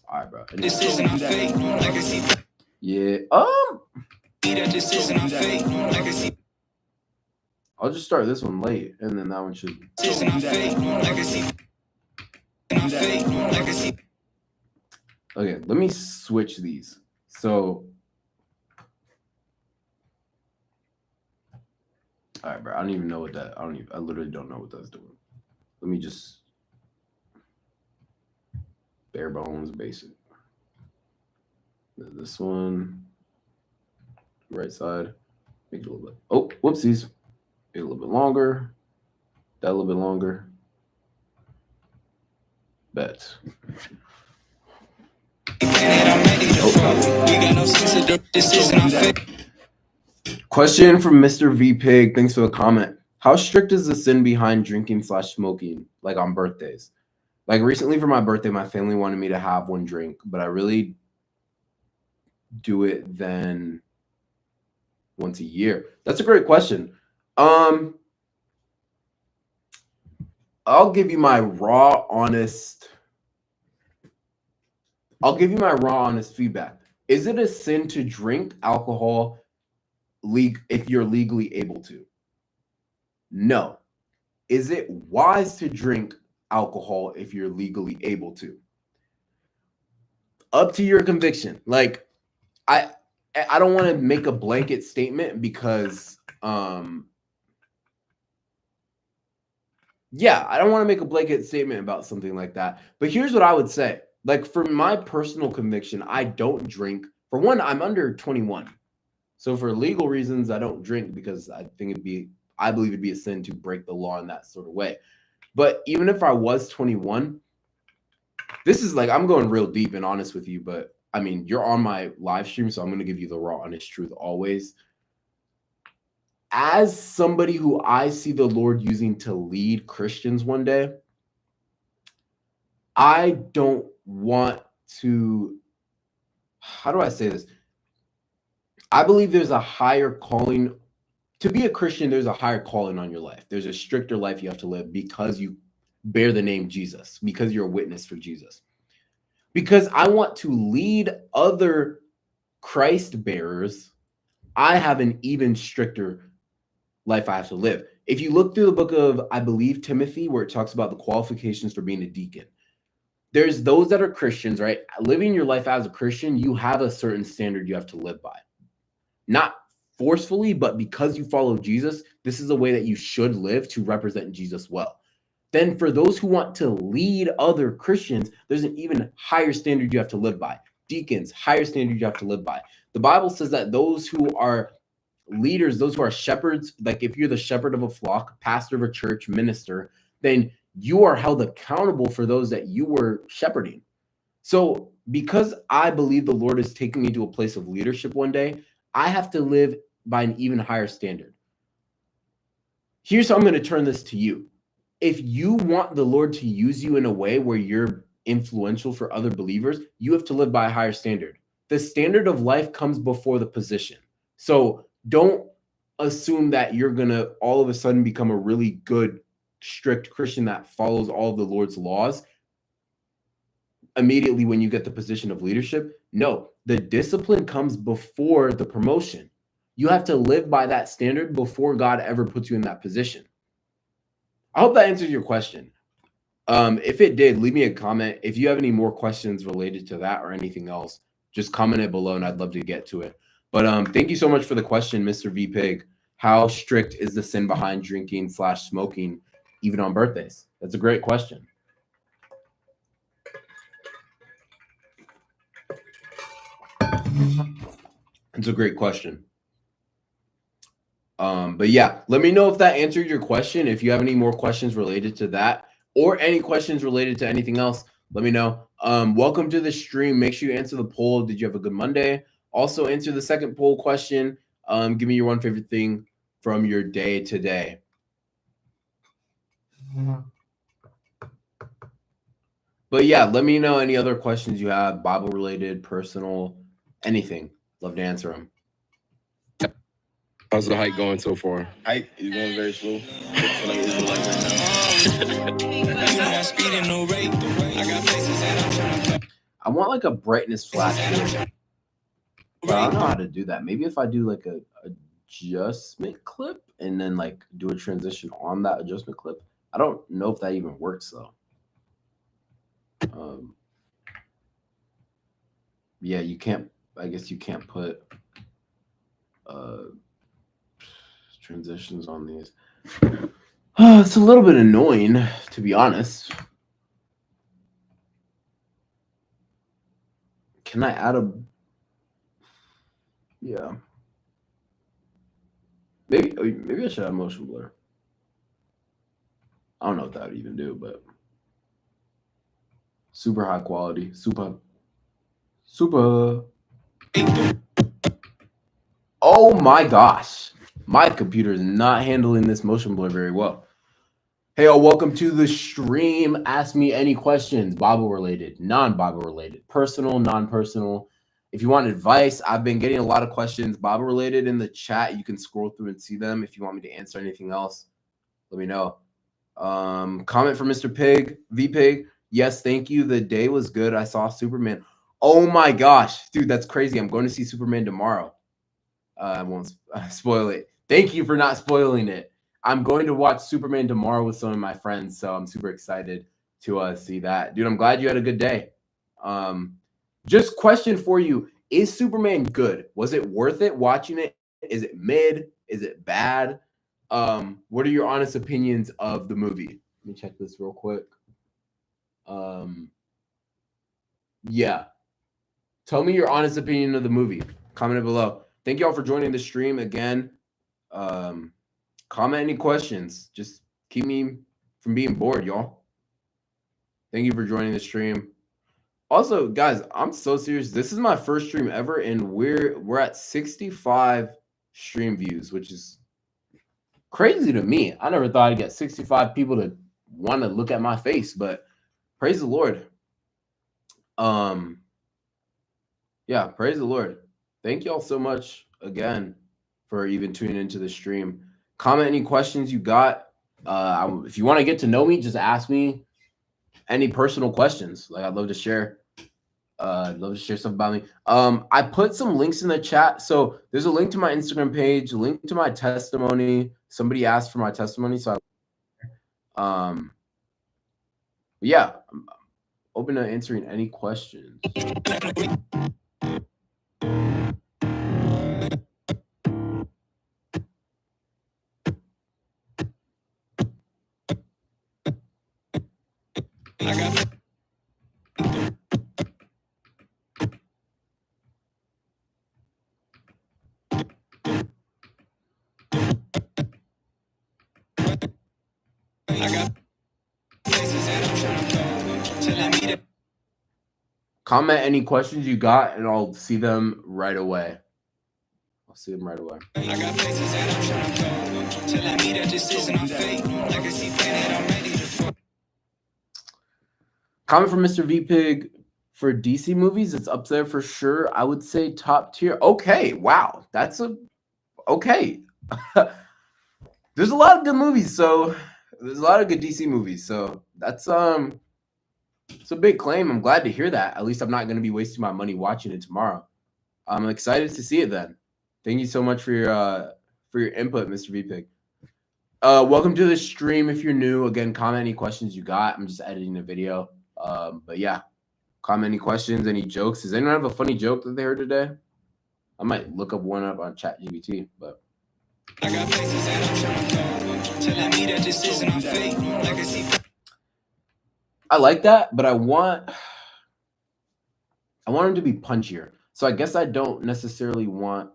All right, bro. This isn't our fate. Legacy. Yeah. This isn't our fate. Legacy. I'll just start this one late, and then that one should. This isn't our fate. Legacy. Legacy. Okay, let me switch these. So, all right, bro. I don't even know what that. I literally don't know what that's doing. Let me just bare bones basic. This one, right side. Make it a little bit. Oh, whoopsies. Make it a little bit longer. That a little bit longer. Bet. Question from Mr. V Pig. Thanks for the comment. How strict is the sin behind drinking/smoking, like on birthdays? Like recently for my birthday, my family wanted me to have one drink, but I really do it then once a year. That's a great question. I'll give you my raw, honest feedback. Is it a sin to drink alcohol if you're legally able to? No. Is it wise to drink alcohol if you're legally able to? Up to your conviction. Like, I don't want to make a blanket statement because yeah, I don't want to make a blanket statement about something like that. But here's what I would say. Like, for my personal conviction, I don't drink. For one, I'm under 21. So for legal reasons, I don't drink because I believe it'd be a sin to break the law in that sort of way. But even if I was 21, this is like, I'm going real deep and honest with you, but I mean, you're on my live stream, so I'm going to give you the raw, honest truth always. As somebody who I see the Lord using to lead Christians one day, I don't want to, how do I say this? I believe there's a higher calling. To be a Christian, there's a higher calling on your life. There's a stricter life you have to live because you bear the name Jesus, because you're a witness for Jesus. Because I want to lead other Christ bearers, I have an even stricter life I have to live. If you look through the book of, I believe, Timothy, where it talks about the qualifications for being a deacon, there's those that are Christians, right? Living your life as a Christian, you have a certain standard you have to live by. Not forcefully, but because you follow Jesus, this is the way that you should live to represent Jesus well. Then for those who want to lead other Christians, there's an even higher standard you have to live by. Deacons, higher standard you have to live by. The Bible says that those who are leaders, those who are shepherds, like if you're the shepherd of a flock, pastor of a church, minister, then you are held accountable for those that you were shepherding. So because I believe the Lord is taking me to a place of leadership one day, I have to live by an even higher standard. Here's how I'm going to turn this to you. If you want the Lord to use you in a way where you're influential for other believers, you have to live by a higher standard. The standard of life comes before the position. So don't assume that you're going to all of a sudden become a really good, strict Christian that follows all of the Lord's laws immediately when you get the position of leadership. No, the discipline comes before the promotion. You have to live by that standard before God ever puts you in that position. I hope that answers your question. If it did, leave me a comment. If you have any more questions related to that or anything else, just comment it below and I'd love to get to it. But thank you so much for the question, Mr. V Pig. How strict is the sin behind drinking / smoking even on birthdays? That's a great question. It's a great question. But yeah, let me know if that answered your question. If you have any more questions related to that or any questions related to anything else, let me know. Welcome to the stream. Make sure you answer the poll. Did you have a good Monday? Also answer the second poll question. Give me your one favorite thing from your day today. But yeah, let me know any other questions you have, Bible related, personal, anything. Love to answer them. How's the hike going so far? Hike is going very slow. I feel like it's like right now. You know I'm speeding no rate. I got places that I'm trying to go. I want like a brightness flash here, but I don't know how to do that. Maybe if I do like a adjustment clip and then like do a transition on that adjustment clip. I don't know if that even works though. Yeah, you can't. I guess you can't put transitions on these. It's a little bit annoying, to be honest. Can I add a? Yeah. Maybe I should have motion blur. I don't know what that would even do, but super high quality, super. Oh my gosh. My computer is not handling this motion blur very well. Hey, all, welcome to the stream. Ask me any questions, Bible related, non-Bible related, personal, non-personal. If you want advice, I've been getting a lot of questions, Bible related, in the chat. You can scroll through and see them. If you want me to answer anything else, let me know. Comment from Mr. Pig, V Pig. Yes, thank you. The day was good. I saw Superman. Oh my gosh, dude, that's crazy. I'm going to see Superman tomorrow. I won't spoil it. Thank you for not spoiling it. I'm going to watch Superman tomorrow with some of my friends, so I'm super excited to see that. Dude, I'm glad you had a good day. Just question for you. Is Superman good? Was it worth it watching it? Is it mid? Is it bad? What are your honest opinions of the movie? Let me check this real quick. Yeah. Tell me your honest opinion of the movie. Comment it below. Thank you all for joining the stream again. Comment any questions. Just keep me from being bored, y'all. Thank you for joining the stream. Also, guys, I'm so serious. This is my first stream ever, and we're at 65 stream views, which is crazy to me. I never thought I'd get 65 people to want to look at my face, but praise the Lord. Yeah, praise the Lord. Thank you all so much again for even tuning into the stream. Comment any questions you got. If you want to get to know me, just ask me any personal questions. Like, I'd love to share. I'd love to share stuff about me. I put some links in the chat. So there's a link to my Instagram page, a link to my testimony. Somebody asked for my testimony, so yeah, I'm open to answering any questions. Comment any questions you got, and I'll see them right away. I'll see them right away. I got places that I'm trying to go. Telling me that this isn't our fate. Like I see planet, I'm ready to. Comment from Mr. V Pig for DC movies. It's up there for sure. I would say top tier. Okay, wow, that's okay. There's a lot of good movies, so there's a lot of good DC movies. So that's it's a big claim. I'm glad to hear that. At least I'm not going to be wasting my money watching it tomorrow. I'm excited to see it then. Thank you so much for your input, Mr. VPig. Welcome to the stream. If you're new, again, comment any questions you got. I'm just editing the video. But yeah, comment any questions, any jokes. Does anyone have a funny joke that they heard today? I might look up one up on ChatGPT, but I got places that I'm trying to go. Telling me that this isn't our fate. Legacy. I like that, but I want him to be punchier. So I guess I don't necessarily want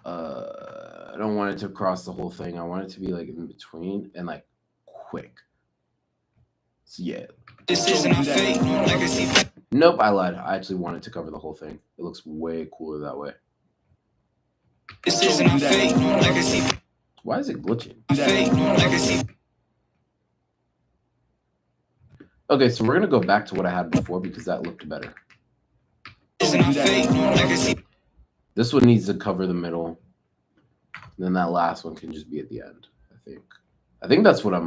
I don't want it to cross the whole thing. I want it to be like in between and like quick. So yeah. This isn't our fate. Legacy. Nope, I lied. I actually wanted to cover the whole thing. It looks way cooler that way. This isn't our fate. Legacy. Why is it glitching? Fate. Legacy. Okay, so we're gonna go back to what I had before because that looked better. Isn't our fate. Legacy. This one needs to cover the middle. And then that last one can just be at the end, I think. I think that's what I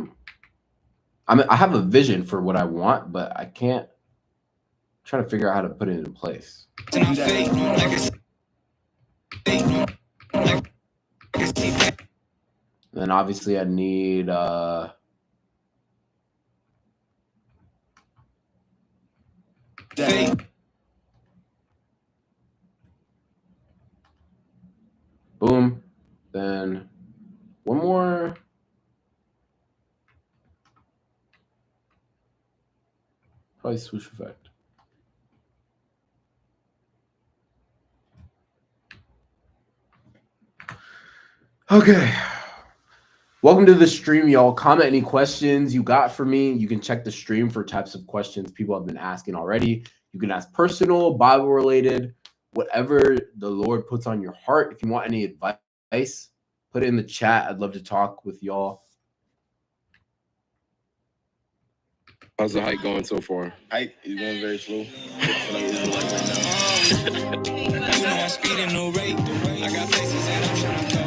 have a vision for what I want, but I can't try to figure out how to put it into place. Isn't our fate. Legacy. And then obviously I need Fate. boom. Then one more. Probably swoosh effect. Okay. Welcome to the stream, y'all. Comment any questions you got for me. You can check the stream for types of questions people have been asking already. You can ask personal, Bible related, whatever the Lord puts on your heart. If you want any advice, put it in the chat. I'd love to talk with y'all. How's the hike going so far? Hike is going very slow. I feel like it's like right now. You know I'm speeding no rate. I got places that I'm trying to go.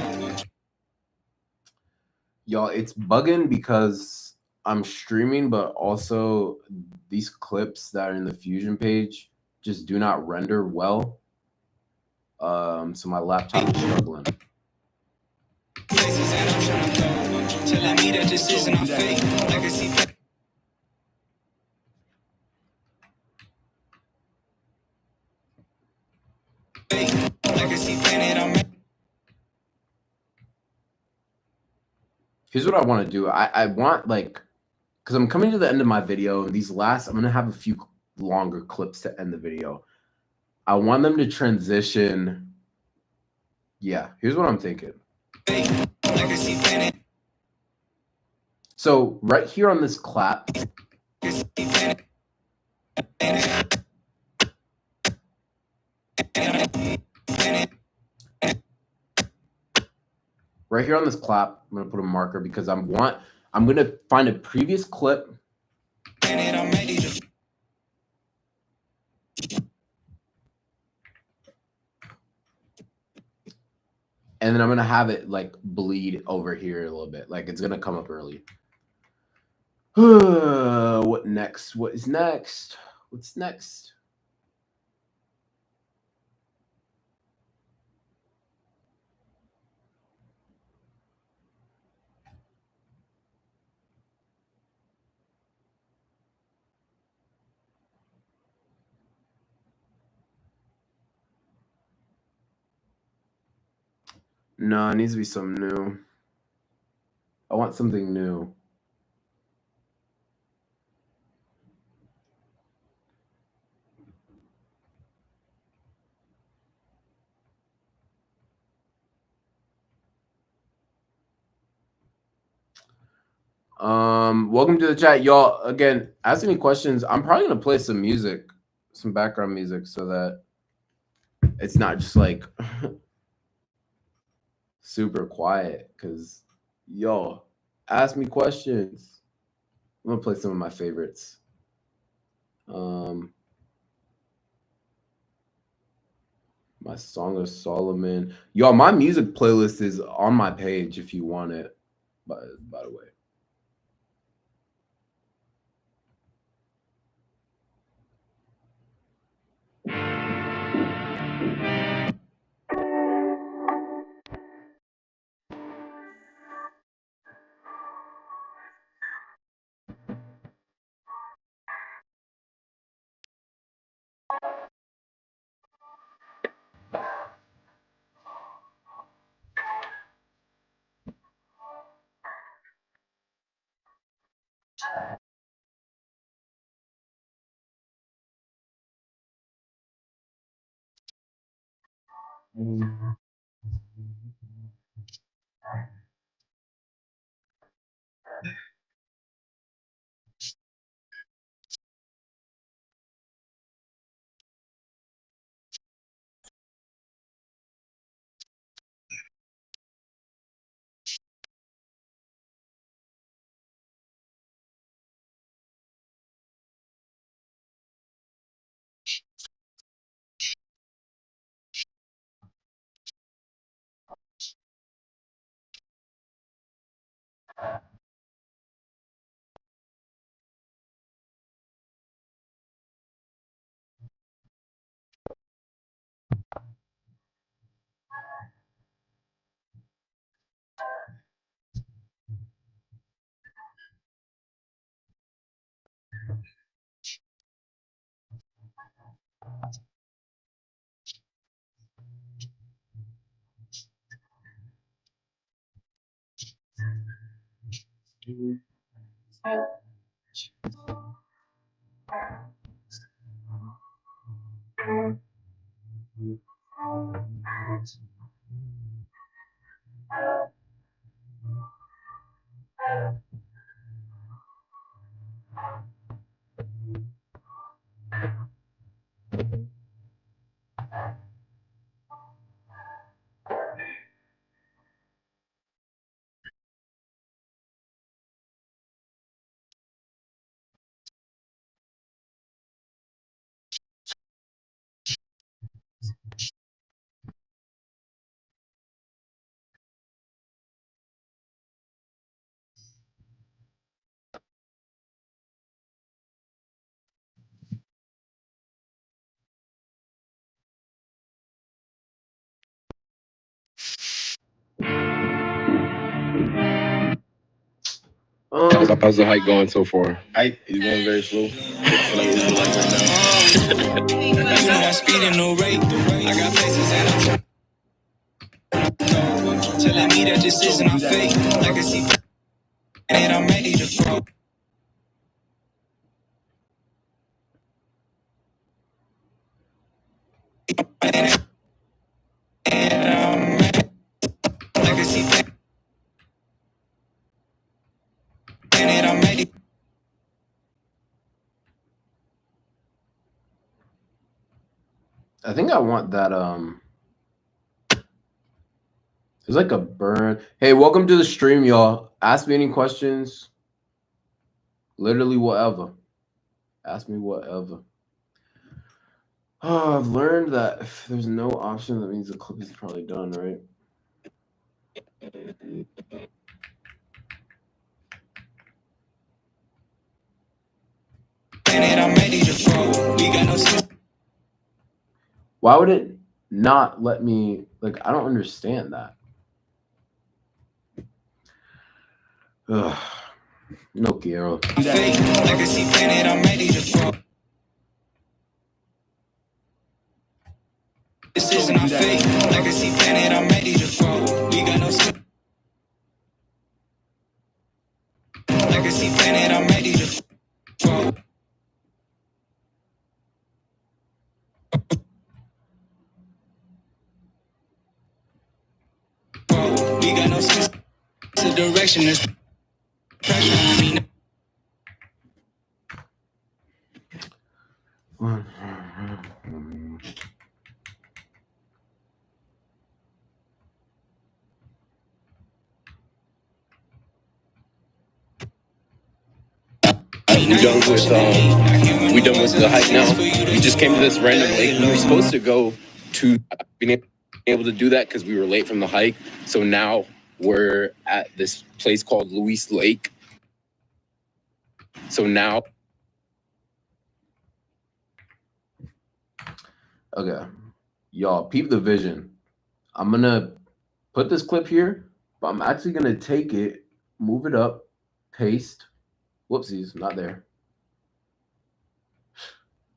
Y'all, it's bugging because I'm streaming, but also these clips that are in the Fusion page just do not render well. So my laptop is struggling. Places that I'm trying to go. Telling me that this isn't our fate. Legacy. Legacy planet I'm in. Here's what I want to do. I want like, because I'm coming to the end of my video, and I'm gonna have a few longer clips to end the video. I want them to transition. Yeah, here's what I'm thinking. Legacy planet. So right here on this clap, Legacy planet. right here on this clap, I'm gonna put a marker because I'm gonna find a previous clip. Planet I'm ready to. And then I'm gonna have it like bleed over here a little bit. Like it's gonna come up early. What next? What is next? What's next? No, it needs to be something new. I want something new. Welcome to the chat, y'all. Again, ask any questions. I'm probably gonna play some music, some background music, so that it's not just like super quiet. Cause y'all ask me questions. I'm gonna play some of my favorites. My Song of Solomon. Y'all, my music playlist is on my page if you want it. By the way. How's the hike going so far? It's going very slow. I feel like it's like right now. You know I'm speeding no rate. I got places that I'm trying to go. Telling me that this isn't our fate. Like I see and I'm ready to grow. Like I see and I'm ready. I think I want that. There's like a burn. Hey, welcome to the stream, y'all. Ask me any questions. Literally whatever. Ask me whatever. Oh, I've learned that if there's no option, that means the clip is probably done, right? And I'm ready to grow. We got no. Why would it not let me? Like, I don't understand that. Ugh. No quiero. Like I see planet, I'm ready to grow. This isn't our fate. Like I see planet, I'm ready to grow. We got no. Like I see planet, I'm ready to grow. We got no sense of direction. There's pressure on me. We done with the hike now. We just came to this random lake. We were supposed to go to being able to do that because we were late from the hike. So now we're at this place called Luis Lake. So now. Okay. Y'all, peep the vision. I'm going to put this clip here, but I'm actually going to take it, move it up, paste. Whoopsies, not there.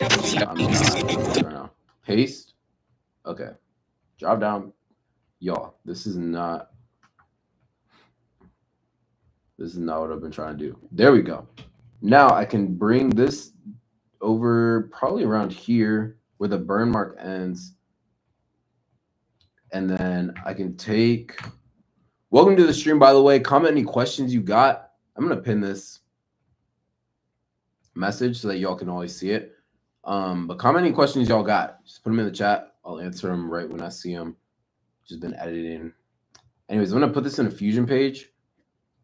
I'm right now. Paste. Okay. Drop down. Y'all, this is not what I've been trying to do. There we go. Now I can bring this over probably around here where the burn mark ends. And then I can take. Welcome to the stream, by the way. Comment any questions you got. I'm gonna pin this message so that y'all can always see it. But comment any questions y'all got. Just put them in the chat. I'll answer them right when I see them. Just been editing. Anyways, I'm gonna put this in a Fusion page,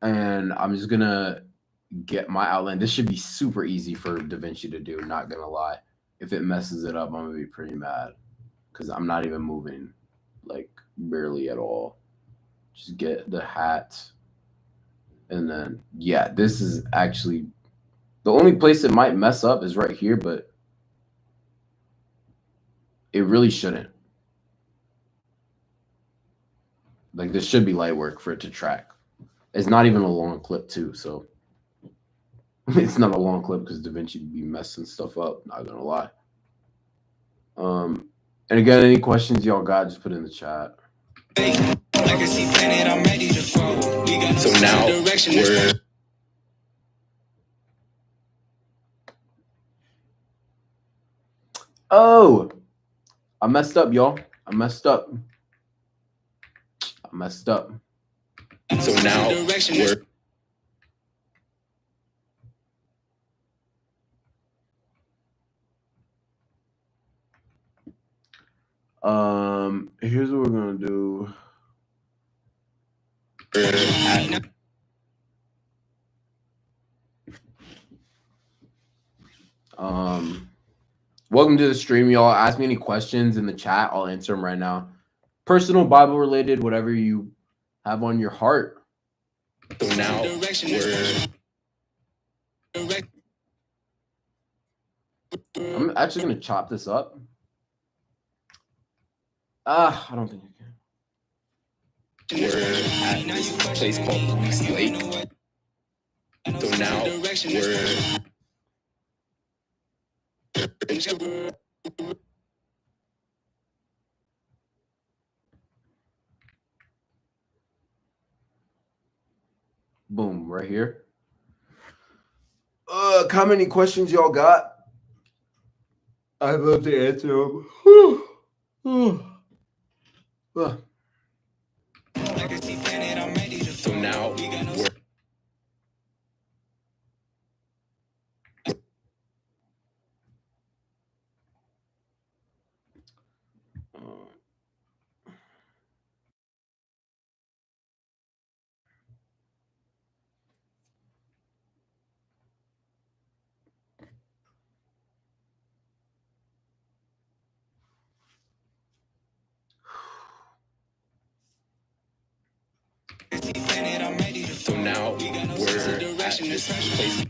and I'm just gonna get my outline. This should be super easy for DaVinci to do. Not gonna lie. If it messes it up, I'm gonna be pretty mad because I'm not even moving, like barely at all. Just get the hat, and then yeah, this is actually the only place it might mess up is right here, but it really shouldn't. Like this should be light work for it to track. It's not even a long clip too, so it's not a long clip because DaVinci be messing stuff up. Not gonna lie. And again, any questions y'all got, just put it in the chat. So now we're Oh, I messed up, y'all. I messed up. So now we're Here's what we're gonna do. Welcome to the stream, y'all. Ask me any questions in the chat. I'll answer them right now. Personal, Bible related, whatever you have on your heart. So now I'm actually gonna chop this up. I don't think I can. we're at this place called Luis Lake. So now Boom, right here. How many questions y'all got? I'd love to answer them. So now we're So now we're at this place.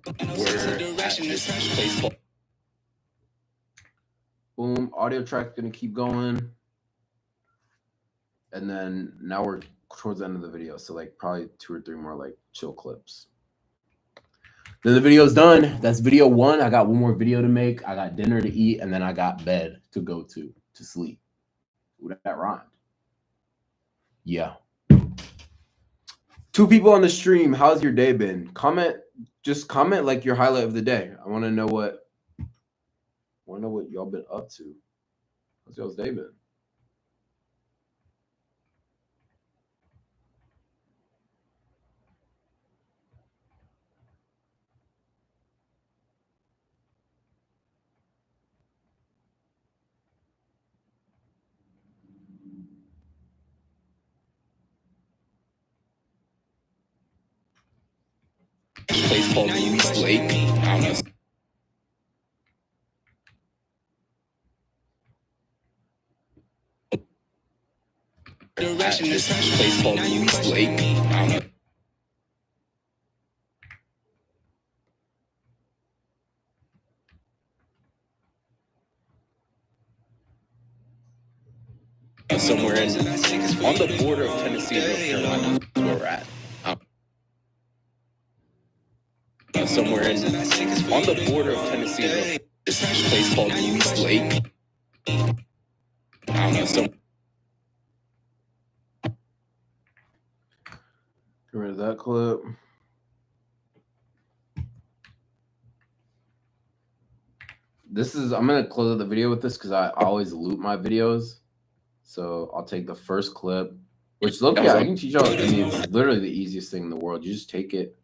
We're at this place called. Boom, audio track's gonna keep going. And then now we're towards the end of the video. So like probably 2 or 3 more like chill clips. Then the video's done. That's video 1. I got 1 more video to make. I got dinner to eat, and then I got bed to go to sleep. Ooh, that rhymed. Yeah. 2 people on the stream. How's your day been? Just comment like your highlight of the day. I want to know what y'all been up to. How's y'all's day been? Place called Luis Lake. I don't know. At this place called Luis Lake. I don't know. Somewhere on the border of Tennessee and North Carolina, is where we're at. Somewhere on the border of Tennessee and North, this place called Luis Lake. I don't know. Get rid of that clip. I'm gonna close out the video with this because I always loop my videos. So I'll take the first clip, which look, yeah, I can teach y'all. I mean, it's literally the easiest thing in the world. You just take it.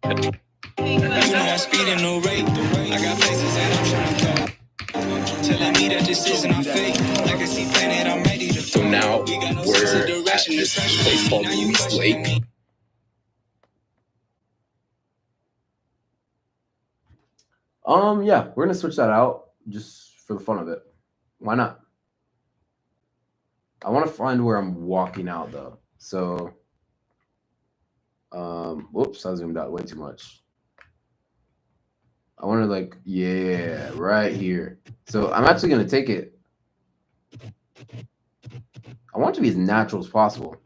You know I'm speeding no rate. I got places that I'm trying to go. Telling me that this isn't our fate. Legacy planet, I'm ready to So now we got no we're sense of at direction. this place called Louise Lake. Yeah, we're gonna switch that out just for the fun of it. Why not? I want to find where I'm walking out though. So, whoops, I zoomed out way too much. I want to like, yeah, right here. So I'm actually gonna take it. I want it to be as natural as possible.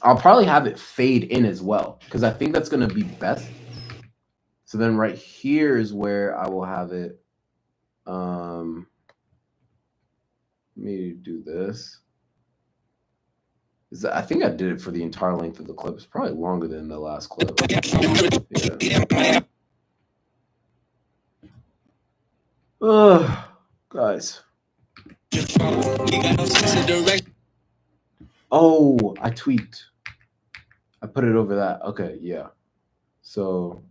I'll probably have it fade in as well because I think that's gonna be best. So then right here is where I will have it. Let me do this. I think I did it for the entire length of the clip. It's probably longer than the last clip. Yeah. Guys. Oh, I tweaked. I put it over that. Okay, yeah. So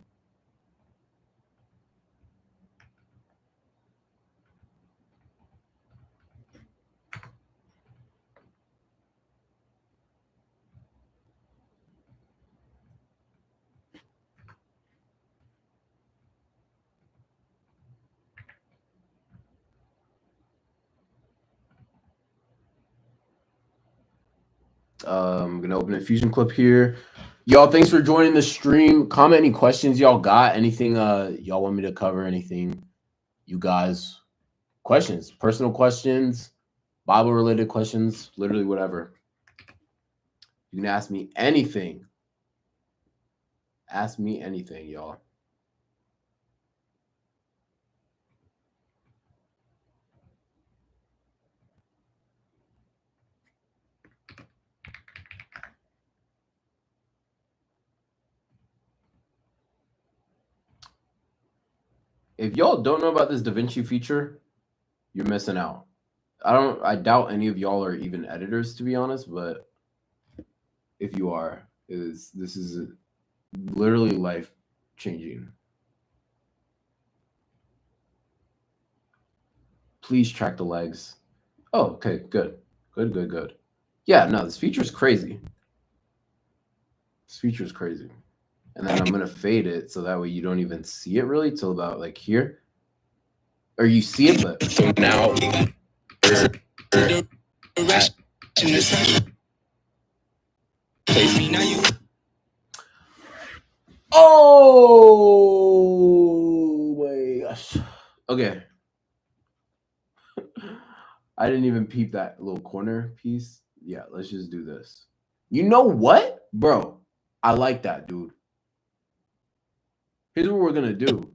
I'm gonna open a Fusion clip here. Y'all, thanks for joining the stream. Comment any questions y'all got. Anything y'all want me to cover, anything you guys, questions, personal questions, Bible related questions, literally whatever. You can ask me anything. Ask me anything, y'all. If y'all don't know about this DaVinci feature, you're missing out. I doubt any of y'all are even editors, to be honest, but if you are, this is literally life changing. Please track the legs. Oh, okay, good. Good. Yeah, no, this feature is crazy. This feature is crazy. And then I'm gonna fade it so that way you don't even see it really till about like here. Or you see it, but So now oh my gosh. Okay. I didn't even peep that little corner piece. Yeah, let's just do this. You know what? Bro, I like that, dude. Here's what we're gonna do.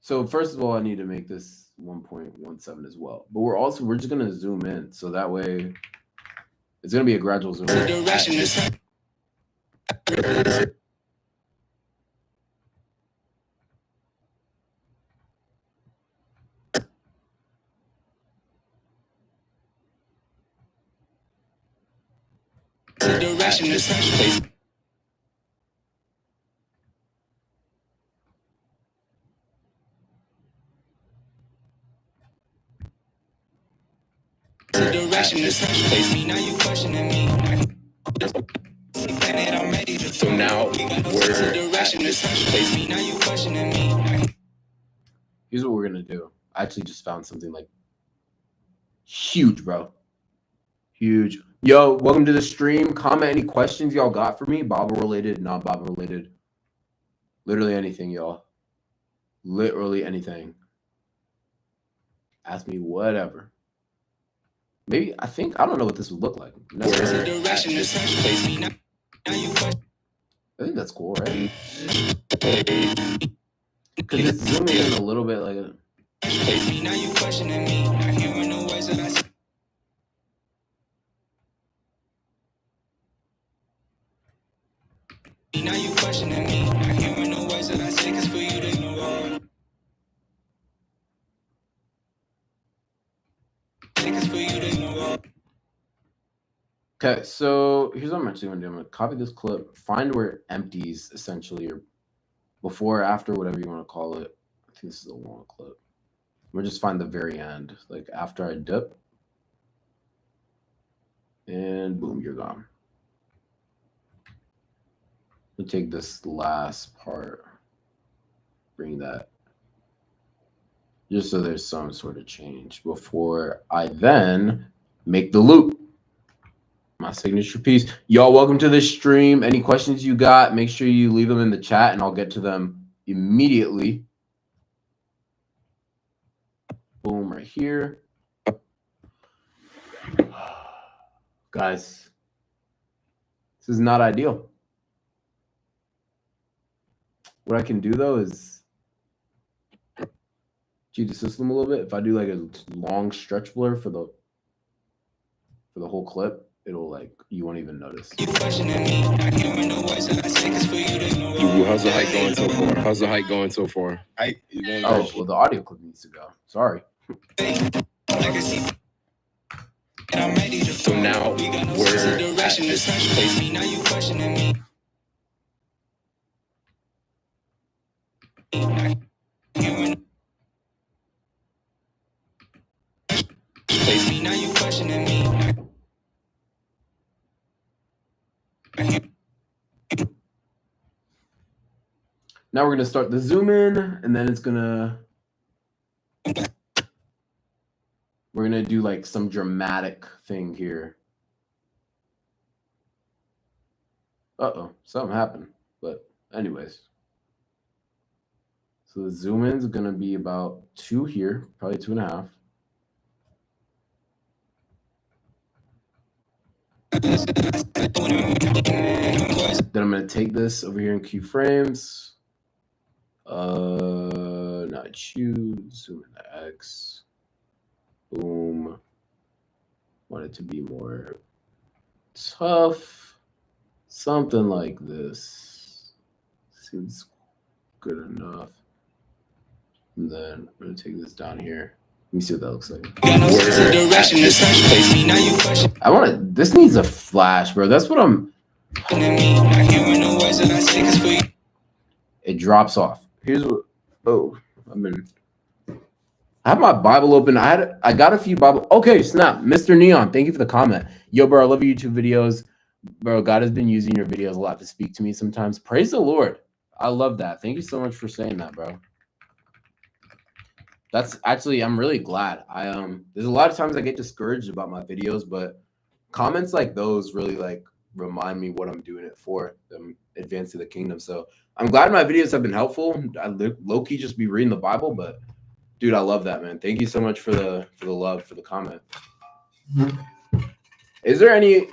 So first of all, I need to make this 1.17 as well. But we're just gonna zoom in so that way it's gonna be a gradual zoom in. So now we're at this place. Here's what we're gonna do. I actually just found something like huge, bro. Huge. Yo, welcome to the stream. Comment any questions y'all got for me, Bible related, not Bible related. Literally anything, y'all. Literally anything. Ask me whatever. Maybe I don't know what this would look like. I think that's cool, right? Because it's zooming in a little bit like a... Now you questioning me, not hearing the words that I say, 'cause for you there's no road. For you there's no road. Okay, so here's what I'm actually gonna do. I'm gonna copy this clip, find where it empties essentially, or before, after, whatever you want to call it. I think this is a long clip. We'll just find the very end, like after I dip. And boom, you're gone. We'll take this last part, bring that, just so there's some sort of change before I then make the loop. My signature piece. Y'all, welcome to the stream. Any questions you got, make sure you leave them in the chat and I'll get to them immediately. Boom, right here. Guys, this is not ideal. What I can do though is cheat the system a little bit. If I do like a long stretch blur for the whole clip, it'll like, you won't even notice. How's the hike going so far? How's the hike going so far? Oh, well, the audio clip needs to go. Sorry. So now we're at this place. Now you questioning me. Now you questioning me. Now we're gonna start the zoom in, and then it's gonna, we're gonna do like some dramatic thing here. Uh-oh, something happened. But anyways. So the zoom in is gonna be about 2 here, probably 2.5. Then I'm gonna take this over here in keyframes. Not choose, zoom in to X. Boom. Want it to be more tough. Something like this. Seems good enough. And then I'm gonna take this down here. Let me see what that looks like. I want to. This needs a flash, bro. That's what I'm. It drops off. Here's what. Oh, I have my Bible open. I got a few Bible. Okay, snap. Mr. Neon, thank you for the comment. Yo, bro, I love your YouTube videos. Bro, God has been using your videos a lot to speak to me sometimes. Praise the Lord. I love that. Thank you so much for saying that, bro. That's actually, I'm really glad. There's a lot of times I get discouraged about my videos, but comments like those really like remind me what I'm doing it for, them advancing the kingdom. So I'm glad my videos have been helpful. I low-key just be reading the Bible, but dude, I love that, man. Thank you so much for the love, for the comment. Is there any,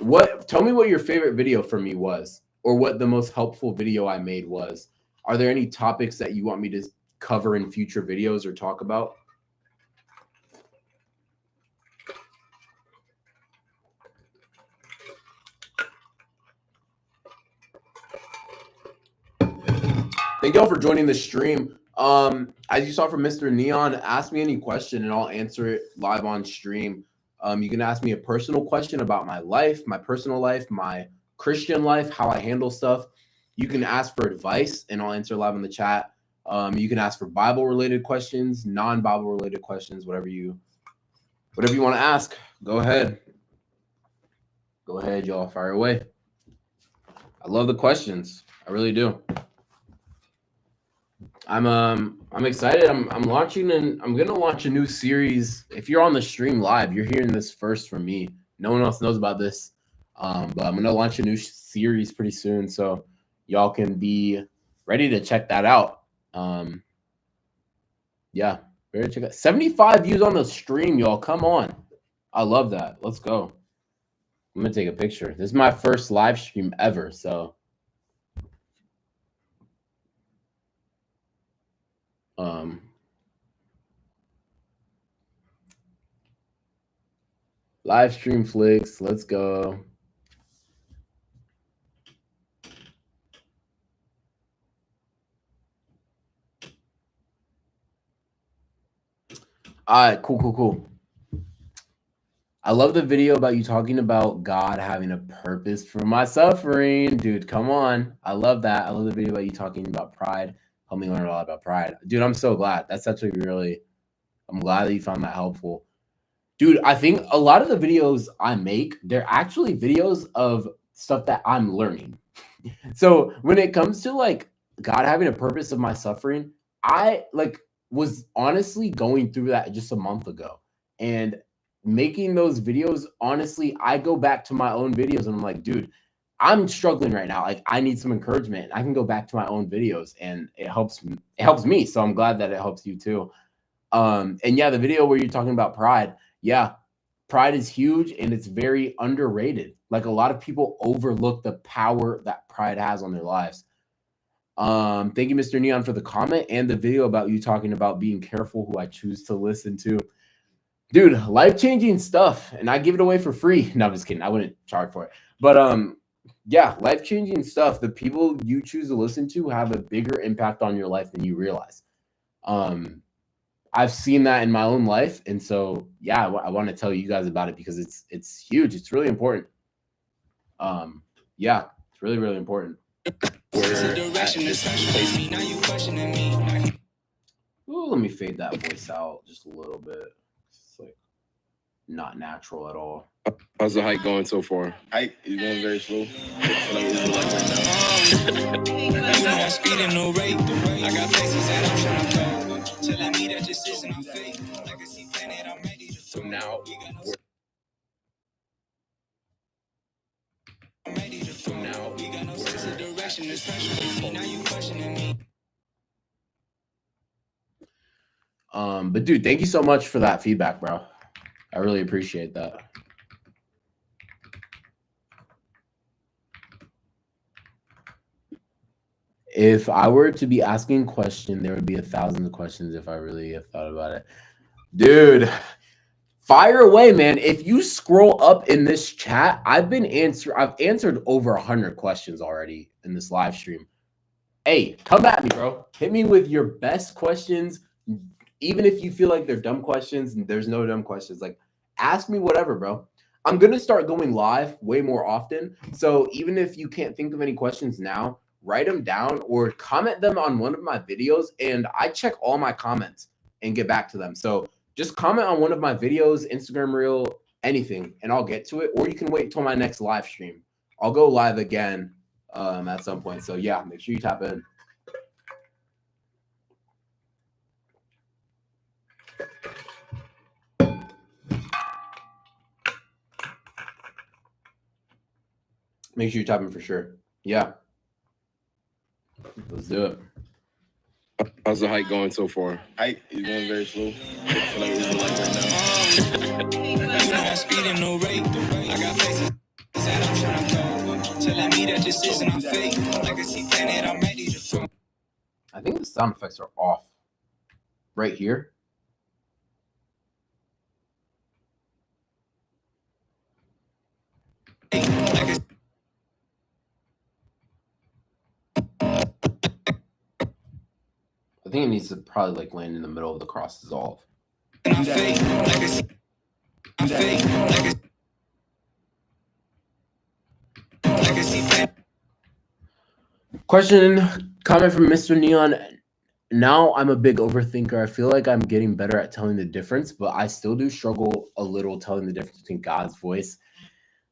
tell me what your favorite video for me was, or what the most helpful video I made was. Are there any topics that you want me to cover in future videos or talk about? Thank y'all for joining the stream. As you saw from Mr. Neon, ask me any question and I'll answer it live on stream. You can ask me a personal question about my life, my personal life, my Christian life, how I handle stuff. You can ask for advice and I'll answer live in the chat. You can ask for Bible-related questions, non-Bible-related questions, whatever you want to ask. Go ahead. Go ahead, y'all. Fire away. I love the questions. I really do. I'm excited. I'm launching, and I'm gonna launch a new series. If you're on the stream live, you're hearing this first from me. No one else knows about this. But I'm gonna launch a new series pretty soon, so y'all can be ready to check that out. Yeah, ready to check out. 75 views on the stream, y'all. Come on. I love that. Let's go. I'm gonna take a picture. This is my first live stream ever, so live stream flicks. Let's go. All right, cool. I love the video about you talking about God having a purpose for my suffering. Dude, come on. I love that. I love the video about you talking about pride. Help me learn a lot about pride. Dude, I'm so glad. That's actually really, I'm glad that you found that helpful. Dude, I think a lot of the videos I make, they're actually videos of stuff that I'm learning. So when it comes to like God having a purpose of my suffering, I like was honestly going through that just a month ago. And making those videos, honestly, I go back to my own videos and I'm like, dude, I'm struggling right now. Like I need some encouragement. I can go back to my own videos and it helps me. So I'm glad that it helps you too. And yeah, the video where you're talking about pride, yeah, pride is huge and it's very underrated. Like a lot of people overlook the power that pride has on their lives. Thank you, Mr. Neon, for the comment and the video about you talking about being careful who I choose to listen to. Dude, life-changing stuff, and I give it away for free. No, I'm just kidding. I wouldn't charge for it. But yeah, life-changing stuff. The people you choose to listen to have a bigger impact on your life than you realize. I've seen that in my own life, and so yeah, I want to tell you guys about it because it's huge. It's really important. Yeah, it's really important. Ooh, let me fade that voice out just a little bit. It's like not natural at all. How's the hike going so far? Hike is going very slow. I feel like it's like right now. You know I'm speeding no rate. I got places that I'm trying to go. Telling me that this isn't our fate. Like I see planet, I'm ready to So now we got no sense of direction. There's pressure on me. Now you questioning me. But dude, thank you so much for that feedback, bro. I really appreciate that. If I were to be asking a question, there would be 1,000 questions if I really have thought about it. Dude, fire away, man. If you scroll up in this chat, I've answered over 100 questions already in this live stream. Hey, come at me, bro. Hit me with your best questions. Even if you feel like they're dumb questions, there's no dumb questions. Like, ask me whatever, bro. I'm going to start going live way more often. So even if you can't think of any questions now, write them down or comment them on one of my videos. And I check all my comments and get back to them. So just comment on one of my videos, Instagram reel, anything, and I'll get to it. Or you can wait till my next live stream. I'll go live again at some point. So yeah, make sure you tap in. Make sure you tap in for sure. Yeah. Let's do it. How's the hike going so far? Hike is going very slow. I feel like it's like right now. You know I'm speeding no rate. I got places that I'm trying to go. Telling me that this isn't our fate. Like I see planet, I'm ready to throw. I think the sound effects are off right here. I think it needs to probably like land in the middle of the cross dissolve. Question, comment from Mr. Neon. Now I'm a big overthinker. I feel like I'm getting better at telling the difference, but I still do struggle a little telling the difference between God's voice,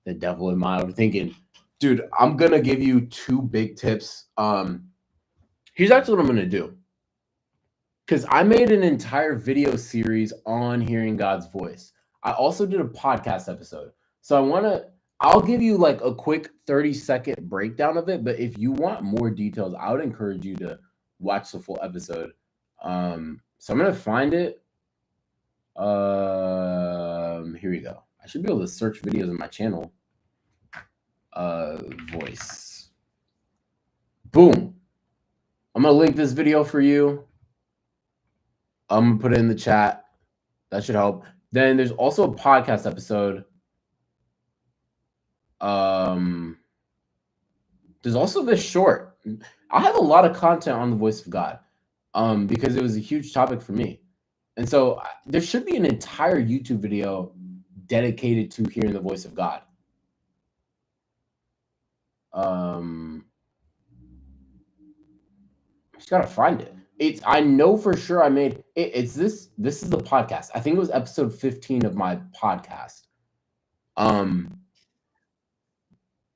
the devil, and my overthinking. Dude, I'm gonna give you 2 big tips. Here's actually what I'm gonna do. Because I made an entire video series on hearing God's voice. I also did a podcast episode. So I'll give you like a quick 30-second breakdown of it. But if you want more details, I would encourage you to watch the full episode. So I'm going to find it. Here we go. I should be able to search videos on my channel. Voice. Boom. I'm going to link this video for you. I'm going to put it in the chat. That should help. Then there's also a podcast episode. There's also this short. I have a lot of content on the voice of God because it was a huge topic for me. And so there should be an entire YouTube video dedicated to hearing the voice of God. Just gotta find it. I know for sure I made it. It's this is the podcast. I think it was episode 15 of my podcast.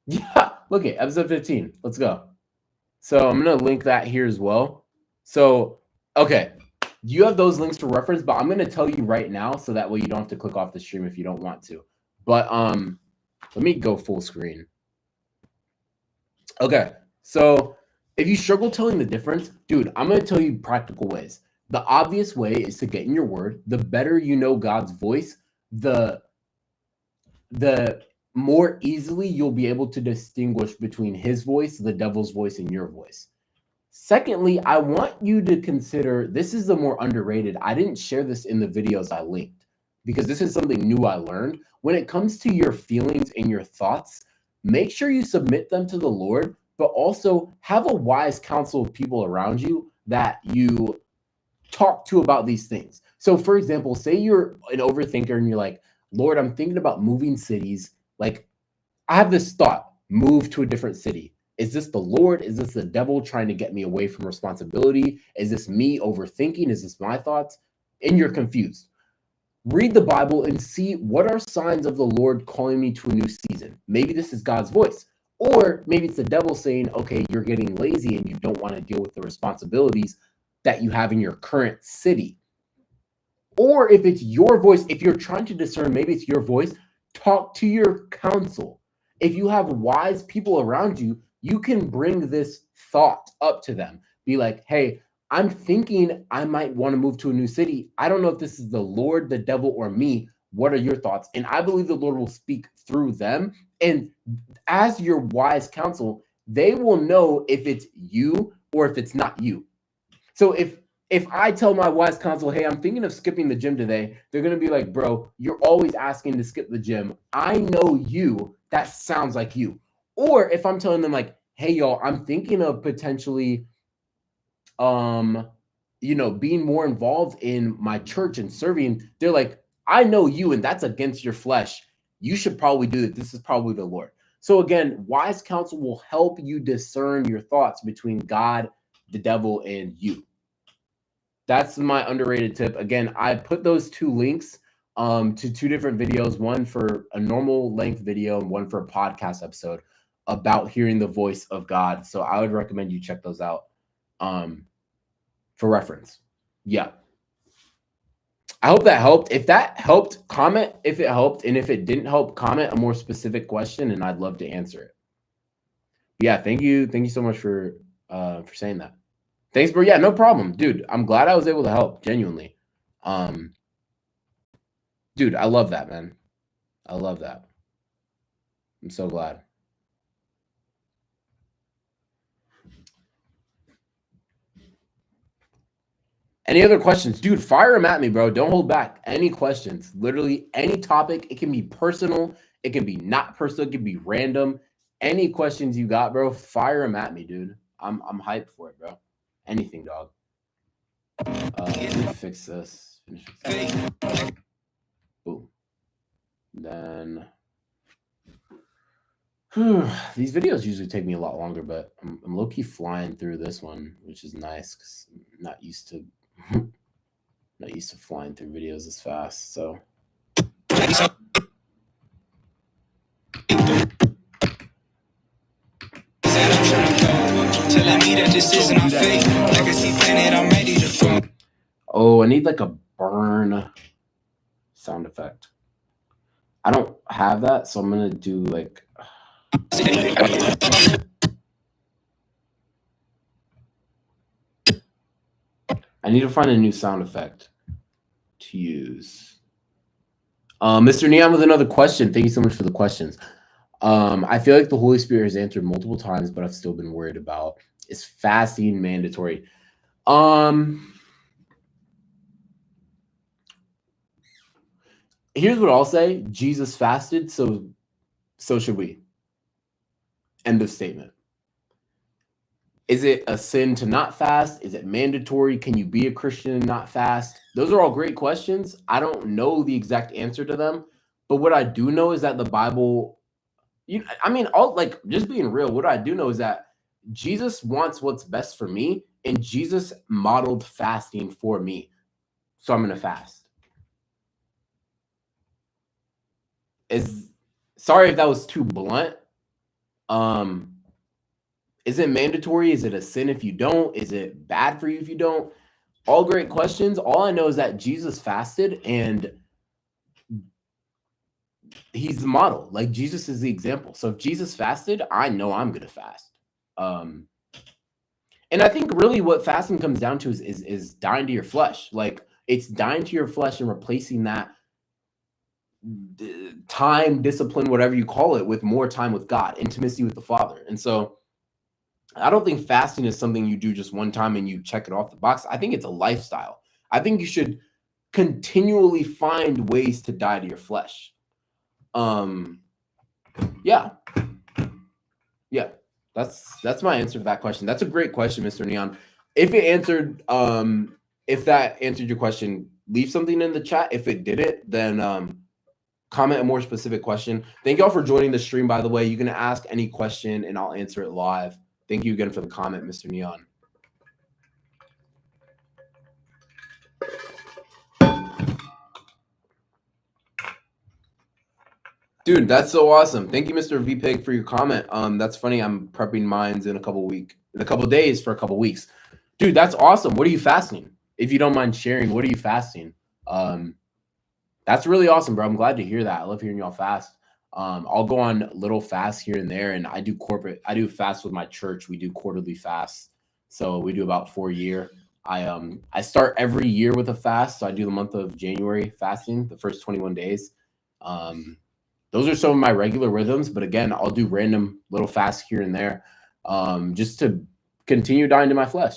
Yeah, look at episode 15. Let's go. So I'm gonna link that here as well. So okay, you have those links to reference, but I'm gonna tell you right now so that way you don't have to click off the stream if you don't want to. But let me go full screen. Okay, so if you struggle telling the difference, dude, I'm going to tell you practical ways. The obvious way is to get in your word. The better you know God's voice, the more easily you'll be able to distinguish between his voice, the devil's voice, and your voice. Secondly, I want you to consider, this is the more underrated. I didn't share this in the videos I linked because this is something new I learned. When it comes to your feelings and your thoughts, make sure you submit them to the Lord, but also have a wise counsel of people around you that you talk to about these things. So for example, say you're an overthinker and you're like, Lord, I'm thinking about moving cities. Like, I have this thought, move to a different city. Is this the Lord? Is this the devil trying to get me away from responsibility? Is this me overthinking? Is this my thoughts? And you're confused. Read the Bible and see what are signs of the Lord calling me to a new season. Maybe this is God's voice. Or maybe it's the devil saying, okay, you're getting lazy and you don't want to deal with the responsibilities that you have in your current city. Or if it's your voice, if you're trying to discern, maybe it's your voice, talk to your counsel. If you have wise people around you, you can bring this thought up to them. Be like, hey, I'm thinking I might want to move to a new city. I don't know if this is the Lord, the devil, or me. What are your thoughts? And I believe the Lord will speak through them. And as your wise counsel, they will know if it's you or if it's not you. So if I tell my wise counsel, hey, I'm thinking of skipping the gym today, they're going to be like, bro, you're always asking to skip the gym. I know you. That sounds like you. Or if I'm telling them like, hey, y'all, I'm thinking of potentially, being more involved in my church and serving, they're like, I know you, and that's against your flesh. You should probably do that. This is probably the Lord. So again, wise counsel will help you discern your thoughts between God, the devil, and you. That's my underrated tip. Again, I put those two links to two different videos, one for a normal length video and one for a podcast episode about hearing the voice of God. So I would recommend you check those out for reference. Yeah. I hope that helped. If that helped, comment if it helped. And if it didn't help, comment a more specific question and I'd love to answer it. Yeah, thank you. Thank you so much for saying that. Thanks, bro. Yeah, no problem. Dude, I'm glad I was able to help, genuinely. Dude, I love that, man. I love that. I'm so glad. Any other questions? Dude, fire them at me, bro. Don't hold back. Any questions? Literally any topic. It can be personal. It can be not personal. It can be random. Any questions you got, bro, fire them at me, dude. I'm hyped for it, bro. Anything, dog. Let me fix this. Boom. Then these videos usually take me a lot longer, but I'm low-key flying through this one, which is nice because I'm not used to flying through videos as fast. So Telling me that this isn't our fate. Legacy planet, I'm ready to go. oh, I need like a burn sound effect. I don't have that, so I'm gonna do like I need to find a new sound effect to use. Mr. Neon with another question. Thank you so much for the questions. I feel like the Holy Spirit has answered multiple times, but I've still been worried about, is fasting mandatory? Here's what I'll say. Jesus fasted, so should we. End of statement. Is it a sin to not fast? Is it mandatory? Can you be a Christian and not fast? Those are all great questions. I don't know the exact answer to them, but what I do know is that the Bible, all like just being real, what I do know is that Jesus wants what's best for me, and Jesus modeled fasting for me. So I'm going to fast. Sorry if that was too blunt. Is it mandatory? Is it a sin if you don't? Is it bad for you if you don't? All great questions. All I know is that Jesus fasted, and he's the model. Like, Jesus is the example. So if Jesus fasted, I know I'm going to fast. And I think really what fasting comes down to is dying to your flesh. Like, it's dying to your flesh and replacing that time, discipline, whatever you call it, with more time with God, intimacy with the Father. And so I don't think fasting is something you do just one time and you check it off the box. I think it's a lifestyle. I think you should continually find ways to die to your flesh. Yeah. That's my answer to that question. That's a great question, Mr. Neon. If that answered your question, leave something in the chat. If it didn't, then comment a more specific question. Thank y'all for joining the stream, by the way. You can ask any question and I'll answer it live. Thank you again for the comment, Mr. Neon. Dude, that's so awesome. Thank you, Mr. VPig, for your comment. That's funny. I'm prepping mines in a couple days for a couple weeks. Dude, that's awesome. What are you fasting? If you don't mind sharing, what are you fasting? That's really awesome, bro. I'm glad to hear that. I love hearing y'all fast. I'll go on little fasts here and there, and I do fast with my church. We do quarterly fasts. So we do about 4 a year. I start every year with a fast. So I do the month of January fasting, the first 21 days. Those are some of my regular rhythms, but again, I'll do random little fasts here and there, just to continue dying to my flesh.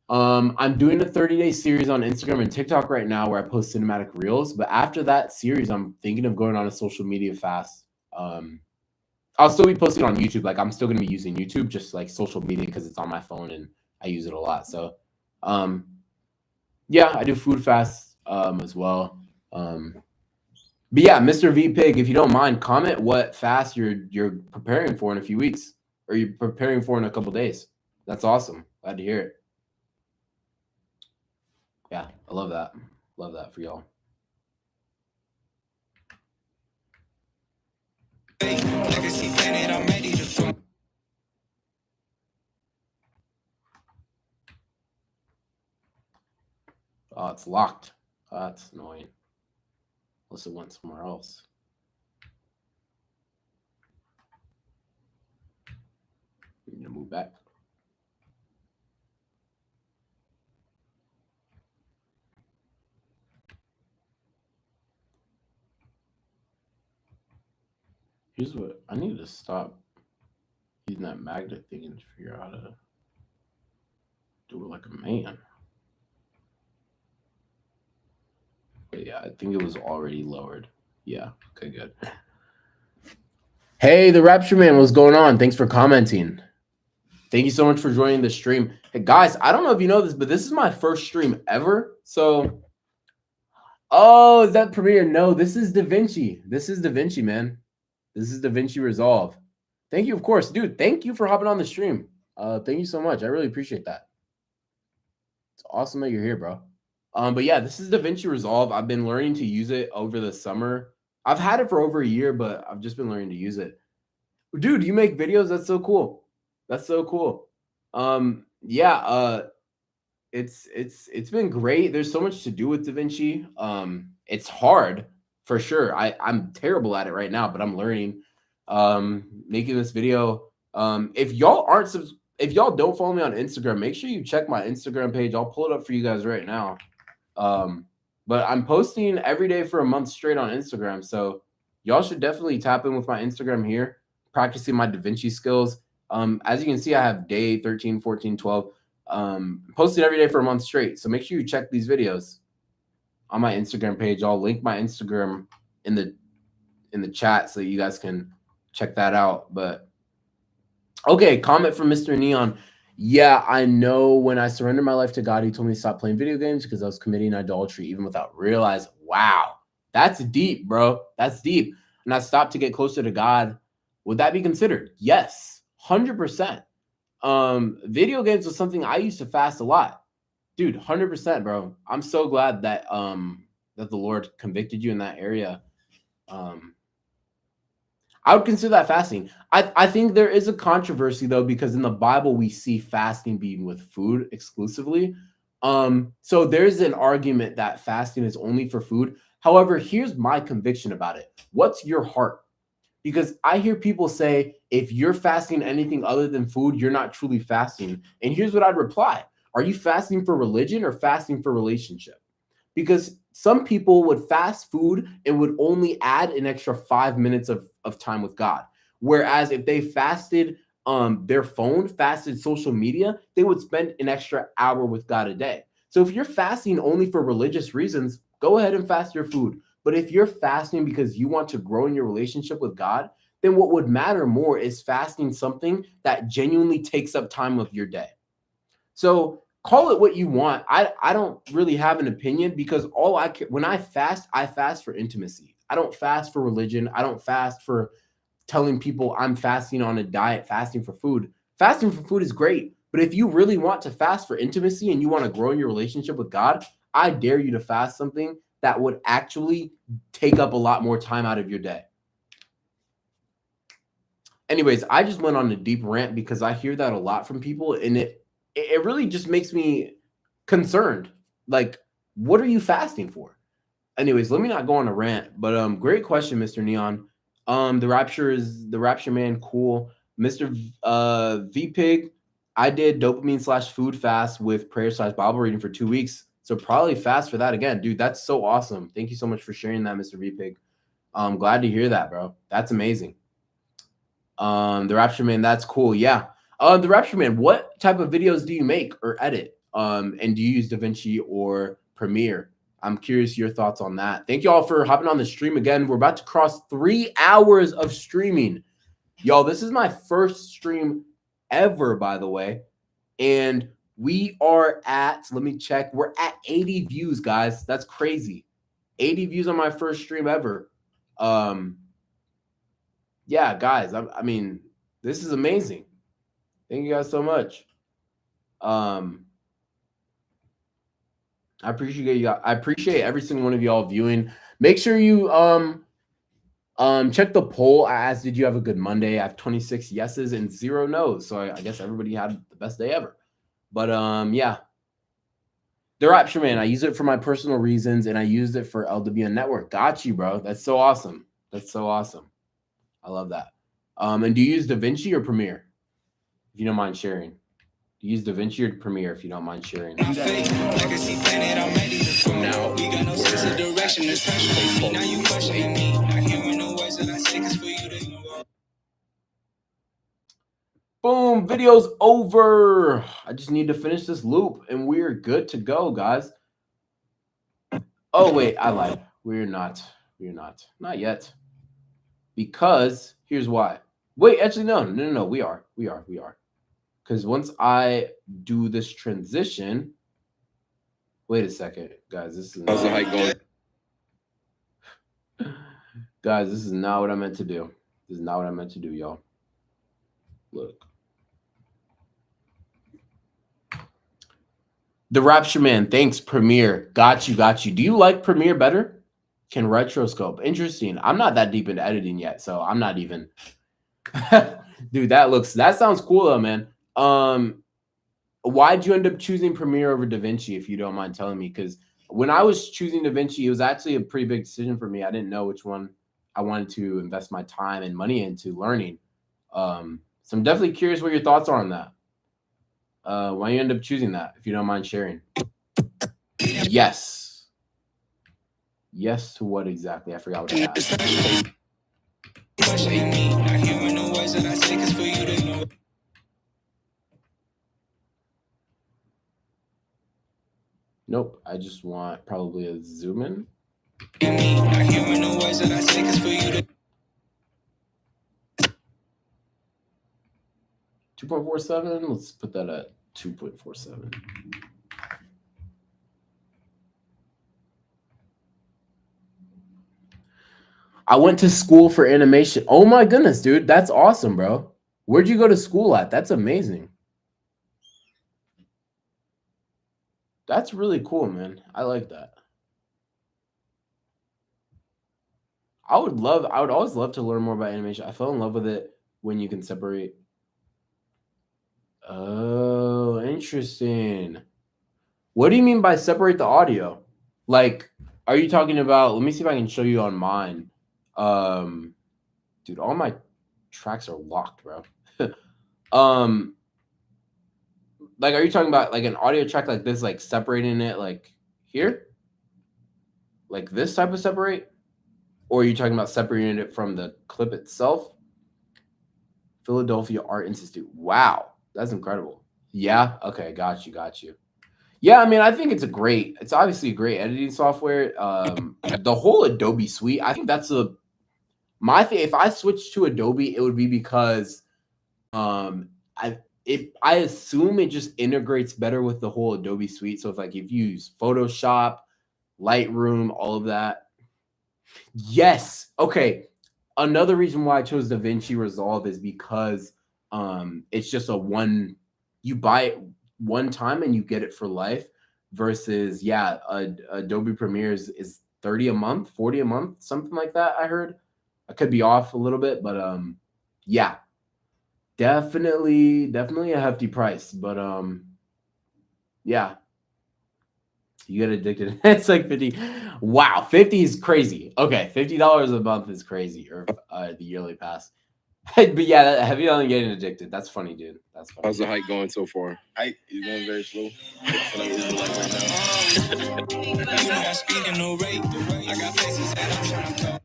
I'm doing a 30-day series on Instagram and TikTok right now where I post cinematic reels. But after that series, I'm thinking of going on a social media fast. I'll still be posting on YouTube. Like, I'm still going to be using YouTube, just like social media, because it's on my phone and I use it a lot. So, yeah, I do food fasts as well. But yeah, Mr. VPig, if you don't mind, comment what fast you're preparing for in a few weeks, or you're preparing for in a couple days. That's awesome. Glad to hear it. Yeah, I love that. Love that for y'all. Legacy planet, I'm ready to go. Oh, it's locked. Oh, that's annoying. Unless it went somewhere else. We need to move back. Here's what I need to stop using that magnet thing and figure out how to do it like a man. But yeah, I think it was already lowered. Yeah, okay, good. Hey, the Rapture Man, what's going on? Thanks for commenting. Thank you so much for joining the stream. Hey, guys, I don't know if you know this, but this is my first stream ever. So, oh, is that Premiere? No, this is DaVinci. This is DaVinci, man. This is DaVinci Resolve. Thank you, of course. Dude, thank you for hopping on the stream. Thank you so much. I really appreciate that. It's awesome that you're here, bro. But yeah, this is DaVinci Resolve. I've been learning to use it over the summer. I've had it for over a year, but I've just been learning to use it. Dude, you make videos? That's so cool. That's so cool. Yeah, it's been great. There's so much to do with DaVinci. It's hard for sure. I'm terrible at it right now, but I'm learning. Making this video. If y'all don't follow me on Instagram, make sure you check my Instagram page. I'll pull it up for you guys right now. But I'm posting every day for a month straight on Instagram. So y'all should definitely tap in with my Instagram here, practicing my DaVinci skills. As you can see, I have day 13, 14, 12, posted every day for a month straight. So make sure you check these videos on my Instagram page. I'll link my Instagram in the chat so you guys can check that out. But okay, comment from Mr. Neon. Yeah, I know when I surrendered my life to God, he told me to stop playing video games because I was committing idolatry even without realizing. Wow, that's deep, bro. That's deep. And I stopped to get closer to God. Would that be considered? Yes, 100%. Video games was something I used to fast a lot. Dude, 100%, bro. I'm so glad that that the Lord convicted you in that area. I would consider that fasting. I think there is a controversy though, because in the Bible we see fasting being with food exclusively. So there's an argument that fasting is only for food. However, here's my conviction about it. What's your heart? Because I hear people say, if you're fasting anything other than food, you're not truly fasting. And here's what I'd reply. Are you fasting for religion or fasting for relationship? Because some people would fast food and would only add an extra 5 minutes of time with God. Whereas if they fasted their phone, fasted social media, they would spend an extra hour with God a day. So if you're fasting only for religious reasons, go ahead and fast your food. But if you're fasting because you want to grow in your relationship with God, then what would matter more is fasting something that genuinely takes up time of your day. So call it what you want. I don't really have an opinion because all I can, when I fast for intimacy. I don't fast for religion. I don't fast for telling people I'm fasting on a diet, fasting for food. Fasting for food is great. But if you really want to fast for intimacy and you want to grow in your relationship with God, I dare you to fast something that would actually take up a lot more time out of your day. Anyways, I just went on a deep rant because I hear that a lot from people, and it really just makes me concerned. Like, what are you fasting for? Anyways, let me not go on a rant, but great question, Mr. Neon. The Rapture Man, cool. Mr. V Pig, I did dopamine / food fast with prayer / Bible reading for 2 weeks. So probably fast for that again. Dude, that's so awesome. Thank you so much for sharing that, Mr. V Pig. I'm glad to hear that, bro. That's amazing. The Rapture Man, that's cool. Yeah. The Rapture Man, what type of videos do you make or edit? And do you use DaVinci or Premiere? I'm curious your thoughts on that. Thank you all for hopping on the stream again. We're about to cross 3 hours of streaming. Y'all, this is my first stream ever, by the way. And we are at, let me check, we're at 80 views, guys. That's crazy. 80 views on my first stream ever. Yeah, guys, I mean, this is amazing. Thank you guys so much. I appreciate you. I appreciate every single one of y'all viewing. Make sure you check the poll. I asked, did you have a good Monday? I have 26 yeses and 0 no's. So I guess everybody had the best day ever. But yeah. The Rapture Man, I use it for my personal reasons, and I used it for LWN Network. Got you, bro. That's so awesome. That's so awesome. I love that. And do you use DaVinci or Premiere? If you don't mind sharing. Do you use DaVinci or Premiere if you don't mind sharing? Now, we got no sense of direction. There's pressure on me. Now you questioning me. Not hearing the words that I say is for you to ignore. Boom, video's over. I just need to finish this loop and we're good to go, guys. Oh, wait, I lied. We're not. Not yet. Because here's why. Wait, actually, no. We are. Because once I do this transition, wait a second, guys. This is How's the hike going? Guys, this is not what I meant to do. This is not what I meant to do, y'all. Look. The Rapture Man, thanks, Premiere. Got you. Do you like Premiere better? Can Retroscope? Interesting. I'm not that deep into editing yet, so I'm not even. Dude, that sounds cool though, man. Why'd you end up choosing Premiere over DaVinci, if you don't mind telling me? Because when I was choosing DaVinci, it was actually a pretty big decision for me. I didn't know which one I wanted to invest my time and money into learning. So I'm definitely curious what your thoughts are on that. Why you end up choosing that, if you don't mind sharing? Yes to what exactly? I forgot what I asked. Nope, I just want probably a zoom in. 2.47. Let's put that at 2.47. I went to school for animation. Oh my goodness, dude. That's awesome, bro. Where'd you go to school at? That's amazing. That's really cool, man. I like that. I would always love to learn more about animation. I fell in love with it when you can separate. Oh, interesting. What do you mean by separate the audio? Like, are you talking about, let me see if I can show you on mine. Dude, all my tracks are locked, bro. Like, are you talking about like an audio track like this, like separating it like here? Like this type of separate? Or are you talking about separating it from the clip itself? Philadelphia Art Institute. Wow, that's incredible. Yeah, okay, got you. Yeah, I mean, I think it's obviously a great editing software. The whole Adobe suite, I think that's my thing. If I switched to Adobe, it would be because I assume it just integrates better with the whole Adobe suite. So if you use Photoshop, Lightroom, all of that. Yes. Okay. Another reason why I chose DaVinci Resolve is because it's just you buy it one time and you get it for life, versus Adobe Premiere is 30 a month, 40 a month, something like that. I heard. I could be off a little bit, but yeah. Definitely a hefty price, but yeah. You get addicted. It's like 50. Wow, 50 is crazy. Okay, $50 a month is crazy, or the yearly pass. But yeah, heavy on getting addicted. That's funny, dude. That's funny. How's the hike going so far? Hike is going very slow. I feel like it's like right now. You know I'm speeding no rate. I got places that I'm trying to go.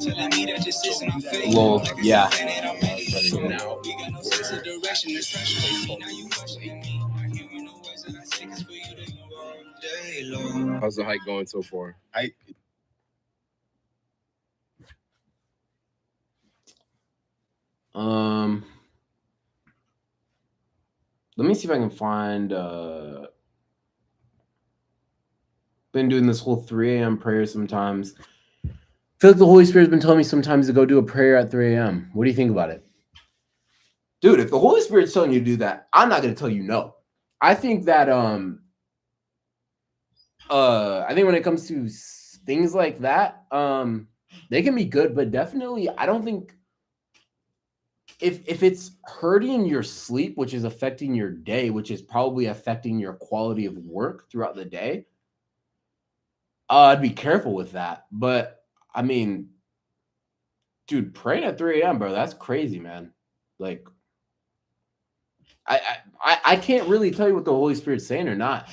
Telling me that this isn't our fate. Lol, yeah. So now we got no sense of direction. There's pressure on me. Now you questioning me. I hear you know words that I say is for you to know all day long. How's the hike going so far? Hike. Let me see if I can find been doing this whole 3 a.m. prayer sometimes. I feel like the Holy Spirit's been telling me sometimes to go do a prayer at 3 a.m. What do you think about it? Dude, if the Holy Spirit's telling you to do that, I'm not gonna tell you no. I think that I think when it comes to things like that, they can be good, but definitely I don't think if it's hurting your sleep, which is affecting your day, which is probably affecting your quality of work throughout the day, I'd be careful with that. But I mean, dude, praying at 3 a.m., bro, that's crazy, man. Like, I can't really tell you what the Holy Spirit's saying or not.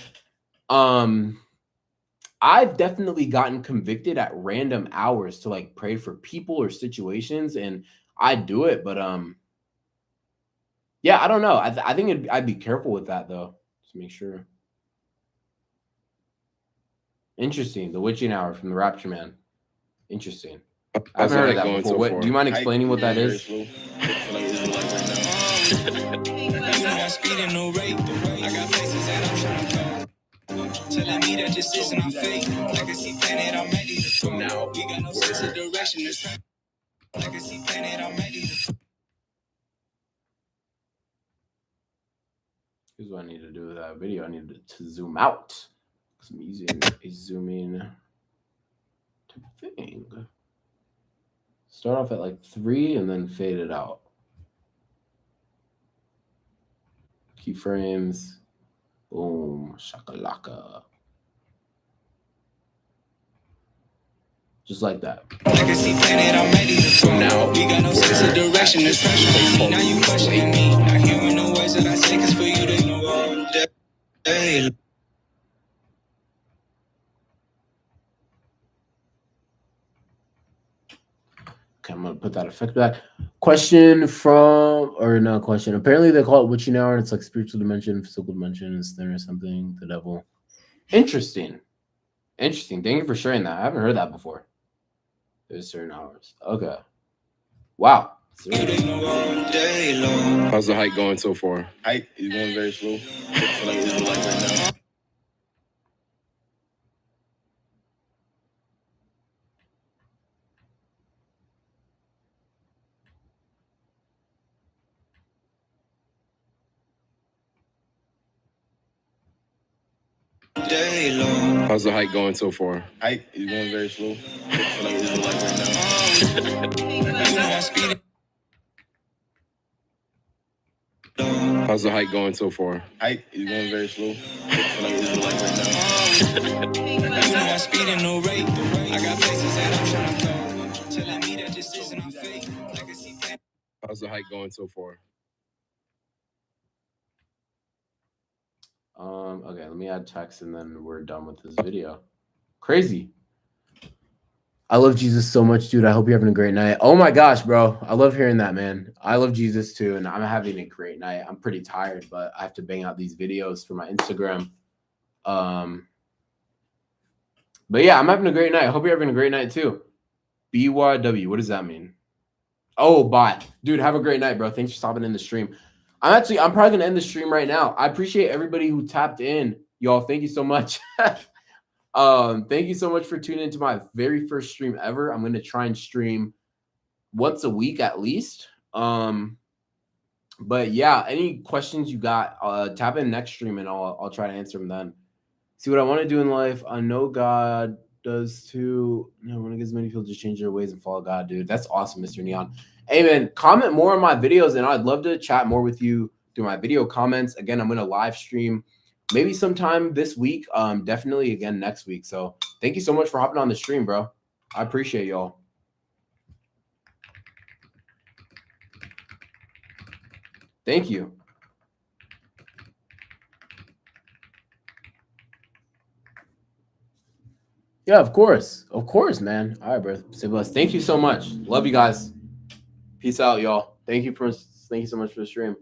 I've definitely gotten convicted at random hours to like pray for people or situations, and I do it, but yeah, I don't know. I think I'd be careful with that though, just make sure. Interesting, the witching hour from the Rapture Man. Interesting. I haven't heard of that before. Do you mind explaining what that is? You know I'm speeding no rate. I got places that I'm trying to go. Telling me that this isn't our fate. Legacy planet, I'm ready to go. Now we got no sense of direction. Legacy planet, I'm ready to go. Here's what I need to do with that video. I need to zoom out. Because I'm using a zooming type of thing. Start off at like 3 and then fade it out. Keyframes. Boom. Shakalaka. Just like that. Legacy planet, I'm ready to go. Now we got no sense of direction. There's pressure on me. Now you questioning me. Not hearing the words that I say, cause for you to know all day. Okay, I'm gonna put that effect back. Question from, or no question. Apparently they call it witching hour, and it's like spiritual dimension, physical dimension, is there or something. The devil. Interesting. Interesting. Thank you for sharing that. I haven't heard that before. There's certain hours. Okay. Wow. There's no all day long. How's the hike going so far? Hike is going very slow. I feel like it's like right now. Day long. How's the hike going so far? Hike is going very slow. I feel like it's like right now. You know I'm speeding. How's the hike going so far? Hike is going very slow. I feel like it's like right now. You know I'm speeding no rate. I got places that I'm trying to go. Telling me that this isn't our fate. Legacy plan. How's the hike going so far? Okay, let me add text and then we're done with this video. Crazy. I love Jesus so much, dude. I hope you're having a great night. Oh my gosh, bro. I love hearing that, man. I love Jesus too, and I'm having a great night. I'm pretty tired, but I have to bang out these videos for my Instagram. But yeah, I'm having a great night. I hope you're having a great night too. BYW, what does that mean? Oh, bye. Dude, have a great night, bro. Thanks for stopping in the stream. I'm probably gonna end the stream right now. I appreciate everybody who tapped in, y'all. Thank you so much. Thank you so much for tuning into my very first stream ever. I'm gonna try and stream once a week at least. But yeah, any questions you got, tap in next stream and I'll try to answer them then. See what I want to do in life. I know God does too. No, when it gets many people just change their ways and follow God, dude. That's awesome, Mr. Neon. Hey man, comment more on my videos and I'd love to chat more with you through my video comments. Again, I'm gonna live stream maybe sometime this week. Definitely again next week. So thank you so much for hopping on the stream, bro. I appreciate y'all. Thank you. Yeah, of course, man. All right, bro. Stay blessed. Thank you so much. Love you guys. Peace out, y'all. Thank you so much for the stream.